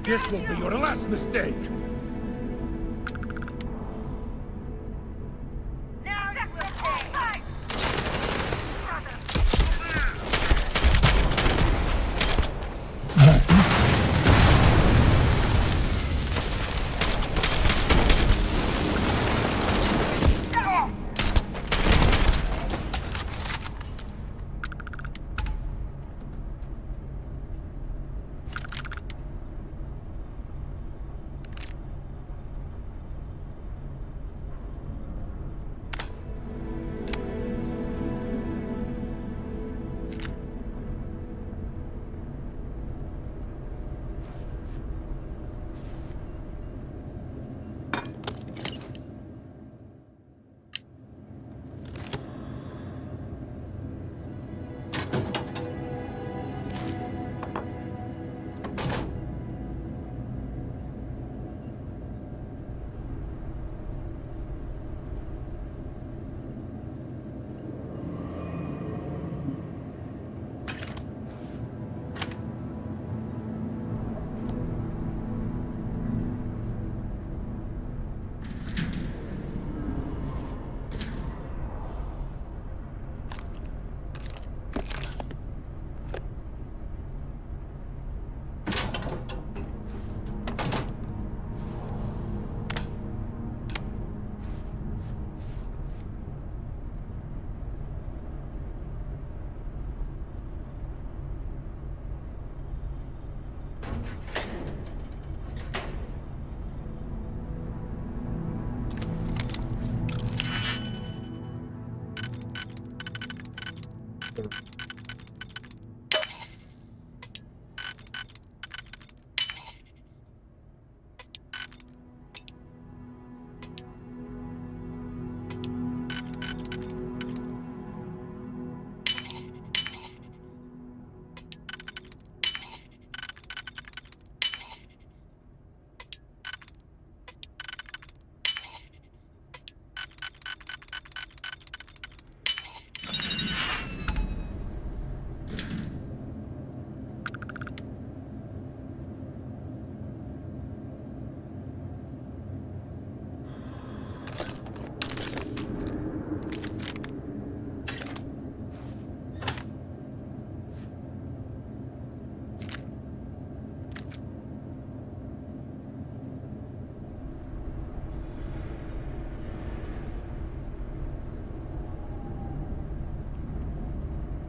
This will be your last mistake!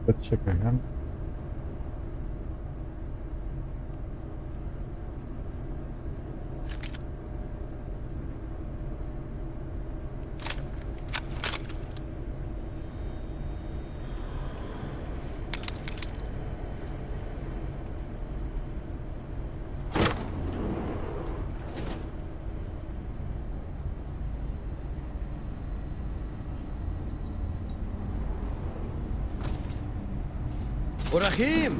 Let's check again. Rahim!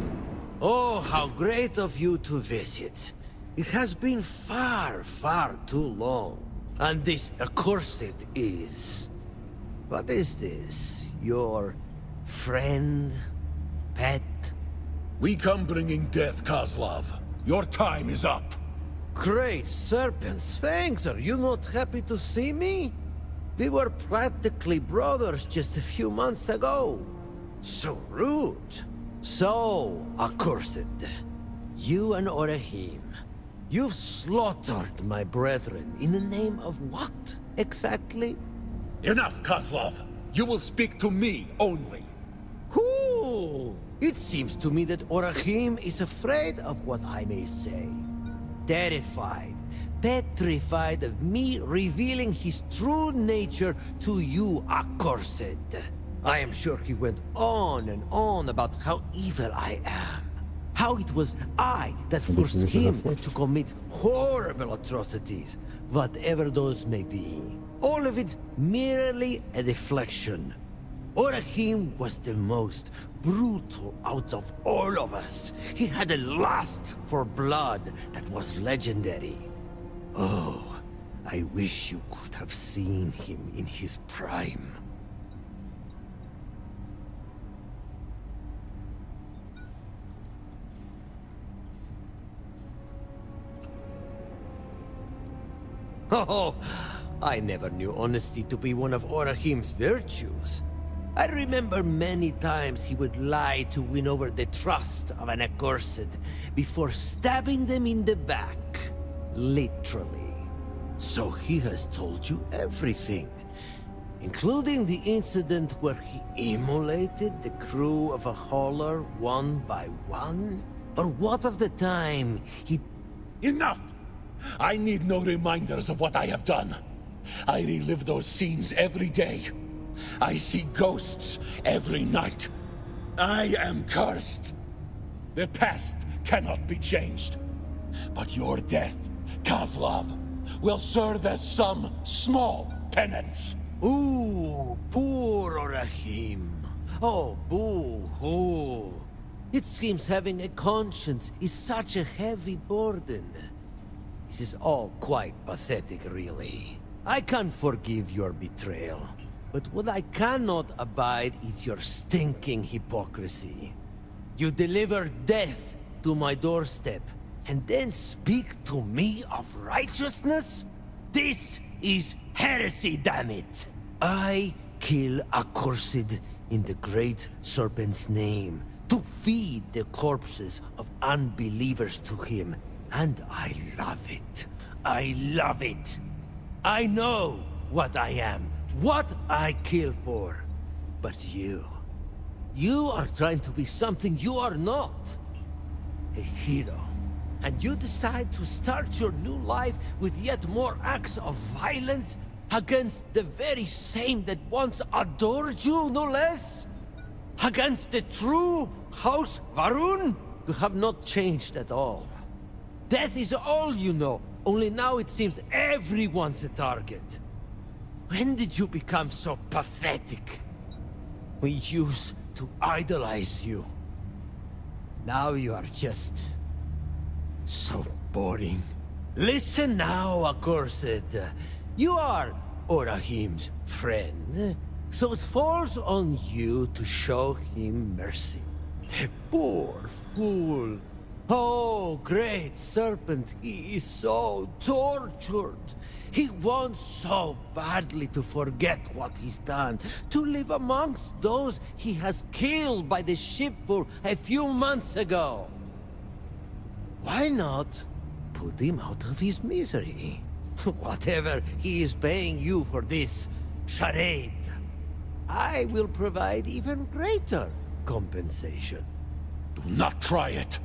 Oh, how great of you to visit. It has been far, far too long. And this accursed is... What is this? Your friend? Pet? We come bringing death, Kozlov. Your time is up. Great serpents, thanks. Are you not happy to see me? We were practically brothers just a few months ago. So rude. So accursed. You and Orahim, you've slaughtered my brethren in the name of what, exactly? Enough, Kozlov! You will speak to me only. Who? It seems to me that Orahim is afraid of what I may say. Terrified, petrified of me revealing his true nature to you, accursed. I am sure he went on and on about how evil I am. How it was I that forced him to commit horrible atrocities, whatever those may be. All of it merely a deflection. Orahim was the most brutal out of all of us. He had a lust for blood that was legendary. Oh, I wish you could have seen him in his prime. Oh, I never knew honesty to be one of Orahim's virtues. I remember many times he would lie to win over the trust of an accursed before stabbing them in the back. Literally. So he has told you everything, including the incident where he immolated the crew of a hauler one by one? Or what of the time he... Enough! I need no reminders of what I have done. I relive those scenes every day. I see ghosts every night. I am cursed. The past cannot be changed. But your death, Kozlov, will serve as some small penance. Ooh, poor Orahim. Oh, boo-hoo. It seems having a conscience is such a heavy burden. This is all quite pathetic, really. I can't forgive your betrayal. But what I cannot abide is your stinking hypocrisy. You deliver death to my doorstep, and then speak to me of righteousness? This is heresy, damn it! I kill accursed in the Great Serpent's name, to feed the corpses of unbelievers to him, and I love it. I love it. I know what I am, what I kill for. But you are trying to be something you are not. A hero. And you decide to start your new life with yet more acts of violence against the very same that once adored you, no less? Against the true House Varun? You have not changed at all. Death is all you know, only now it seems everyone's a target. When did you become so pathetic? We used to idolize you. Now you are just... so boring. Listen now, accursed. You are Orahim's friend, so it falls on you to show him mercy. The poor fool. Oh, great serpent, he is so tortured. He wants so badly to forget what he's done, to live amongst those he has killed by the shipful a few months ago. Why not put him out of his misery? Whatever he is paying you for this charade, I will provide even greater compensation. Do not try it.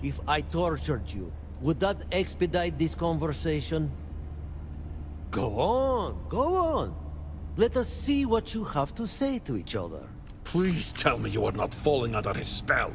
If I tortured you, would that expedite this conversation? Go on, go on. Let us see what you have to say to each other. Please tell me you are not falling under his spell.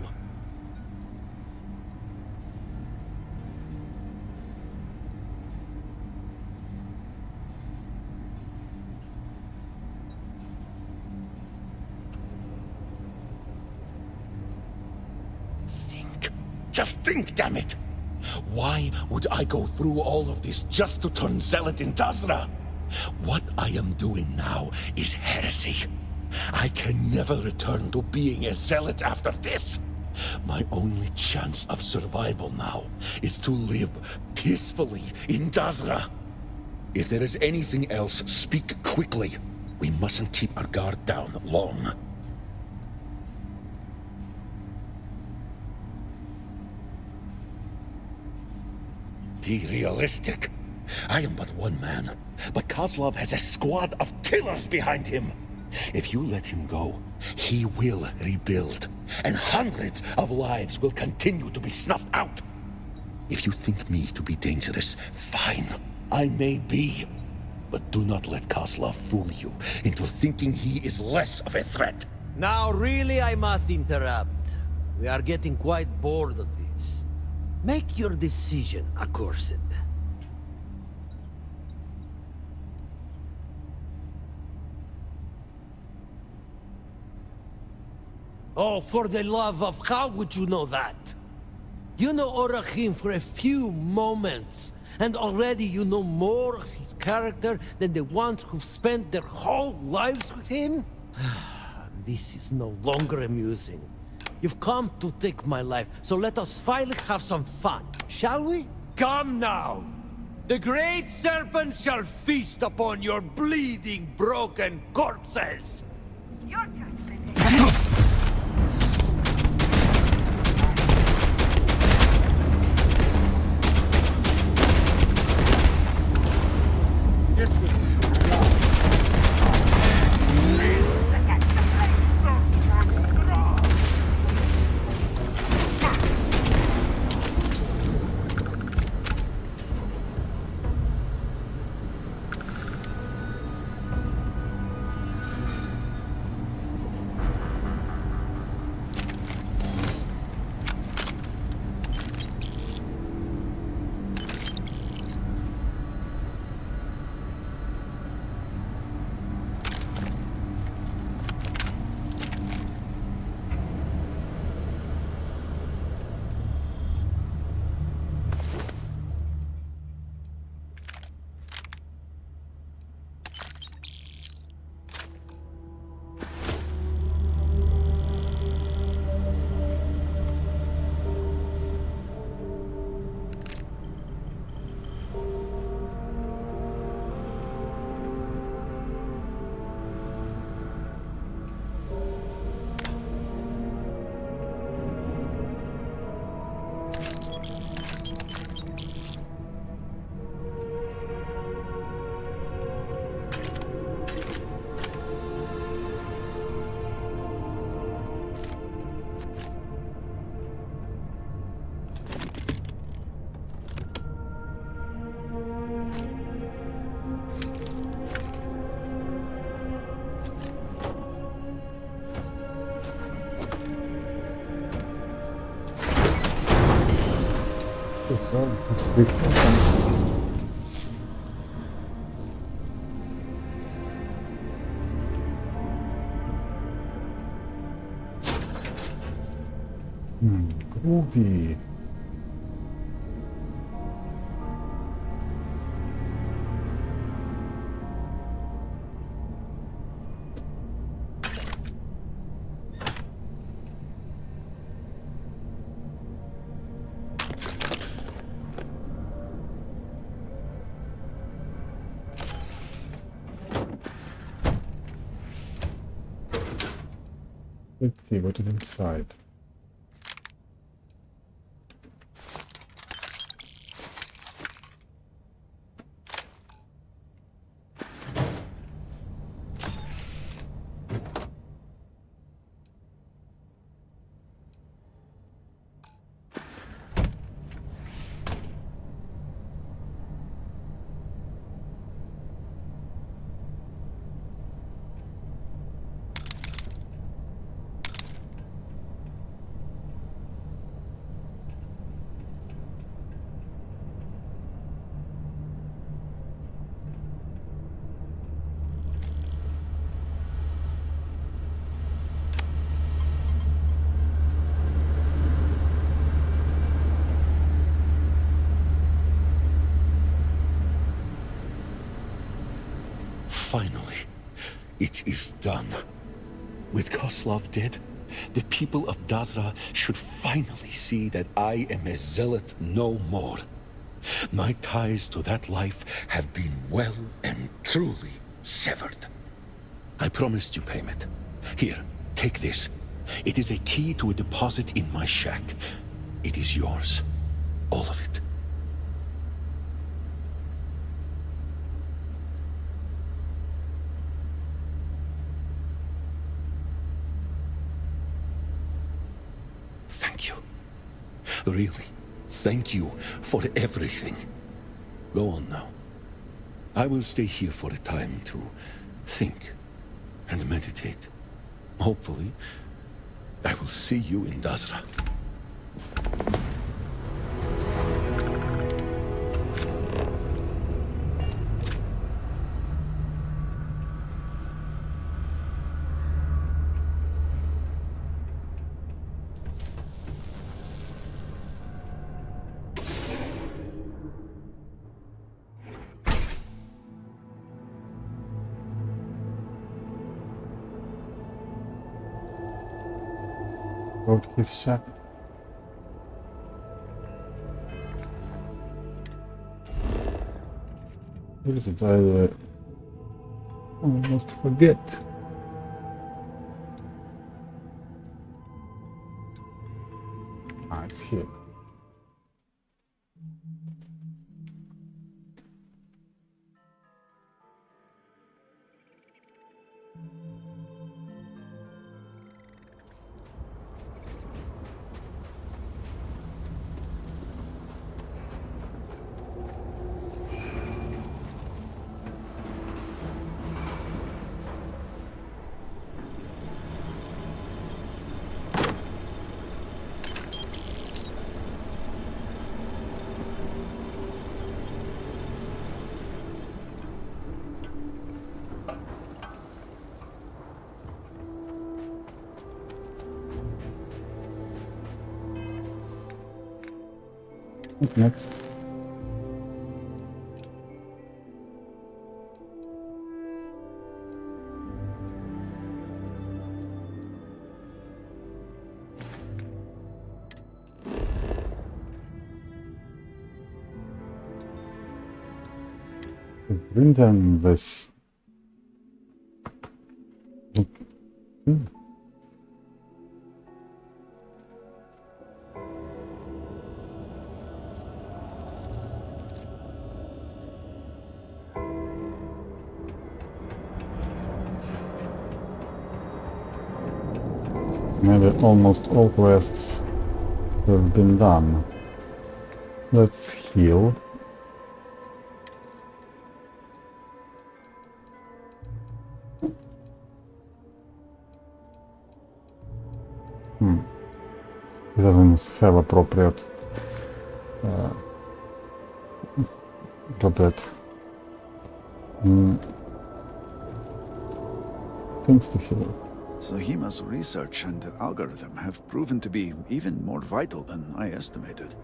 Just think, damn it! Why would I go through all of this just to turn zealot in Dazra? What I am doing now is heresy. I can never return to being a zealot after this. My only chance of survival now is to live peacefully in Dazra. If there is anything else, speak quickly. We mustn't keep our guard down long. Be realistic. I am but one man, but Kozlov has a squad of killers behind him. If you let him go, he will rebuild, and hundreds of lives will continue to be snuffed out. If you think me to be dangerous, fine, I may be. But do not let Kozlov fool you into thinking he is less of a threat. Now really I must interrupt. We are getting quite bored of this. Make your decision, accursed. Oh, for the love of... How would you know that? You know Orachim for a few moments, and already you know more of his character than the ones who've spent their whole lives with him? This is no longer amusing. You've come to take my life, so let us finally have some fun, shall we? Come now! The Great Serpent shall feast upon your bleeding, broken corpses! Your judgment. Groovy. Let's see what is inside. Finally, it is done. With Koslov dead, the people of Dazra should finally see that I am a zealot no more. My ties to that life have been well and truly severed. I promised you payment. Here, take this. It is a key to a deposit in my shack. It is yours. All of it. Thank you. Really, thank you for everything. Go on now. I will stay here for a time to think and meditate. Hopefully, I will see you in Dazra. Go to his shack. Where is it? I almost forget. Ah, it's here. What next? Bring them this. Maybe almost all quests have been done. Let's heal. It doesn't have appropriate things to heal. Zahima's research and algorithm have proven to be even more vital than I estimated.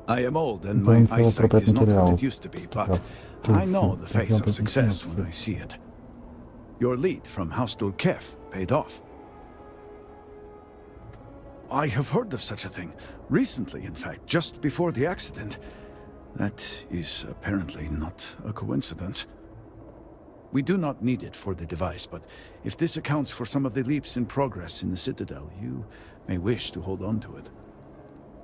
I am old and my eyesight is not what it used to be, but I know the face of success when I see it. Your lead from House Dulkef paid off. I have heard of such a thing. Recently, in fact, just before the accident. That is apparently not a coincidence. We do not need it for the device, but if this accounts for some of the leaps in progress in the Citadel, you may wish to hold on to it.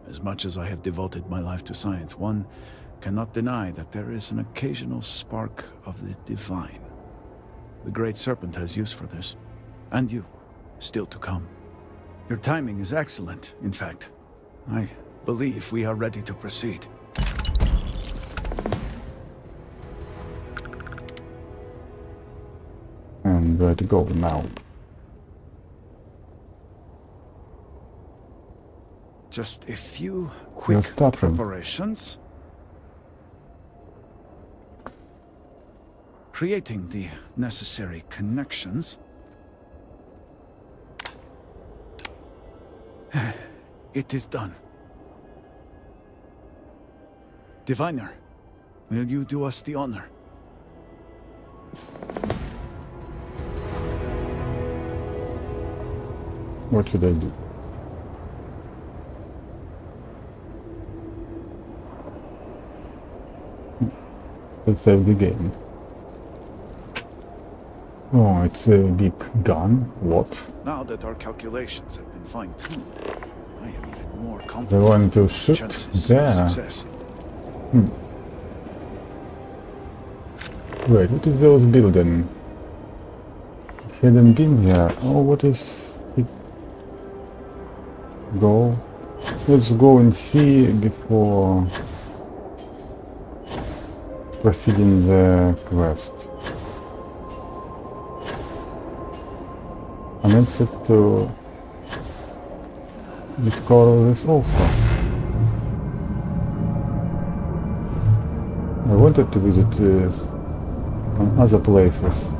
As much as I have devoted my life to science, one cannot deny that there is an occasional spark of the divine. The Great Serpent has use for this. And you, still to come. Your timing is excellent, in fact. I believe we are ready to proceed. And where to go now? Just a few quick preparations. Creating the necessary connections. It is done. Diviner, will you do us the honor? What should I do? Let's save the game. Oh, it's a big gun. What? Now that our calculations have been fine-tuned, I am even more They confident want to in shoot chances of there. success. Wait, what is those building? Hadn't been here. Oh, what is it? Go. Let's go and see before proceeding the quest. I'm interested to discover this also. I wanted to visit this on other places.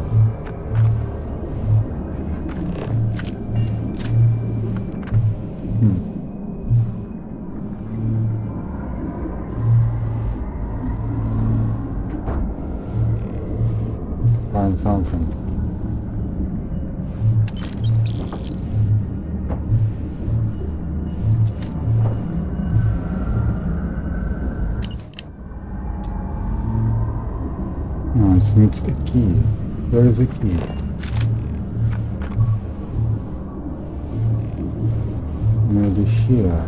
Find something. No, it needs a key. Where is the key? Maybe here.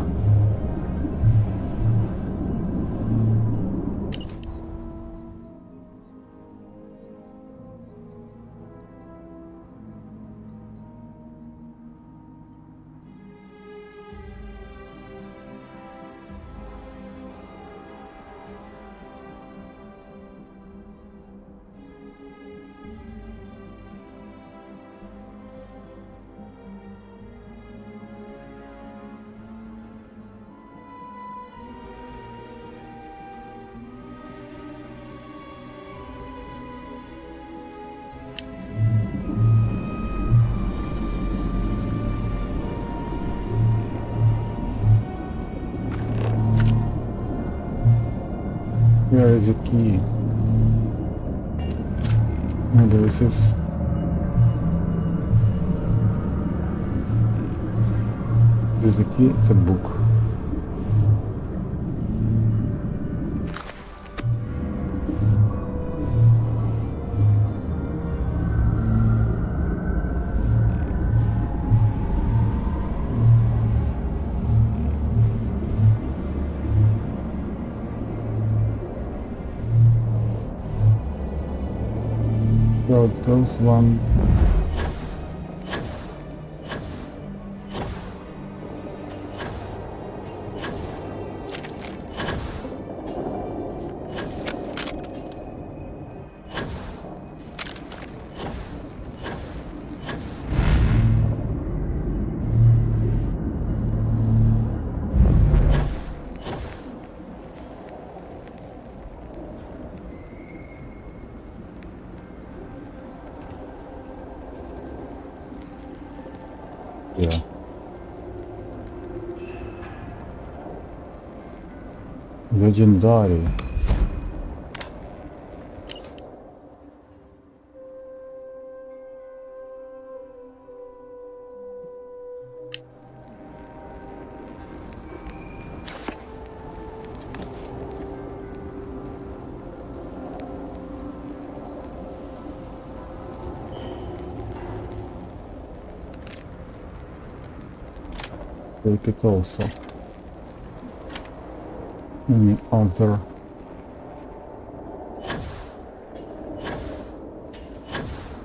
Where is the key? Maybe this is... This is the key, it's a book. So those one. Yeah. Legendary. Take it also. Any other?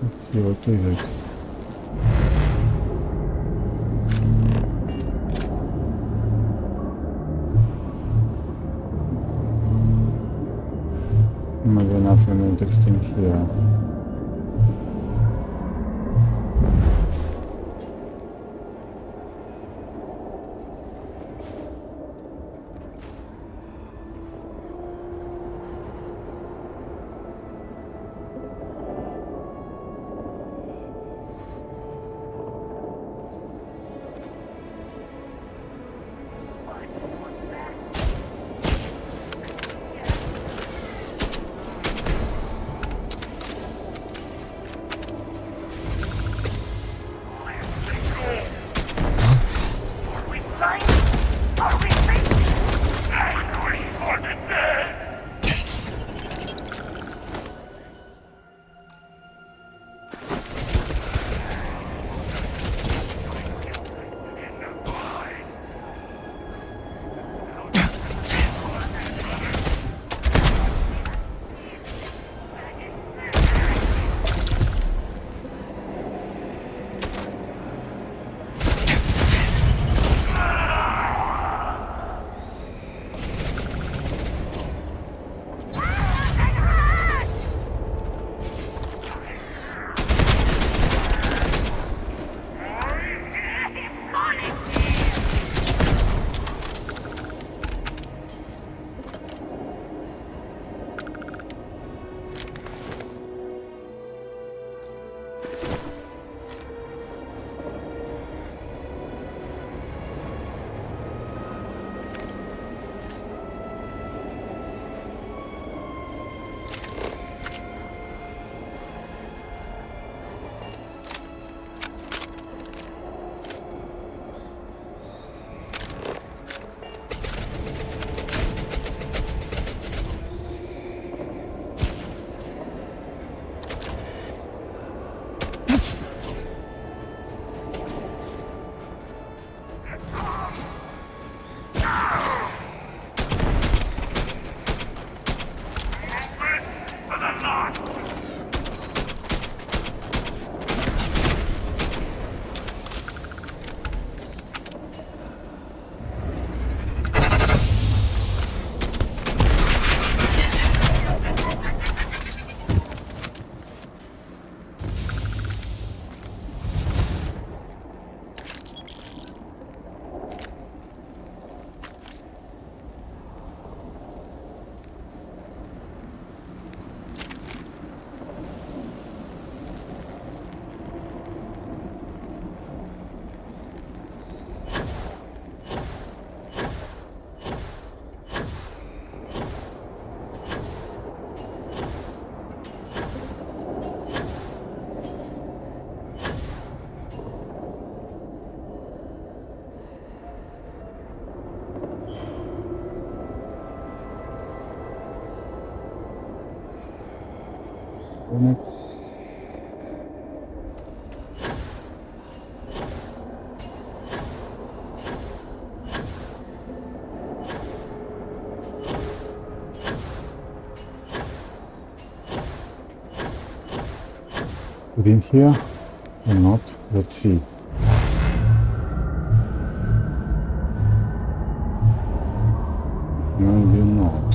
Let's see what is it. Maybe nothing interesting here. Open it. In here or not? Let's see. Maybe not.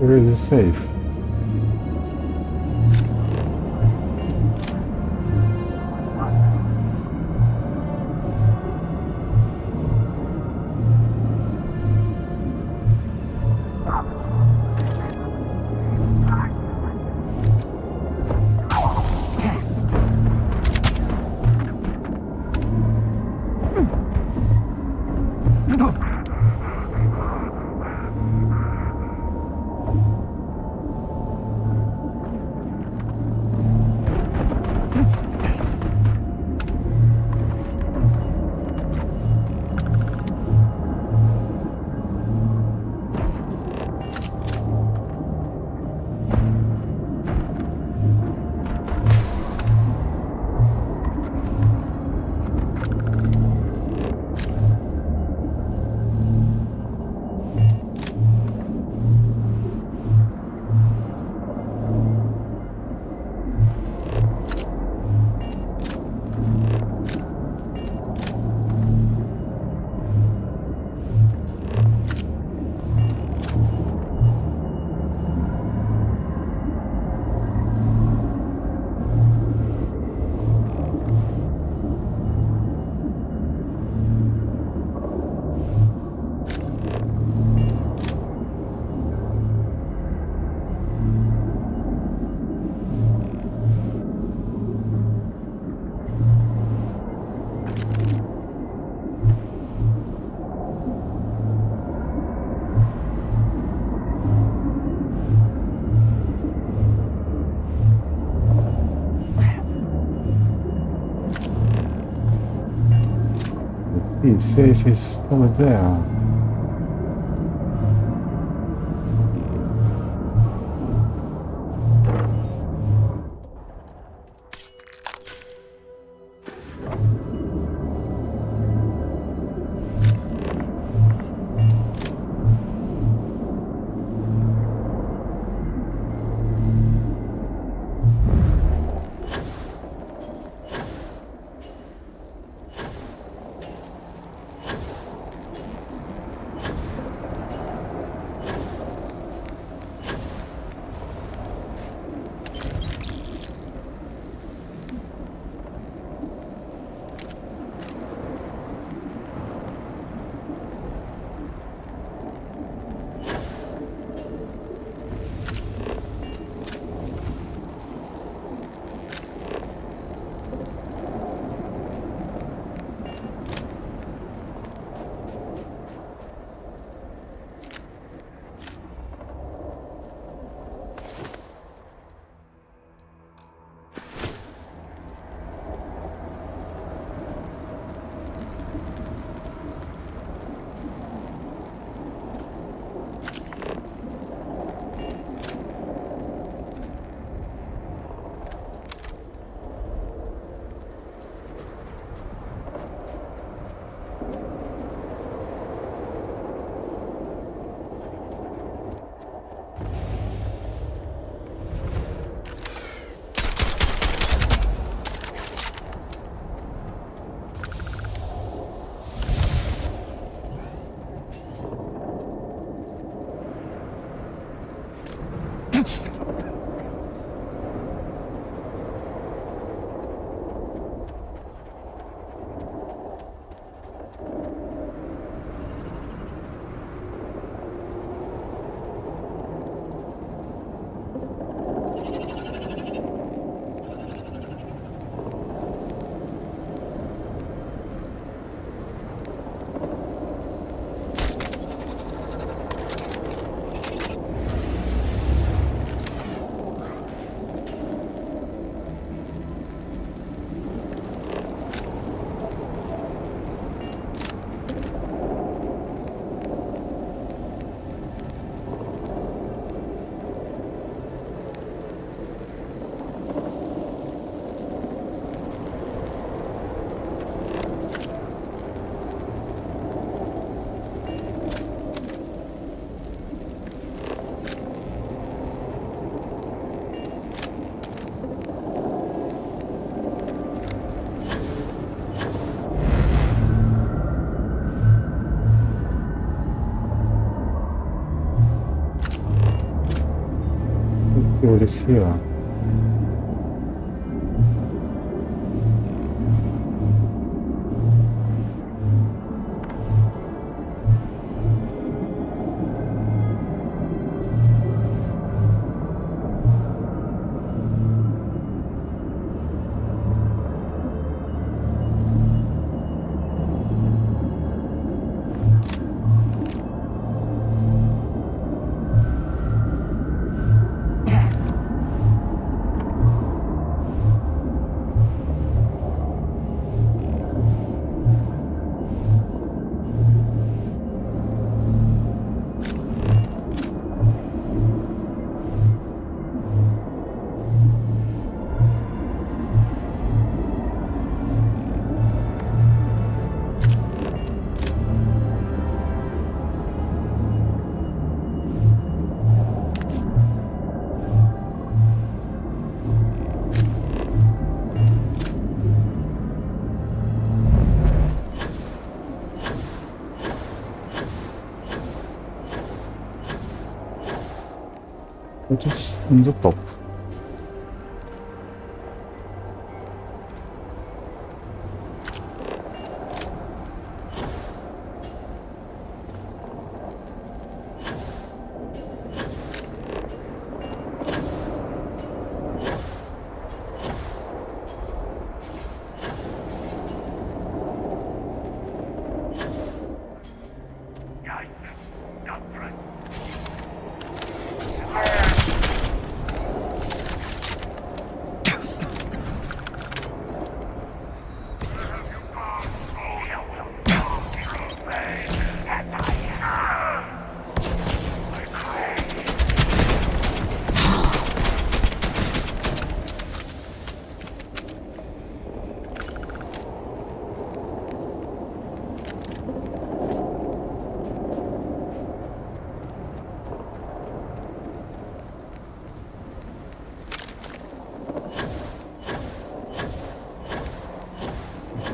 Where is the safe? The safe is over there. Starfield is here. It is on the top.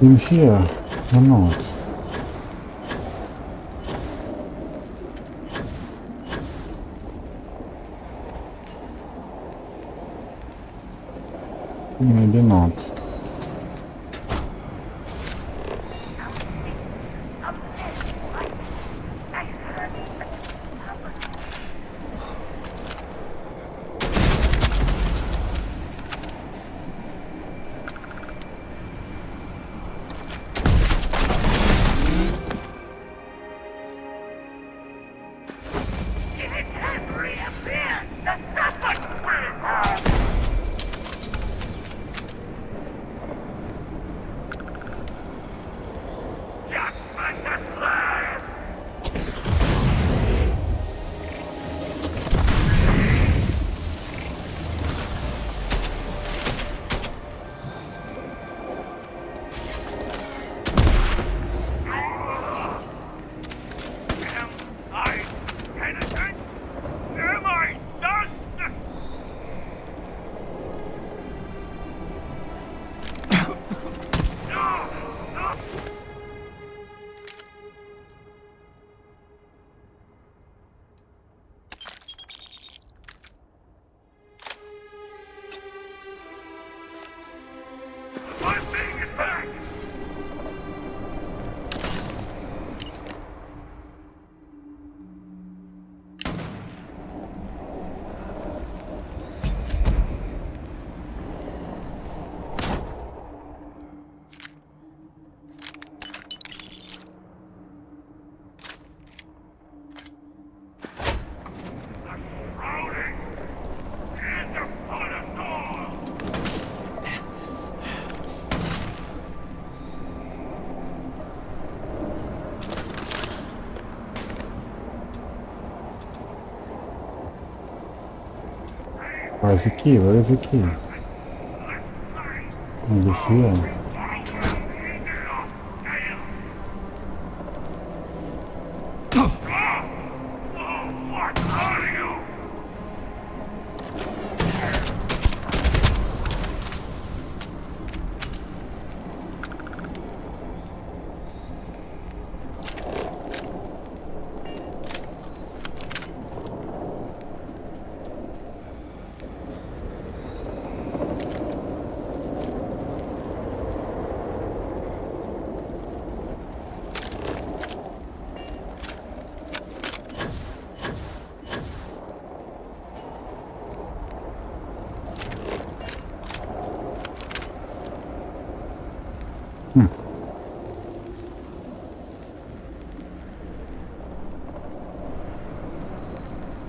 In here or not? Maybe not. Where's the key? Where is the key? Over here.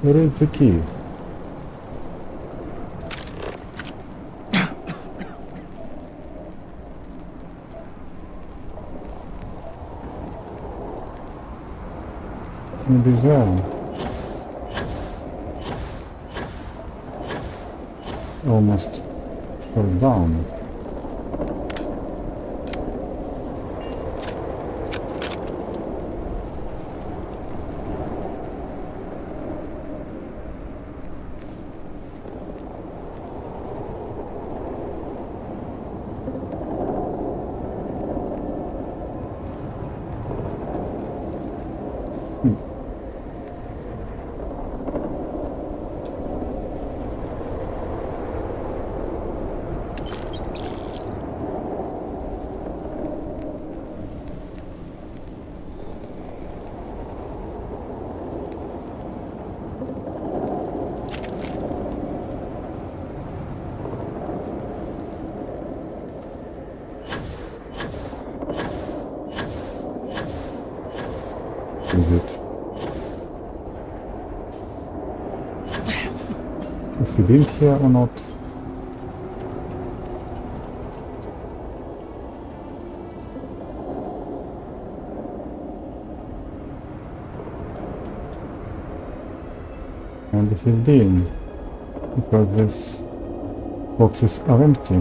Where is the key? Maybe there. Almost fell down. Is it? Is he built here or not? And if he's been, because these boxes are empty.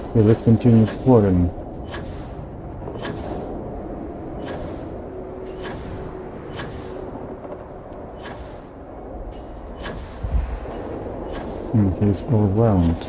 Okay, let's continue exploring. He's overwhelmed.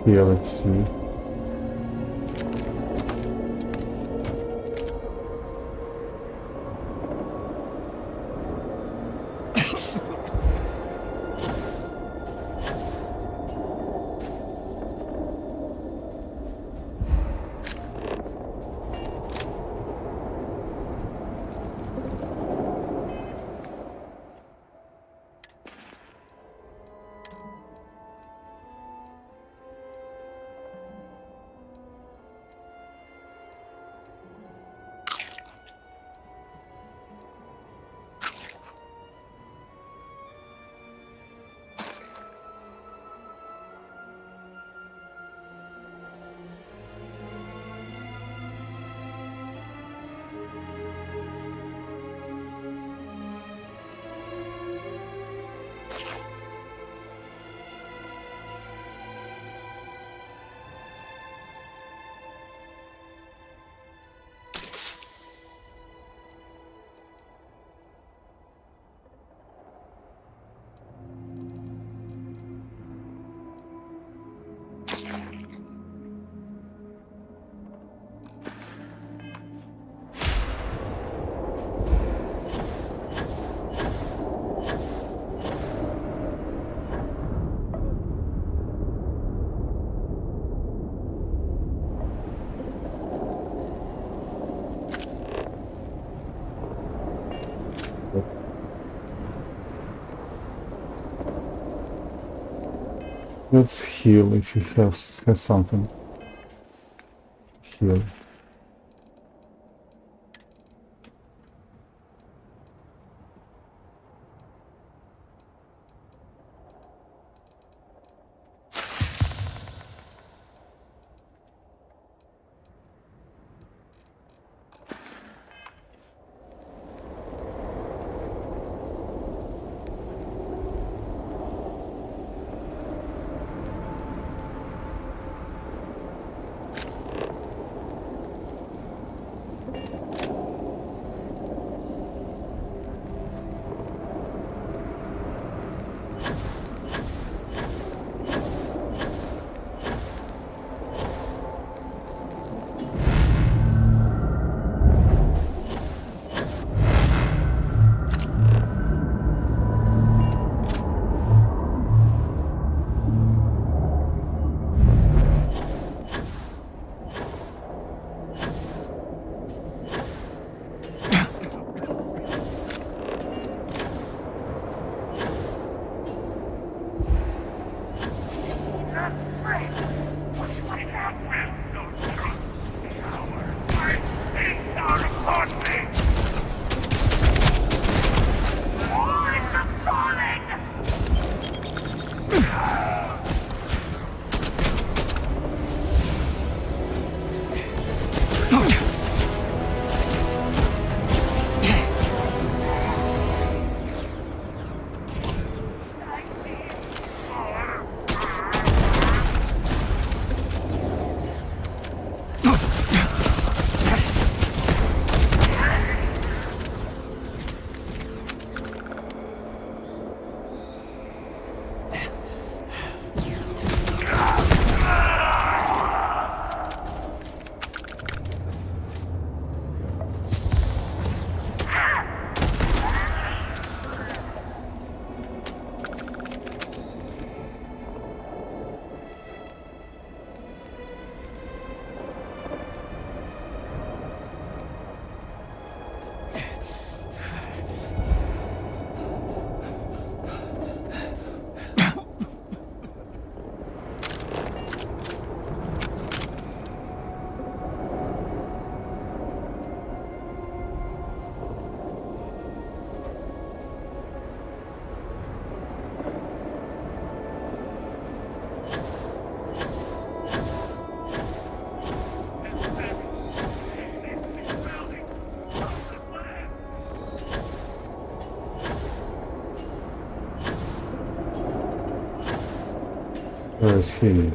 Here, let's see. Let's heal if you have something. Heal. Where is he?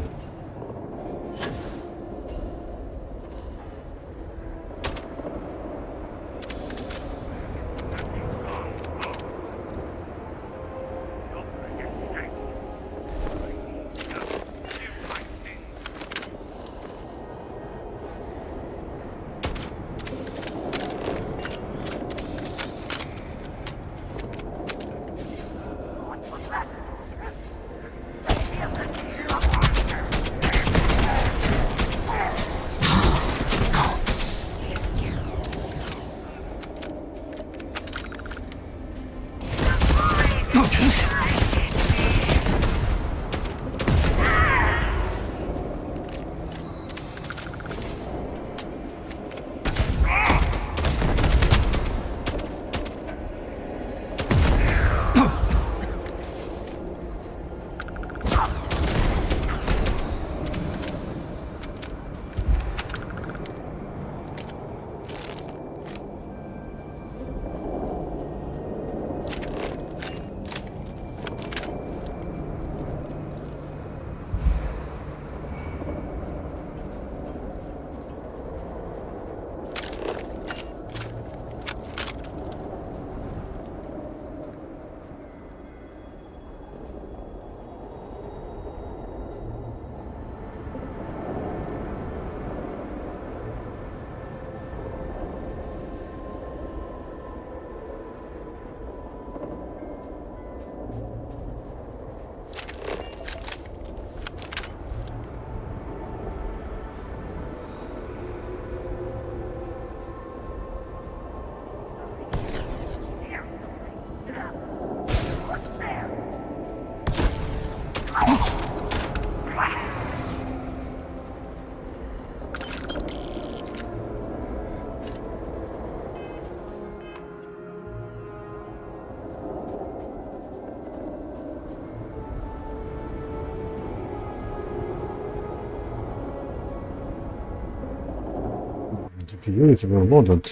GPU is overloaded.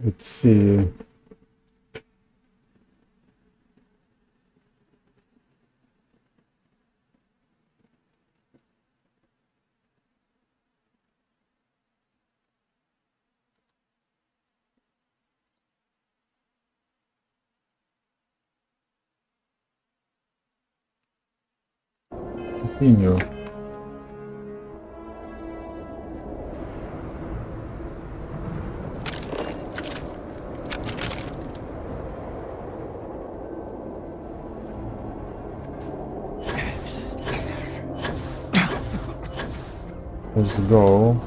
Let's see. Continue. Let's go.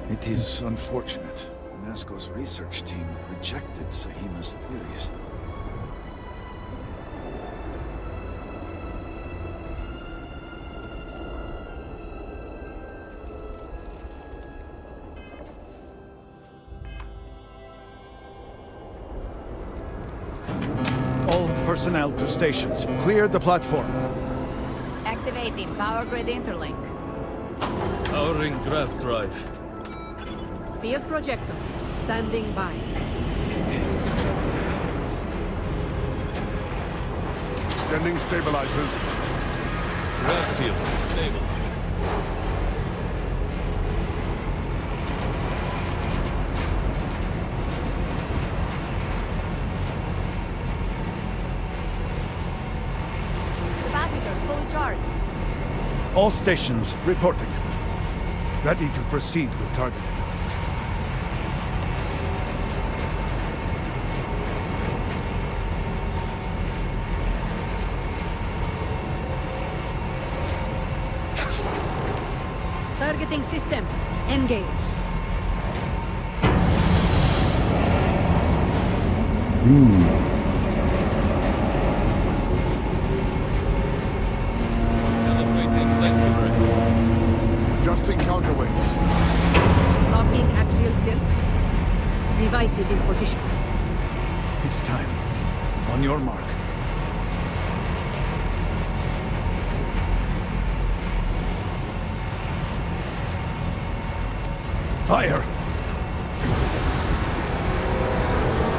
It is unfortunate. NASCO's research team rejected Sahima's theories. All personnel to stations. Clear the platform. Activating power grid interlink. Powering draft drive. Field projector. Standing by. Extending stabilizers. Draft field. Stable. Capacitors fully charged. All stations reporting. Ready to proceed with targeting. Targeting system engaged. Calibrating lens array. Adjusting counterweights. Locking axial tilt. Device is in position. It's time. On your mark. Fire!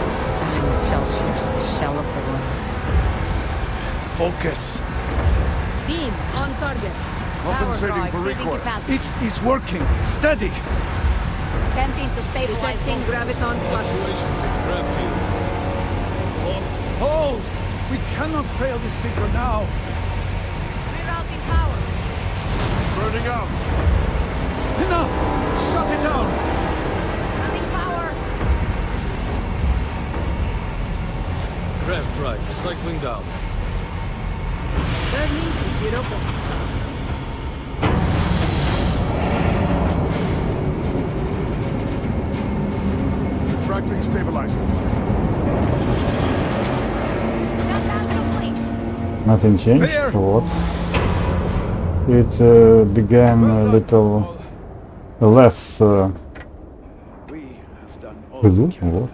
Its fangs shall pierce the shell of the world. Focus! Beam on target. Compensating for recoil. It is working! Steady! Attempting to stabilize. Detecting graviton flux. Hold! We cannot fail the speaker now! Rerouting power. Burning out. Enough! Shut it down! Running power. Grav drive cycling down. Turning to 0 points. Retracting stabilizers. Shutdown complete. Nothing changed, There. or what? It began a little less We have done all blue, we can. or what?